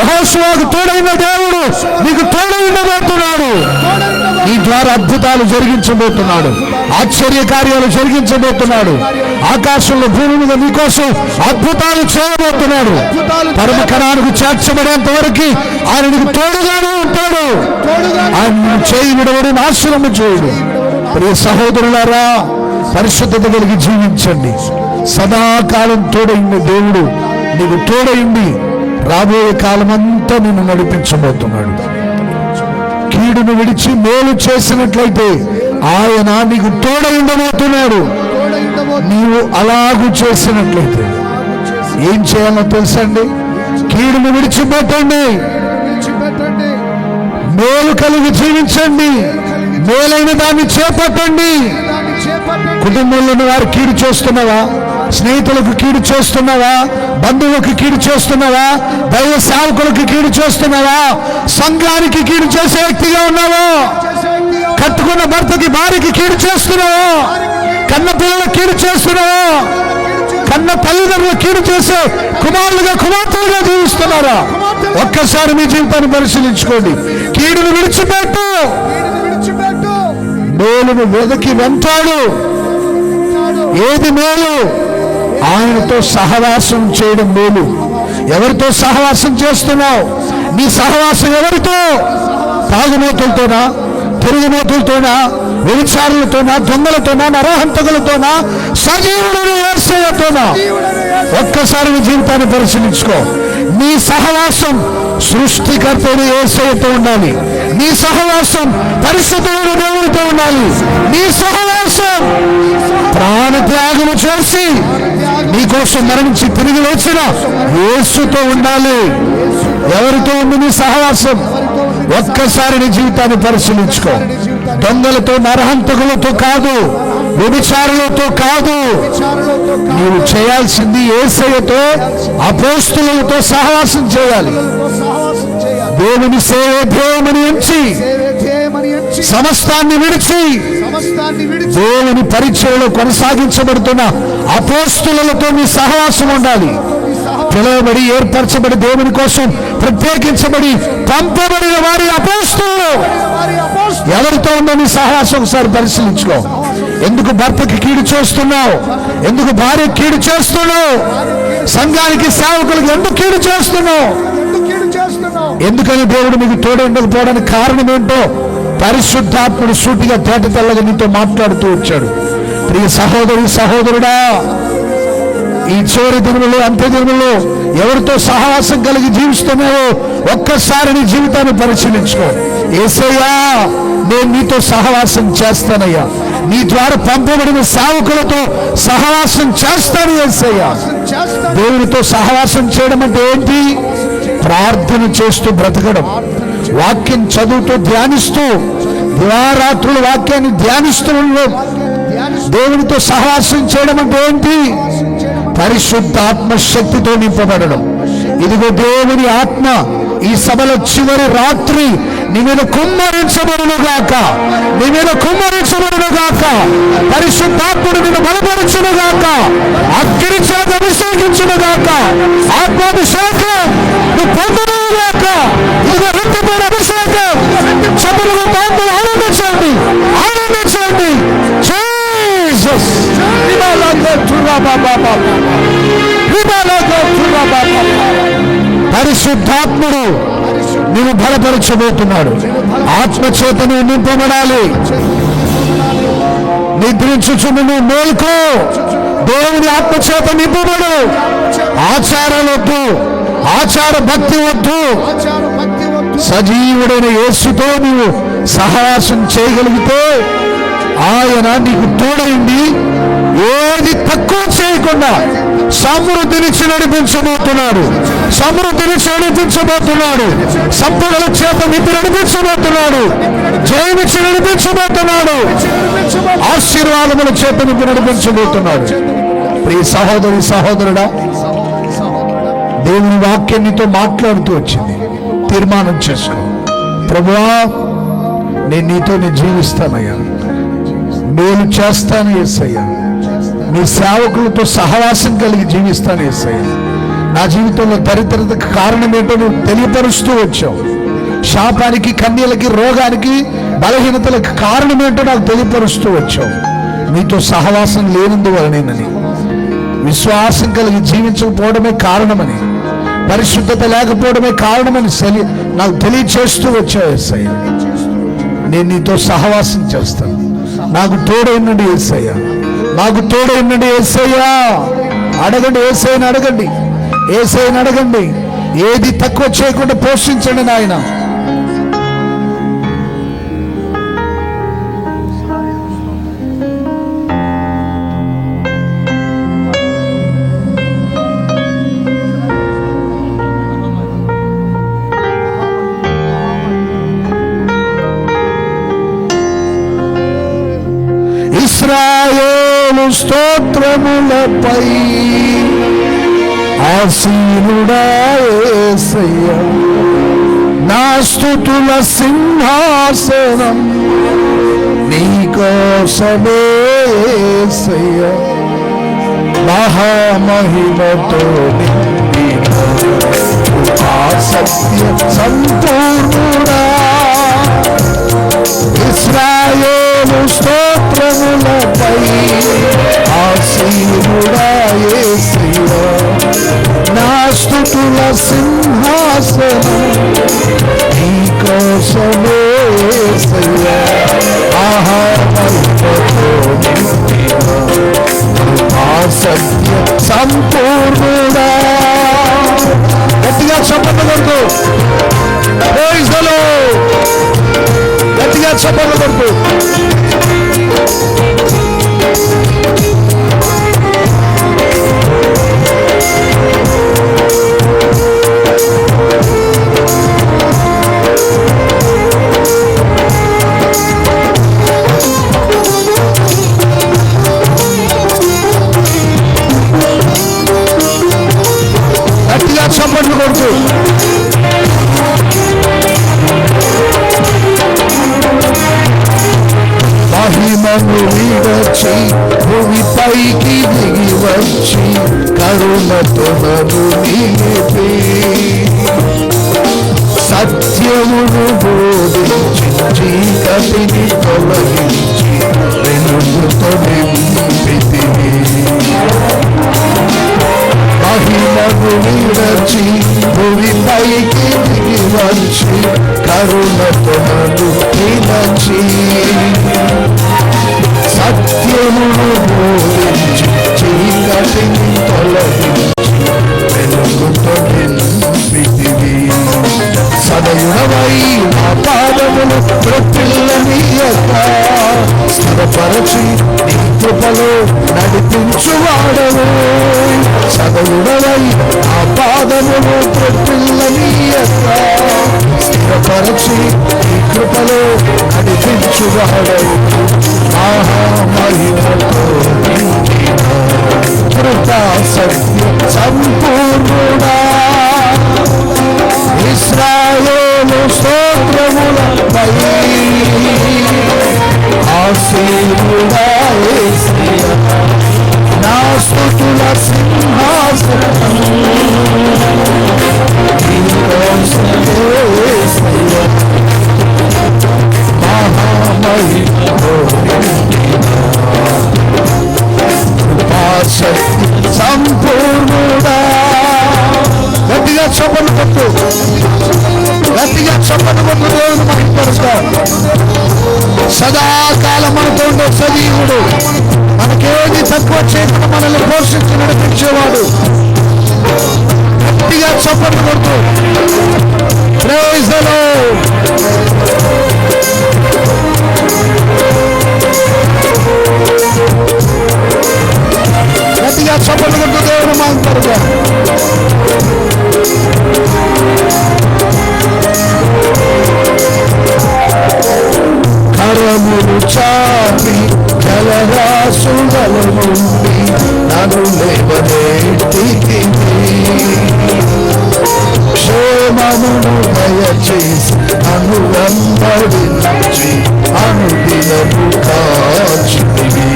యెహోషువకు తోడైన దేవుడు నీకు తోడై ఉండబోతున్నాడు. నీ ద్వారా అద్భుతాలు జరిగించబోతున్నాడు, ఆశ్చర్య కార్యాలు జరిగించబోతున్నాడు. ఆకాశంలో భూమి మీద నీకోసం అద్భుతాలు చేయబోతున్నాడు. పరమ కణానికి చేర్చబడేంత వరకు ఆయన నీకు తోడుగానే ఉంటాడు. ఆయన చేయి విడవడు, నాశనము చేయడు. ప్రియ సహోదరులారా, పరిశుద్ధత కలిగి జీవించండి. సదాకాలం తోడైన దేవుడు నీకు తోడైంది రాబోయే కాలం అంతా నిన్ను నడిపించబోతున్నాడు. కీడును విడిచి మేలు చేసినట్లయితే ఆయన నీకు తోడై ఉండబోతున్నాడు. నీవు అలాగూ చేసినట్లయితే ఏం చేయాలో తెలుసండి? కీడును విడిచిపెట్టండి, మేలు కలిగి జీవించండి, మేలైన దాన్ని చేపట్టండి. కుటుంబంలో ఉన్న వారు కీడు చేస్తున్నావా? స్నేహితులకు కీడు చేస్తున్నావా? బంధువులకు కీడు చేస్తున్నావా? దైవ సేవకులకు కీడు చేస్తున్నావా? సంఘానికి కీడు చేసే వ్యక్తిగా ఉన్నావా? కట్టుకున్న భర్తకి భార్యకి కీడు చేస్తున్నావా? కన్న పిల్లలకు కీడు చేస్తున్నావా? కన్న తల్లిదండ్రులు కీడు చేసే కుమారులుగా కుమార్తెలుగా జీవిస్తున్నారా? ఒక్కసారి మీ జీవితాన్ని పరిశీలించుకోండి. కీడును విడిచిపెట్టు, మేలును వెదకి వెంటాడు. ఏది మేలు? ఆయనతో సహవాసం చేయడం మేలు. ఎవరితో సహవాసం చేస్తున్నావు? నీ సహవాసం ఎవరితో? తాగుమోతులతోనా, తిరుగుమోతులతోనా, వ్యభిచారులతోనా, దొంగలతోనా, నరహంతకులతోనా, సజీవుడైన యేసయ్యతోనా? ఒక్కసారి నీ జీవితాన్ని పరిశీలించుకో. నీ సహవాసం సృష్టికర్తైన యేసయ్యతో ఉండాలి. నీ సహవాసం పరిశుద్ధమైన దేవునితో ఉండాలి. నీ సహవాసం ప్రాణత్యాగము చేసి నీకోసం మరణించి తిరిగి వచ్చిన యేసుతో ఉండాలి. ఎవరితో ఉంది నీ సహవాసం? ఒక్కసారి నీ జీవితాన్ని పరిశీలించుకో. దొంగలతో, నరహంతకులతో కాదు, వ్యభిచారులతో కాదు. నీవు చేయాల్సింది యేసయ్యతో, అపోస్తులతో సహవాసం చేయాలి. దేవుని సేవ ధ్యేయమని ఎంచి సమస్తాన్ని విడిచి దేవుని పరిచయలో కొనసాగించబడుతున్న అపోస్తులతో మీ సహవాసం ఉండాలి. పిలువబడి, ఏర్పరచబడి, దేవుని కోసం ప్రత్యేకించబడి పంపబడిన వారి అపోస్తులు ఎవరితో ఉందో నీ సహవాసం ఒకసారి పరిశీలించుకో. ఎందుకు భర్తకి కీడు చేస్తున్నావు? ఎందుకు భార్య కీడు చేస్తున్నావు? సంఘానికి, సేవకులకు ఎందుకు కీడు చేస్తున్నావు? ఎందుకని దేవుడు మీకు తోడు ఉండకపోవడానికి కారణం ఏంటో పరిశుద్ధాత్ముడు సూటిగా తేట తెల్లగా నీతో మాట్లాడుతూ వచ్చాడు. ప్రియ సహోదరి, సహోదరుడా, ఈ చివరి దినములు, అంత్య దినములు ఎవరితో సహవాసం కలిగి జీవిస్తున్నావో ఒక్కసారి నీ జీవితాన్ని పరిశీలించుకో. యేసయ్యా, నేను నీతో సహవాసం చేస్తానయ్యా, నీ ద్వారా పంపబడిన సేవకులతో సహవాసం చేస్తాను యేసయ్యా. దేవునితో సహవాసం చేయడం అంటే ఏంటి? ప్రార్థన చేస్తూ బ్రతకడం, వాక్యం చదువుతూ ధ్యానిస్తూ, దివారాత్రులు వాక్యాన్ని ధ్యానిస్తూ ఉండడం. దేవునితో సహవాసం చేయడం అంటే ఏంటి? పరిశుద్ధాత్మ శక్తితో నింపబడడం. ఇదిగో దేవుని ఆత్మ ఈ సభలో చివరి రాత్రి నీ మీద కుమ్మరించబడునుగాక, నీ మీద కుమ్మరించబడునుగాక. పరిశుద్ధాత్ముడు నిన్ను బలపరచునుగాక, అగ్ని చేత అభిషేకించునుగాక, ఆత్మాభిషేకం నువ్వు పొందునుగాక. ఇదిగో రక్తమైన అభిషేకం. చెప్పులుగా పాత్రలు ఆనందించండి, ఆనందించండి. పరిశుద్ధాత్ముడు నిన్ను బలపరచబోతున్నాడు. ఆత్మచేతను నింపబడాలి. నిద్రించుచును నువ్వు మేల్కో. దేవుని ఆత్మచేత నింపబడు. ఆచారాలొద్దు, ఆచార భక్తి వద్దు. సజీవుడైన యేసుతో నీవు సహవాసం చేయగలిగితే ఆయన నీకు తోడైంది ఏది తక్కువ చేయకుండా సమృద్ధినిచ్చి నడిపించబోతున్నాడు. సమృద్ధినిచ్చి నడిపించబోతున్నాడు. సంపదల చేత నింపి నడిపించబోతున్నాడు. జయమిచ్చి నడిపించబోతున్నాడు. ఆశీర్వాదముల చేత నింపి నడిపించబోతున్నాడు. ప్రియ సహోదరి, సహోదరుడా, దేవుని వాక్యం నీతో మాట్లాడుతూ వచ్చింది. తీర్మానం చేసుకో. ప్రభువా, నేను నీతోనే జీవిస్తానయ్యా, మేలు చేస్తాను యేసయ్యా, నీ సేవకులతో సహవాసం కలిగి జీవిస్తాను యేసయ్యా. నా జీవితంలో దరిద్రతకు కారణం ఏంటో నువ్వు తెలియపరుస్తూ వచ్చావు. శాపానికి, కన్యలకి, రోగానికి, బలహీనతలకు కారణం ఏంటో నాకు తెలియపరుస్తూ వచ్చావు. నీతో సహవాసం లేనందువలనేనని, విశ్వాసం కలిగి జీవించకపోవడమే కారణమని, పరిశుద్ధత లేకపోవడమే కారణమని నాకు తెలియచేస్తూ వచ్చావు యేసయ్యా. నేను నీతో సహవాసం చేస్తాను. నాకు తోడైనండి యేసయ్యా, నాకు తోడైనండి యేసయ్యా. అడగండి, యేసయ్యని అడగండి, యేసయ్యని అడగండి. ఏది తక్కువ చేయకుండా పోషించండి నాయన. ఇశ్రాయేలు స్తోత్రములపై ఆసీనుడా యేసయ్యా, నా స్తుతుల సింహాసనం నీకోసమే యేసయ్యా మహామహిమతో నిండిన కృపా సత్య సంపూర్ణుడా ఇశ్రాయేలు స్తోత్రములపై ఆసీనుడా యేసయ్యా నా స్తుతుల సింహాసనం నీకోసమే యేసయ్యా మహామహిమతో నిండిన కృపా సత్య సంపూర్ణుడా. గట్టిగా చప్పట్లు కొడుతూ ప్రైజ్ ది లార్డ్, గట్టిగా చప్పట్లు కొడుతూ చప్పట్లు కొడుతూ మహిమను విడచి భూమిపైకి దిగి వచ్చి కరుణతో నన్ను నిలిపి సత్యమును బోధించి చీకటిని తొలగించి వెలుగుతో నింపితివి. మహిమను విడచి భూమిపైకి దిగి వచ్చి కరుణతో నన్ను నిలిచి సత్యమును బోధించి చీకటిని తొలగించి వెలుగుతో నింపితివి. సదయుడవై నా పాదములు త్రొట్టిల్లనీయక స్థిరపరచి నీ కృపలో నడిపించువాడవు. సదయుడవై నా పాదములు త్రొట్టిల్లనీయక స్థిరపరచి నీ కృపలో నడిపించువాడవు. మహామహిమతో నిండిన కృపా సత్య సంపూర్ణుడా ఇశ్రాయేలు స్తోత్రములపై ఆసీనుడా యేసయ్యా నా స్తుతుల సింహాసనం నీకోసమే యేసయ్యా మహామహిమతో నిండిన కృపా సత్య సంపూర్ణుడా. గట్టిగా చప్పట్లు కొట్టు, గట్టిగా చప్పట్లు కొట్టు, దేవుని మహిమపరుస్తా. సదాకాలం మనతో ఉండే సజీవుడు, మనకేది తక్కువ చేయకుండా మనల్ని పోషించి నడిపించేవాడు. గట్టిగా చప్పట్లు కొట్టు. Praise the Lord. గట్టిగా చప్పట్లు కొట్టు, దేవుని మహిమపరుస్తా. కరములు చాపి జలరాశుల నుండి నన్ను లేవనెత్తితివి. క్షేమమును దయచేసి నన్ను వెంబడించి అనుదినము కాచితివి.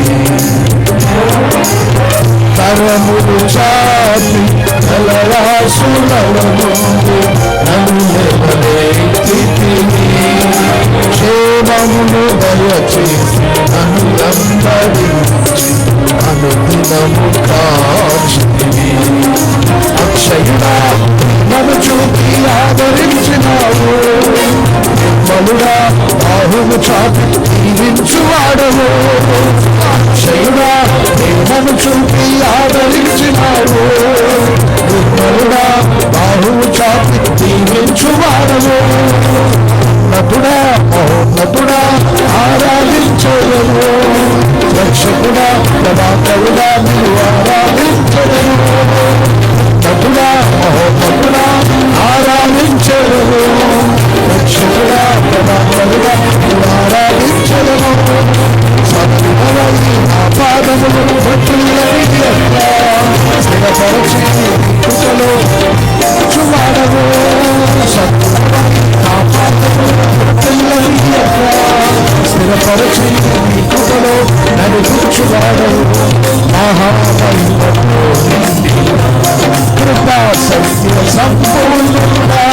కరములు చాపి జలరాశుల నుండి నన్ను లేవనెత్తితివి. క్షేమమును దయచేసి నన్ను వెంబడించి అనుదినము కాచితివి. అక్షయుడా నన్ను చూపి ఆదరించినావు. నిర్మలుడా బాహువు చాపి దీవించువాడవు. అక్షయుడా నన్ను చూపి ఆదరించినావు. నిర్మలుడా బాహువు చాపి దీవించువాడవు. నటుడా మహోన్నతుడా ఆరాధించదను. రక్షకుడా ప్రభాకరుడా మీరు ఆరాధించదను. నటుడా మహోన్నతుడా ఆరాధించదను. రక్షకుడా ప్రభాకరుడా మీరు ఆరాధించదను. సత్యమై నా పాదములు స్థిరపరచి కృపలో చూడవు. సత్యమై నా పాదములు స్థిరపరచి మహామహిమతో కృపా సత్య సంపూర్ణుడా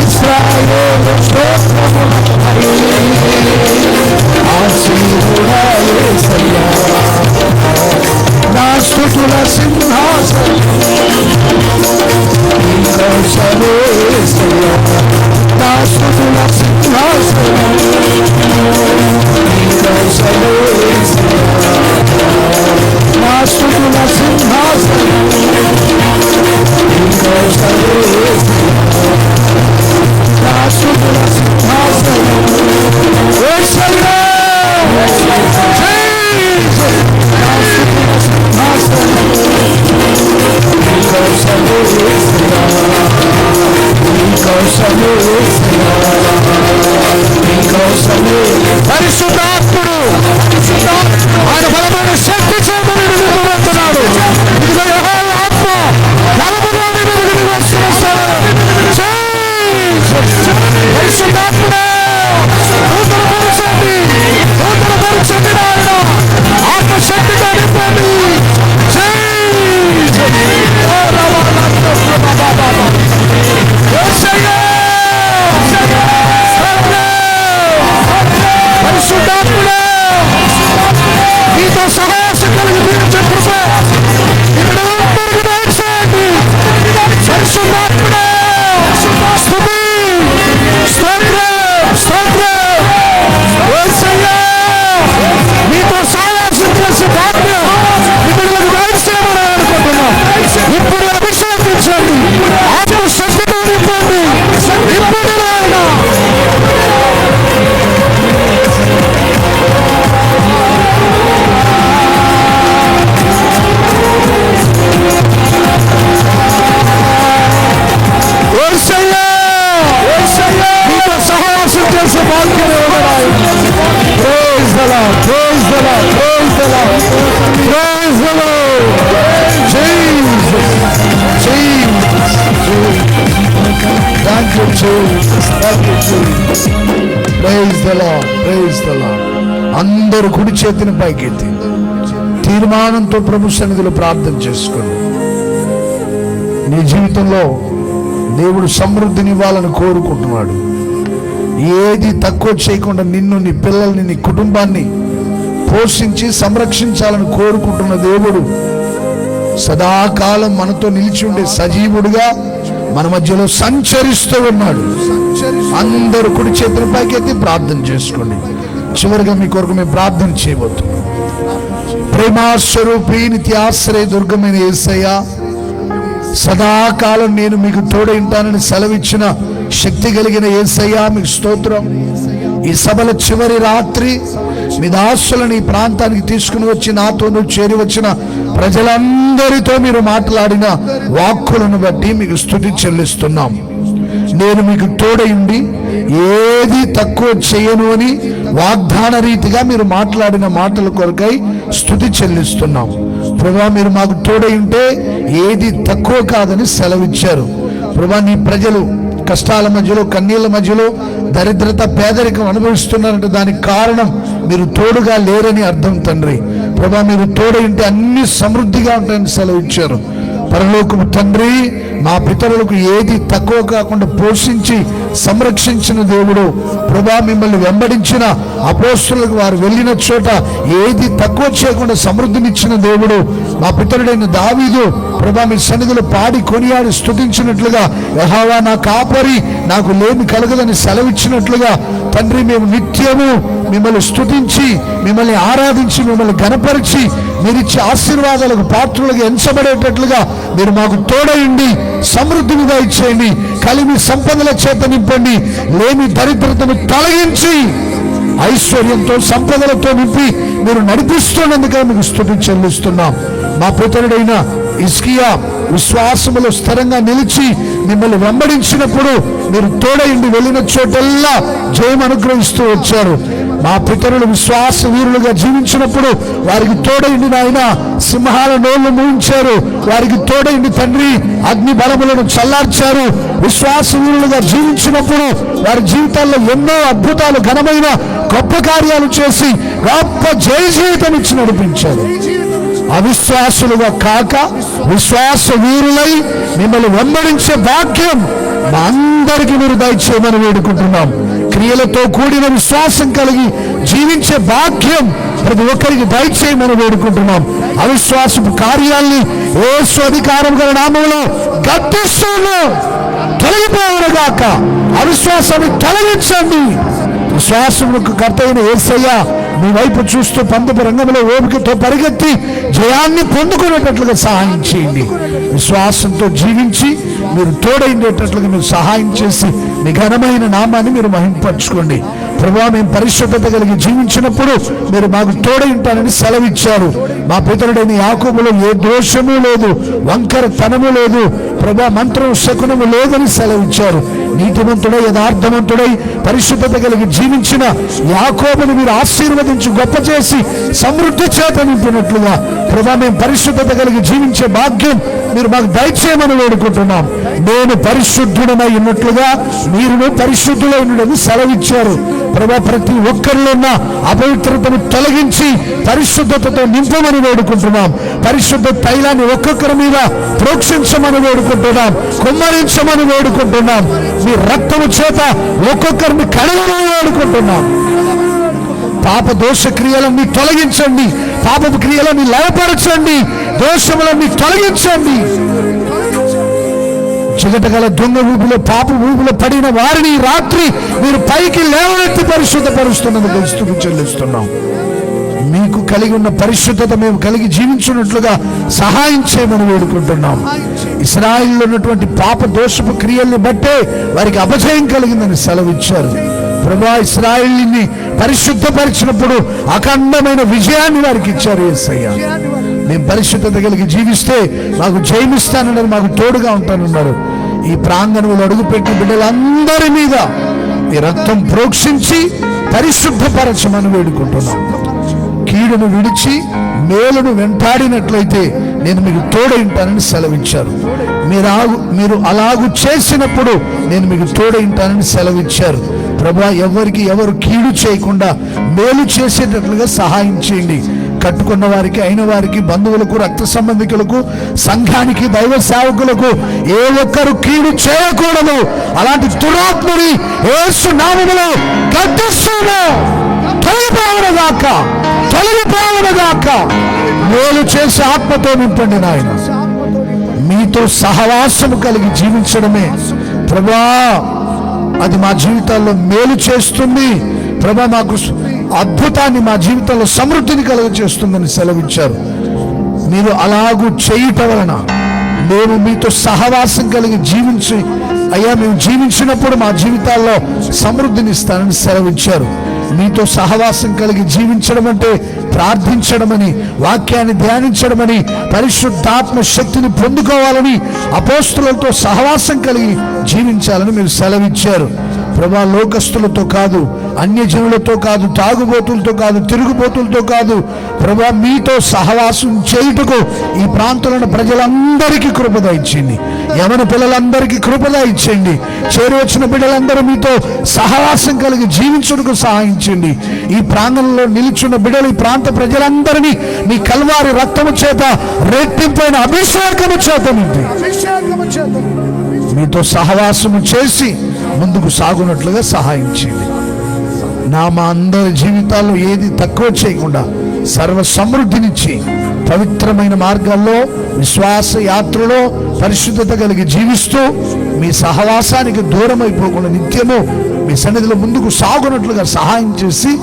ఇశ్రాయేలు స్తోత్రము ఆశీర్వాదా యేసయ్యా నా స్తుతుల సింహాసనం నీకోసమే యేసయ్యా నా స్తుతుల సింహాసనం నీకోసమే యేసయ్యా నా స్తుతుల సింహాసనం నీకోసమే యేసయ్యా నా స్తుతుల సింహాసనం యేసయ్యా పరిశుద్ధాత్ముడు ఆయన బలమైన శక్తి చేతను నిలబడుతున్నాడు. ఇదిగో యెహోవా ఆత్మ బలముగా నిలబడి వస్తున్నాడు. పరిశుద్ధాత్ముడు నూతనపరచండి నాయన ఆత్మశక్తిగా నింపండి. పరిశుద్ధాత్ముడు మీతో సహాయం కలిగి జీవించే కృప ఇక్కడ అందరికీ దయచేయండి. పరిశుద్ధాత్ముడు స్తుతి స్తోత్రం స్తోత్రం యేసయ్యా మీతో సహాయం చేసే భాగ్యం ఇతరులకు దయచేయమని అనుకుంటున్నాం. ఇప్పుడు అభిషేకించండి ఆత్మశక్తితో నింపండి. ఇప్పుడు నాయన మీతో సహవాసం చేసే భాగ్యం అందరూ కుడి చేతిని పైకెత్తి తీర్మానంతో ప్రభు సన్నిధిలో ప్రార్థన చేసుకోండి. నీ జీవితంలో దేవుడు సమృద్ధిని ఇవ్వాలని కోరుకుంటున్నాడు. ఏది తక్కువ చేయకుండా నిన్ను, నీ పిల్లల్ని, నీ కుటుంబాన్ని పోషించి సంరక్షించాలని కోరుకుంటున్న దేవుడు సదాకాలం మనతో నిలిచి ఉండే సజీవుడుగా మన మధ్యలో సంచరిస్తూ ఉన్నాడు. అందరూ కుడి చేతుల పైకెత్తి ప్రార్థన చేసుకోండి. చివరిగా మీ కొరకు మేము ప్రార్థన చేయబోతున్నాం. ప్రేమాస్వరూపి నిత్యాశ్రయ దుర్గమైన యేసయ్యా, సదాకాలం నేను మీకు తోడై ఉంటానని సెలవిచ్చిన శక్తి కలిగిన యేసయ్యా మీకు స్తోత్రం. ఈ సభల చివరి రాత్రి మీ దాసులను ఈ ప్రాంతానికి తీసుకుని వచ్చి నాతోనూ చేరి వచ్చిన ప్రజలందరితో మీరు మాట్లాడిన వాక్కులను బట్టి మీకు స్తుతి చెల్లిస్తున్నాం. నేను మీకు తోడైండి ఏది తక్కువ చేయను అని వాగ్దాన రీతిగా మీరు మాట్లాడిన మాటల కొరకై స్తుతి చెల్లిస్తున్నాం. ప్రభువా, మీరు మాకు తోడై ఉంటే ఏది తక్కువ కాదని సెలవిచ్చారు. ప్రభువా, నీ ప్రజలు కష్టాల మధ్యలో, కన్నీళ్ళ మధ్యలో, దరిద్రత, పేదరికం అనుభవిస్తున్నారంటే దానికి కారణం మీరు తోడుగా లేరని అర్థం తండ్రి. ప్రభువా, మీరు తోడై ఉంటే అన్ని సమృద్ధిగా ఉంటాయని సెలవిచ్చారు. పరలోకము తండ్రి, మా పితరులకు ఏది తక్కువ కాకుండా పోషించి సంరక్షించిన దేవుడు. ప్రభువా, మిమ్మల్ని వెంబడించిన అపోస్తులకు వారు వెళ్ళిన చోట ఏది తక్కువ చేయకుండా సమృద్ధినిచ్చిన దేవుడు. మా పితరుడైన దావీదు ప్రభువా మీ సన్నిధిలో పాడి కొనియాడి స్తుతించినట్లుగా, యెహోవా నా కాపరి నాకు లేమి కలగదని సెలవిచ్చినట్లుగా తండ్రి, మేము నిత్యము మిమ్మల్ని స్తుతించి, మిమ్మల్ని ఆరాధించి, మిమ్మల్ని ఘనపరిచి మీరిచ్చే ఆశీర్వాదాలకు పాత్రులుగా ఎంచబడేటట్లుగా మీరు మాకు తోడయండి. సమృద్ధిగా ఇచ్చేయండి. కలిమి సంపదల చేత నింపండి. లేని దరిద్రతను తొలగించి ఐశ్వర్యంతో, సంపదలతో నింపి మీరు నడిపిస్తున్నందుకే మీకు స్తుతి చెల్లిస్తున్నాం. మా పితరుడైన హిజ్కియా విశ్వాసములో స్థిరంగా నిలిచి మిమ్మల్ని వెంబడించినప్పుడు మీరు తోడయండి. వెళ్ళిన చోటల్లా జయం అనుగ్రహిస్తూ వచ్చారు. మా పితరులు విశ్వాస వీరులుగా జీవించినప్పుడు వారికి తోడైంది నాయన, సింహాల నోళ్లు మూయించారు. వారికి తోడైంది తండ్రి, అగ్ని బలములను చల్లార్చారు. విశ్వాస వీరులుగా జీవించినప్పుడు వారి జీవితాల్లో ఎన్నో అద్భుతాలు, ఘనమైన గొప్ప కార్యాలు చేసి గొప్ప జయ జీవితం ఇచ్చి నడిపించారు. అవిశ్వాసులుగా కాక విశ్వాస వీరులై మిమ్మల్ని వెంబడించే భాగ్యం మా అందరికీ మీరు దయచేయమని వేడుకుంటున్నాం. క్రియలతో కూడిన విశ్వాసం కలిగి జీవించే భాగ్యం ప్రతి ఒక్కరికి దయచేయమని వేడుకుంటున్నాం. అవిశ్వాసపు కార్యాల్ని యేసు అధికారం గల నామములో గద్దిస్తున్నాం. తొలగిపోవునుగాక. అవిశ్వాసాన్ని తొలగించండి. విశ్వాసములకు కర్త అయిన యేసయ్య మీ వైపు చూస్తూ పందెపు రంగంలో ఓపికతో పరిగెత్తి జయాన్ని పొందుకునేటట్లుగా సహాయం చేయండి. విశ్వాసంతో జీవించి మీరు తోడైండేటట్లుగా మీరు సహాయం చేసి మీ ఘనమైన నామాన్ని మీరు మహింపరచుకోండి. ప్రభువా, మేము పరిశుద్ధత కలిగి జీవించినప్పుడు మీరు మాకు తోడై ఉంటానని సెలవిచ్చారు. మా పితరుడైన యాకోబులో ఏ దోషము లేదు, వంకర తనము లేదు, ప్రభా మంత్రం శకునము లేదని సెలవిచ్చారు. నీతిమంతుడై యథార్థవంతుడై పరిశుద్ధత కలిగి జీవించిన యాకోబును మీరు ఆశీర్వదించి గొప్ప చేసి సమృద్ధి చేత నింపినట్లుగా ప్రభా మేము పరిశుద్ధత కలిగి జీవించే భాగ్యం మీరు మాకు దయచేయమని వేడుకుంటున్నాం. నేను పరిశుద్ధుడనై ఉన్నట్లుగా మీరును పరిశుద్ధులై ఉండని సెలవిచ్చారు. ప్రభా, ప్రతి ఒక్కరిలో ఉన్న అపవిత్రతను తొలగించి పరిశుద్ధతతో నింపమని వేడుకుంటున్నాం. పరిశుద్ధ తైలాన్ని ఒక్కొక్కరి మీద ప్రోక్షించమని వేడుకుంటున్నాం, కుమ్మరించమని వేడుకుంటున్నాం. మీ రక్తము చేత ఒక్కొక్కరిని కడగమని వేడుకుంటున్నాం. పాప దోష క్రియలన్నీ తొలగించండి, పాపపు క్రియలన్నీ లయపరచండి, దోషములన్నీ తొలగించండి. చిగటగల దొంగ ఊపిలో, పాప ఊపిలో పడిన వారిని రాత్రి మీరు పైకి లేవనెత్తి పరిశుద్ధపరుస్తున్నందుకు స్తుతి చెల్లిస్తున్నాం. మీకు కలిగి ఉన్న పరిశుద్ధత మేము కలిగి జీవించున్నట్లుగా సహాయం చేయమని వేడుకుంటున్నాం. ఇశ్రాయేలులో ఉన్నటువంటి పాప దోషపు క్రియల్ని బట్టే వారికి అపజయం కలిగిందని సెలవిచ్చారు. ప్రభువా, ఇశ్రాయేలుని పరిశుద్ధపరిచినప్పుడు అఖండమైన విజయాన్ని వారికి ఇచ్చారు. యేసయ్య, మేము పరిశుద్ధత కలిగి జీవిస్తే మాకు జయమిస్తానన్నారు, మాకు తోడుగా ఉంటానన్నారు. ఈ ప్రాంగణంలో అడుగుపెట్టిన బిడ్డలందరి మీద మీ రక్తం ప్రోక్షించి పరిశుద్ధపరచమని వేడుకుంటున్నాం. కీడును విడిచి మేలును వెంటాడినట్లయితే నేను మీకు తోడై ఉంటానని సెలవిచ్చారు. మీరు అలాగూ చేసినప్పుడు నేను మీకు తోడై ఉంటానని సెలవిచ్చారు. ప్రభువా, ఎవరికి ఎవరు కీడు చేయకుండా మేలు చేసేటట్లుగా సహాయం చేయండి. కట్టుకున్న వారికి, అయిన వారికి, బంధువులకు, రక్త సంబంధికులకు, సంఘానికి, దైవ సేవకులకు ఏ ఒక్కరు కీడు చేయకూడదు. అలాంటి దురాత్మని యేసు నామములో గద్దిస్తున్నాం. తొలగిపోవునుగాక, తొలగిపోవునుగాక. మేలు చేసి ఆత్మతో నింపండి నాయన. మీతో సహవాసము కలిగి జీవించడమే ప్రభువా, అది మా జీవితాల్లో మేలు చేస్తుంది. ప్రభా, మాకు అద్భుతాన్ని, మా జీవితంలో సమృద్ధిని కలుగ చేస్తుందని సెలవిచ్చారు. మీరు అలాగూ చేయుట వలన మేము మీతో సహవాసం కలిగి జీవించి, అయ్యా మేము జీవించినప్పుడు మా జీవితాల్లో సమృద్ధిని ఇస్తానని సెలవిచ్చారు. మీతో సహవాసం కలిగి జీవించడం అంటే ప్రార్థించడమని, వాక్యాన్ని ధ్యానించడమని, పరిశుద్ధాత్మ శక్తిని పొందుకోవాలని, అపోస్తులతో సహవాసం కలిగి జీవించాలని మీరు సెలవిచ్చారు. ప్రభా, లోకస్తులతో కాదు, అన్యజనులతో కాదు, తాగుబోతులతో కాదు, తిరుగుబోతులతో కాదు, ప్రభా మీతో సహవాసం చేయుటకు ఈ ప్రాంతంలో ప్రజలందరికీ కృపద ఇచ్చింది. యవన పిల్లలందరికీ కృపద ఇచ్చేయండి. చేరువచ్చిన బిడ్డలందరూ మీతో సహవాసం కలిగి జీవించుటకు సహాయించండి. ఈ ప్రాంగణంలో నిలుచున్న బిడ్డలు, ఈ ప్రాంత ప్రజలందరినీ మీ కల్వారి రక్తము చేత, రెట్టింపైన అభిషేకము చేత నింపి మీతో సహవాసము చేసి ముందుకు సాగునట్లుగా సహాయం చేయండి. మా అందరి జీవితాల్లో ఏది తక్కువ చేయకుండా సర్వ సమృద్ధినిచ్చి పవిత్రమైన మార్గాల్లో, విశ్వాస యాత్రలో పరిశుద్ధత కలిగి జీవిస్తూ మీ సహవాసానికి దూరం అయిపోకుండా నిత్యము మీ సన్నిధిలో ముందుకు సాగునట్లుగా సహాయం చేసి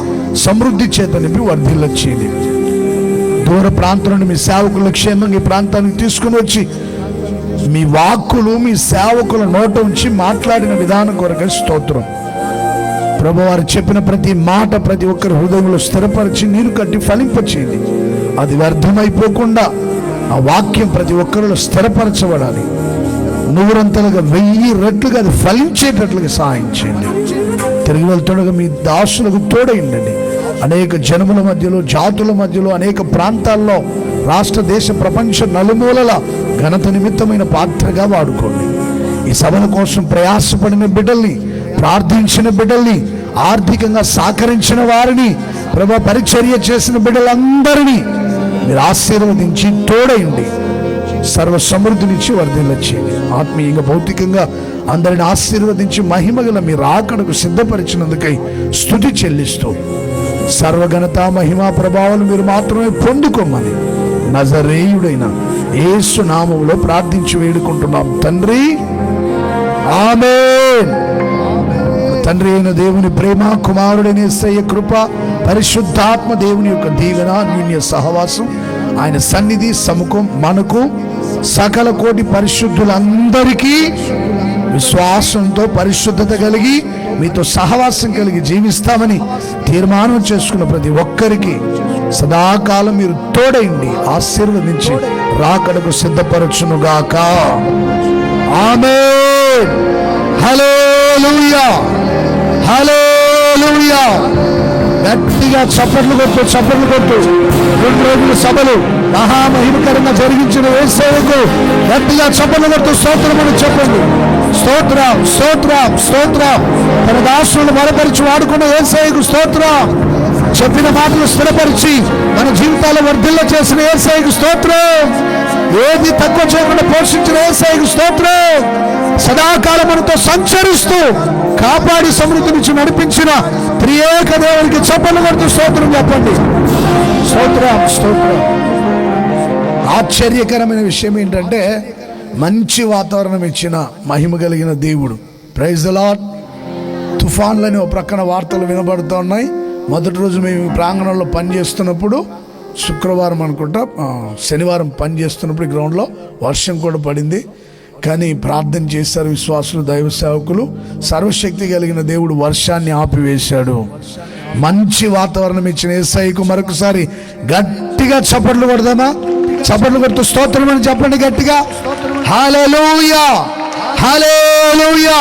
సమృద్ధి చేత నింపి వర్ధిల్లచేయండి. దూర ప్రాంతం నుండి మీ సేవకుల క్షేమంగా ఈ ప్రాంతానికి తీసుకుని వచ్చి మీ వాక్కులు మీ సేవకుల నోట ఉంచి మాట్లాడిన విధానం కొరకు స్తోత్రం. ప్రభువారు చెప్పిన ప్రతి మాట ప్రతి ఒక్కరి హృదయంలో స్థిరపరిచి నీరు కట్టి ఫలింపచేయండి. అది వ్యర్థమైపోకుండా ఆ వాక్యం ప్రతి ఒక్కరిలో స్థిరపరచబడాలి. నూరంతలుగా 1000 రెట్లుగా అది ఫలించేటట్లుగా సహాయం చేయండి. తిరిగి వెళ్తుండగా మీ దాసులకు తోడైండండి. అనేక జనముల మధ్యలో, జాతుల మధ్యలో, అనేక ప్రాంతాల్లో, రాష్ట్ర దేశ ప్రపంచ నలుమూలల ఘనత నిమిత్తమైన పాత్రగా వాడుకోండి. ఈ సభల కోసం ప్రయాసపడిన బిడ్డల్ని, ప్రార్థించిన బిడ్డల్ని, ఆర్థికంగా సహకరించిన వారిని, ప్రభు పరిచర్య చేసిన బిడ్డలందరినీ మీరు ఆశీర్వదించి తోడైండి, సర్వ సమృద్ధినిచ్చి వర్ధిల్లచేయండి. ఆత్మీయంగా, భౌతికంగా అందరిని ఆశీర్వదించి మహిమగల మీ రాకడకు సిద్ధపరిచినందుకై స్తుతి చెల్లిస్తూ సర్వఘనత, మహిమా, ప్రభావాలు మీరు మాత్రమే పొందుకోమని నజరేయుడైన యేసు నామములో ప్రార్థించి వేడుకుంటున్నాం తండ్రి, ఆమేన్. తండ్రి అయిన దేవుని ప్రేమ, కుమారుడైన యేసయ్య కృప, పరిశుద్ధాత్మ దేవుని యొక్క దీవెన, అన్యోన్య సహవాసం, ఆయన సన్నిధి, సముఖం మనకు సకల కోటి పరిశుద్ధులందరికీ విశ్వాసంతో పరిశుద్ధత కలిగి మీతో సహవాసం కలిగి జీవిస్తామని తీర్మానం చేసుకున్న ప్రతి ఒక్కరికి సదాకాలం మీరు తోడైండి, ఆశీర్వదించి రాకడకు సిద్ధపరచునుగాక. ఆమేన్. హల్లెలూయా, హల్లెలూయా. గట్టిగా చప్పట్లు కొట్టు, చప్పట్లు కొట్టు. 2 రోజుల సభలు మహామహిమకరంగా జరిగించిన యేసయ్యకు గట్టిగా చప్పట్లు కొట్టు, స్తోత్రమని చెప్పండి. స్తోత్రం, స్తోత్రం, స్తోత్రం. తన దాసులను బలపరిచి వాడుకున్న యేసయ్యకు స్తోత్రం. చెప్పిన మాటలు స్థిరపరిచి మన జీవితాలు వర్ధిల్ల చేసిన యేసయ్యకు స్తోత్రం. ఏది తక్కువ చేయకుండా పోషించిన యేసయ్యకు స్తోత్రం. సదాకాలం మనతో సంచరిస్తూ కాపాడి సమృద్ధి నుంచి నడిపించిన త్రియేక దేవునికి చప్పట్లు కొడుతూ స్తోత్రం చెప్పండి. స్తోత్రం, స్తోత్రం. ఆశ్చర్యకరమైన విషయం ఏంటంటే, మంచి వాతావరణం ఇచ్చిన మహిమ కలిగిన దేవుడు. Praise the lord. తుఫాన్లని ఒక ప్రక్కన వార్తలు వినబడుతూ ఉన్నాయి. మొదటి రోజు మేము ప్రాంగణంలో పనిచేస్తున్నప్పుడు, శుక్రవారం అనుకుంటా, శనివారం పనిచేస్తున్నప్పుడు గ్రౌండ్లో వర్షం కూడా పడింది. కానీ ప్రార్థన చేశారు విశ్వాసులు, దైవ సేవకులు. సర్వశక్తి కలిగిన దేవుడు వర్షాన్ని ఆపివేశాడు. మంచి వాతావరణం ఇచ్చిన యేసయ్యకు మరొకసారి గట్టిగా చప్పట్లు కొడదామా? చప్పట్లు కొడుతూ స్తోత్రం అని చెప్పండి గట్టిగా. హల్లెలూయా, హల్లెలూయా.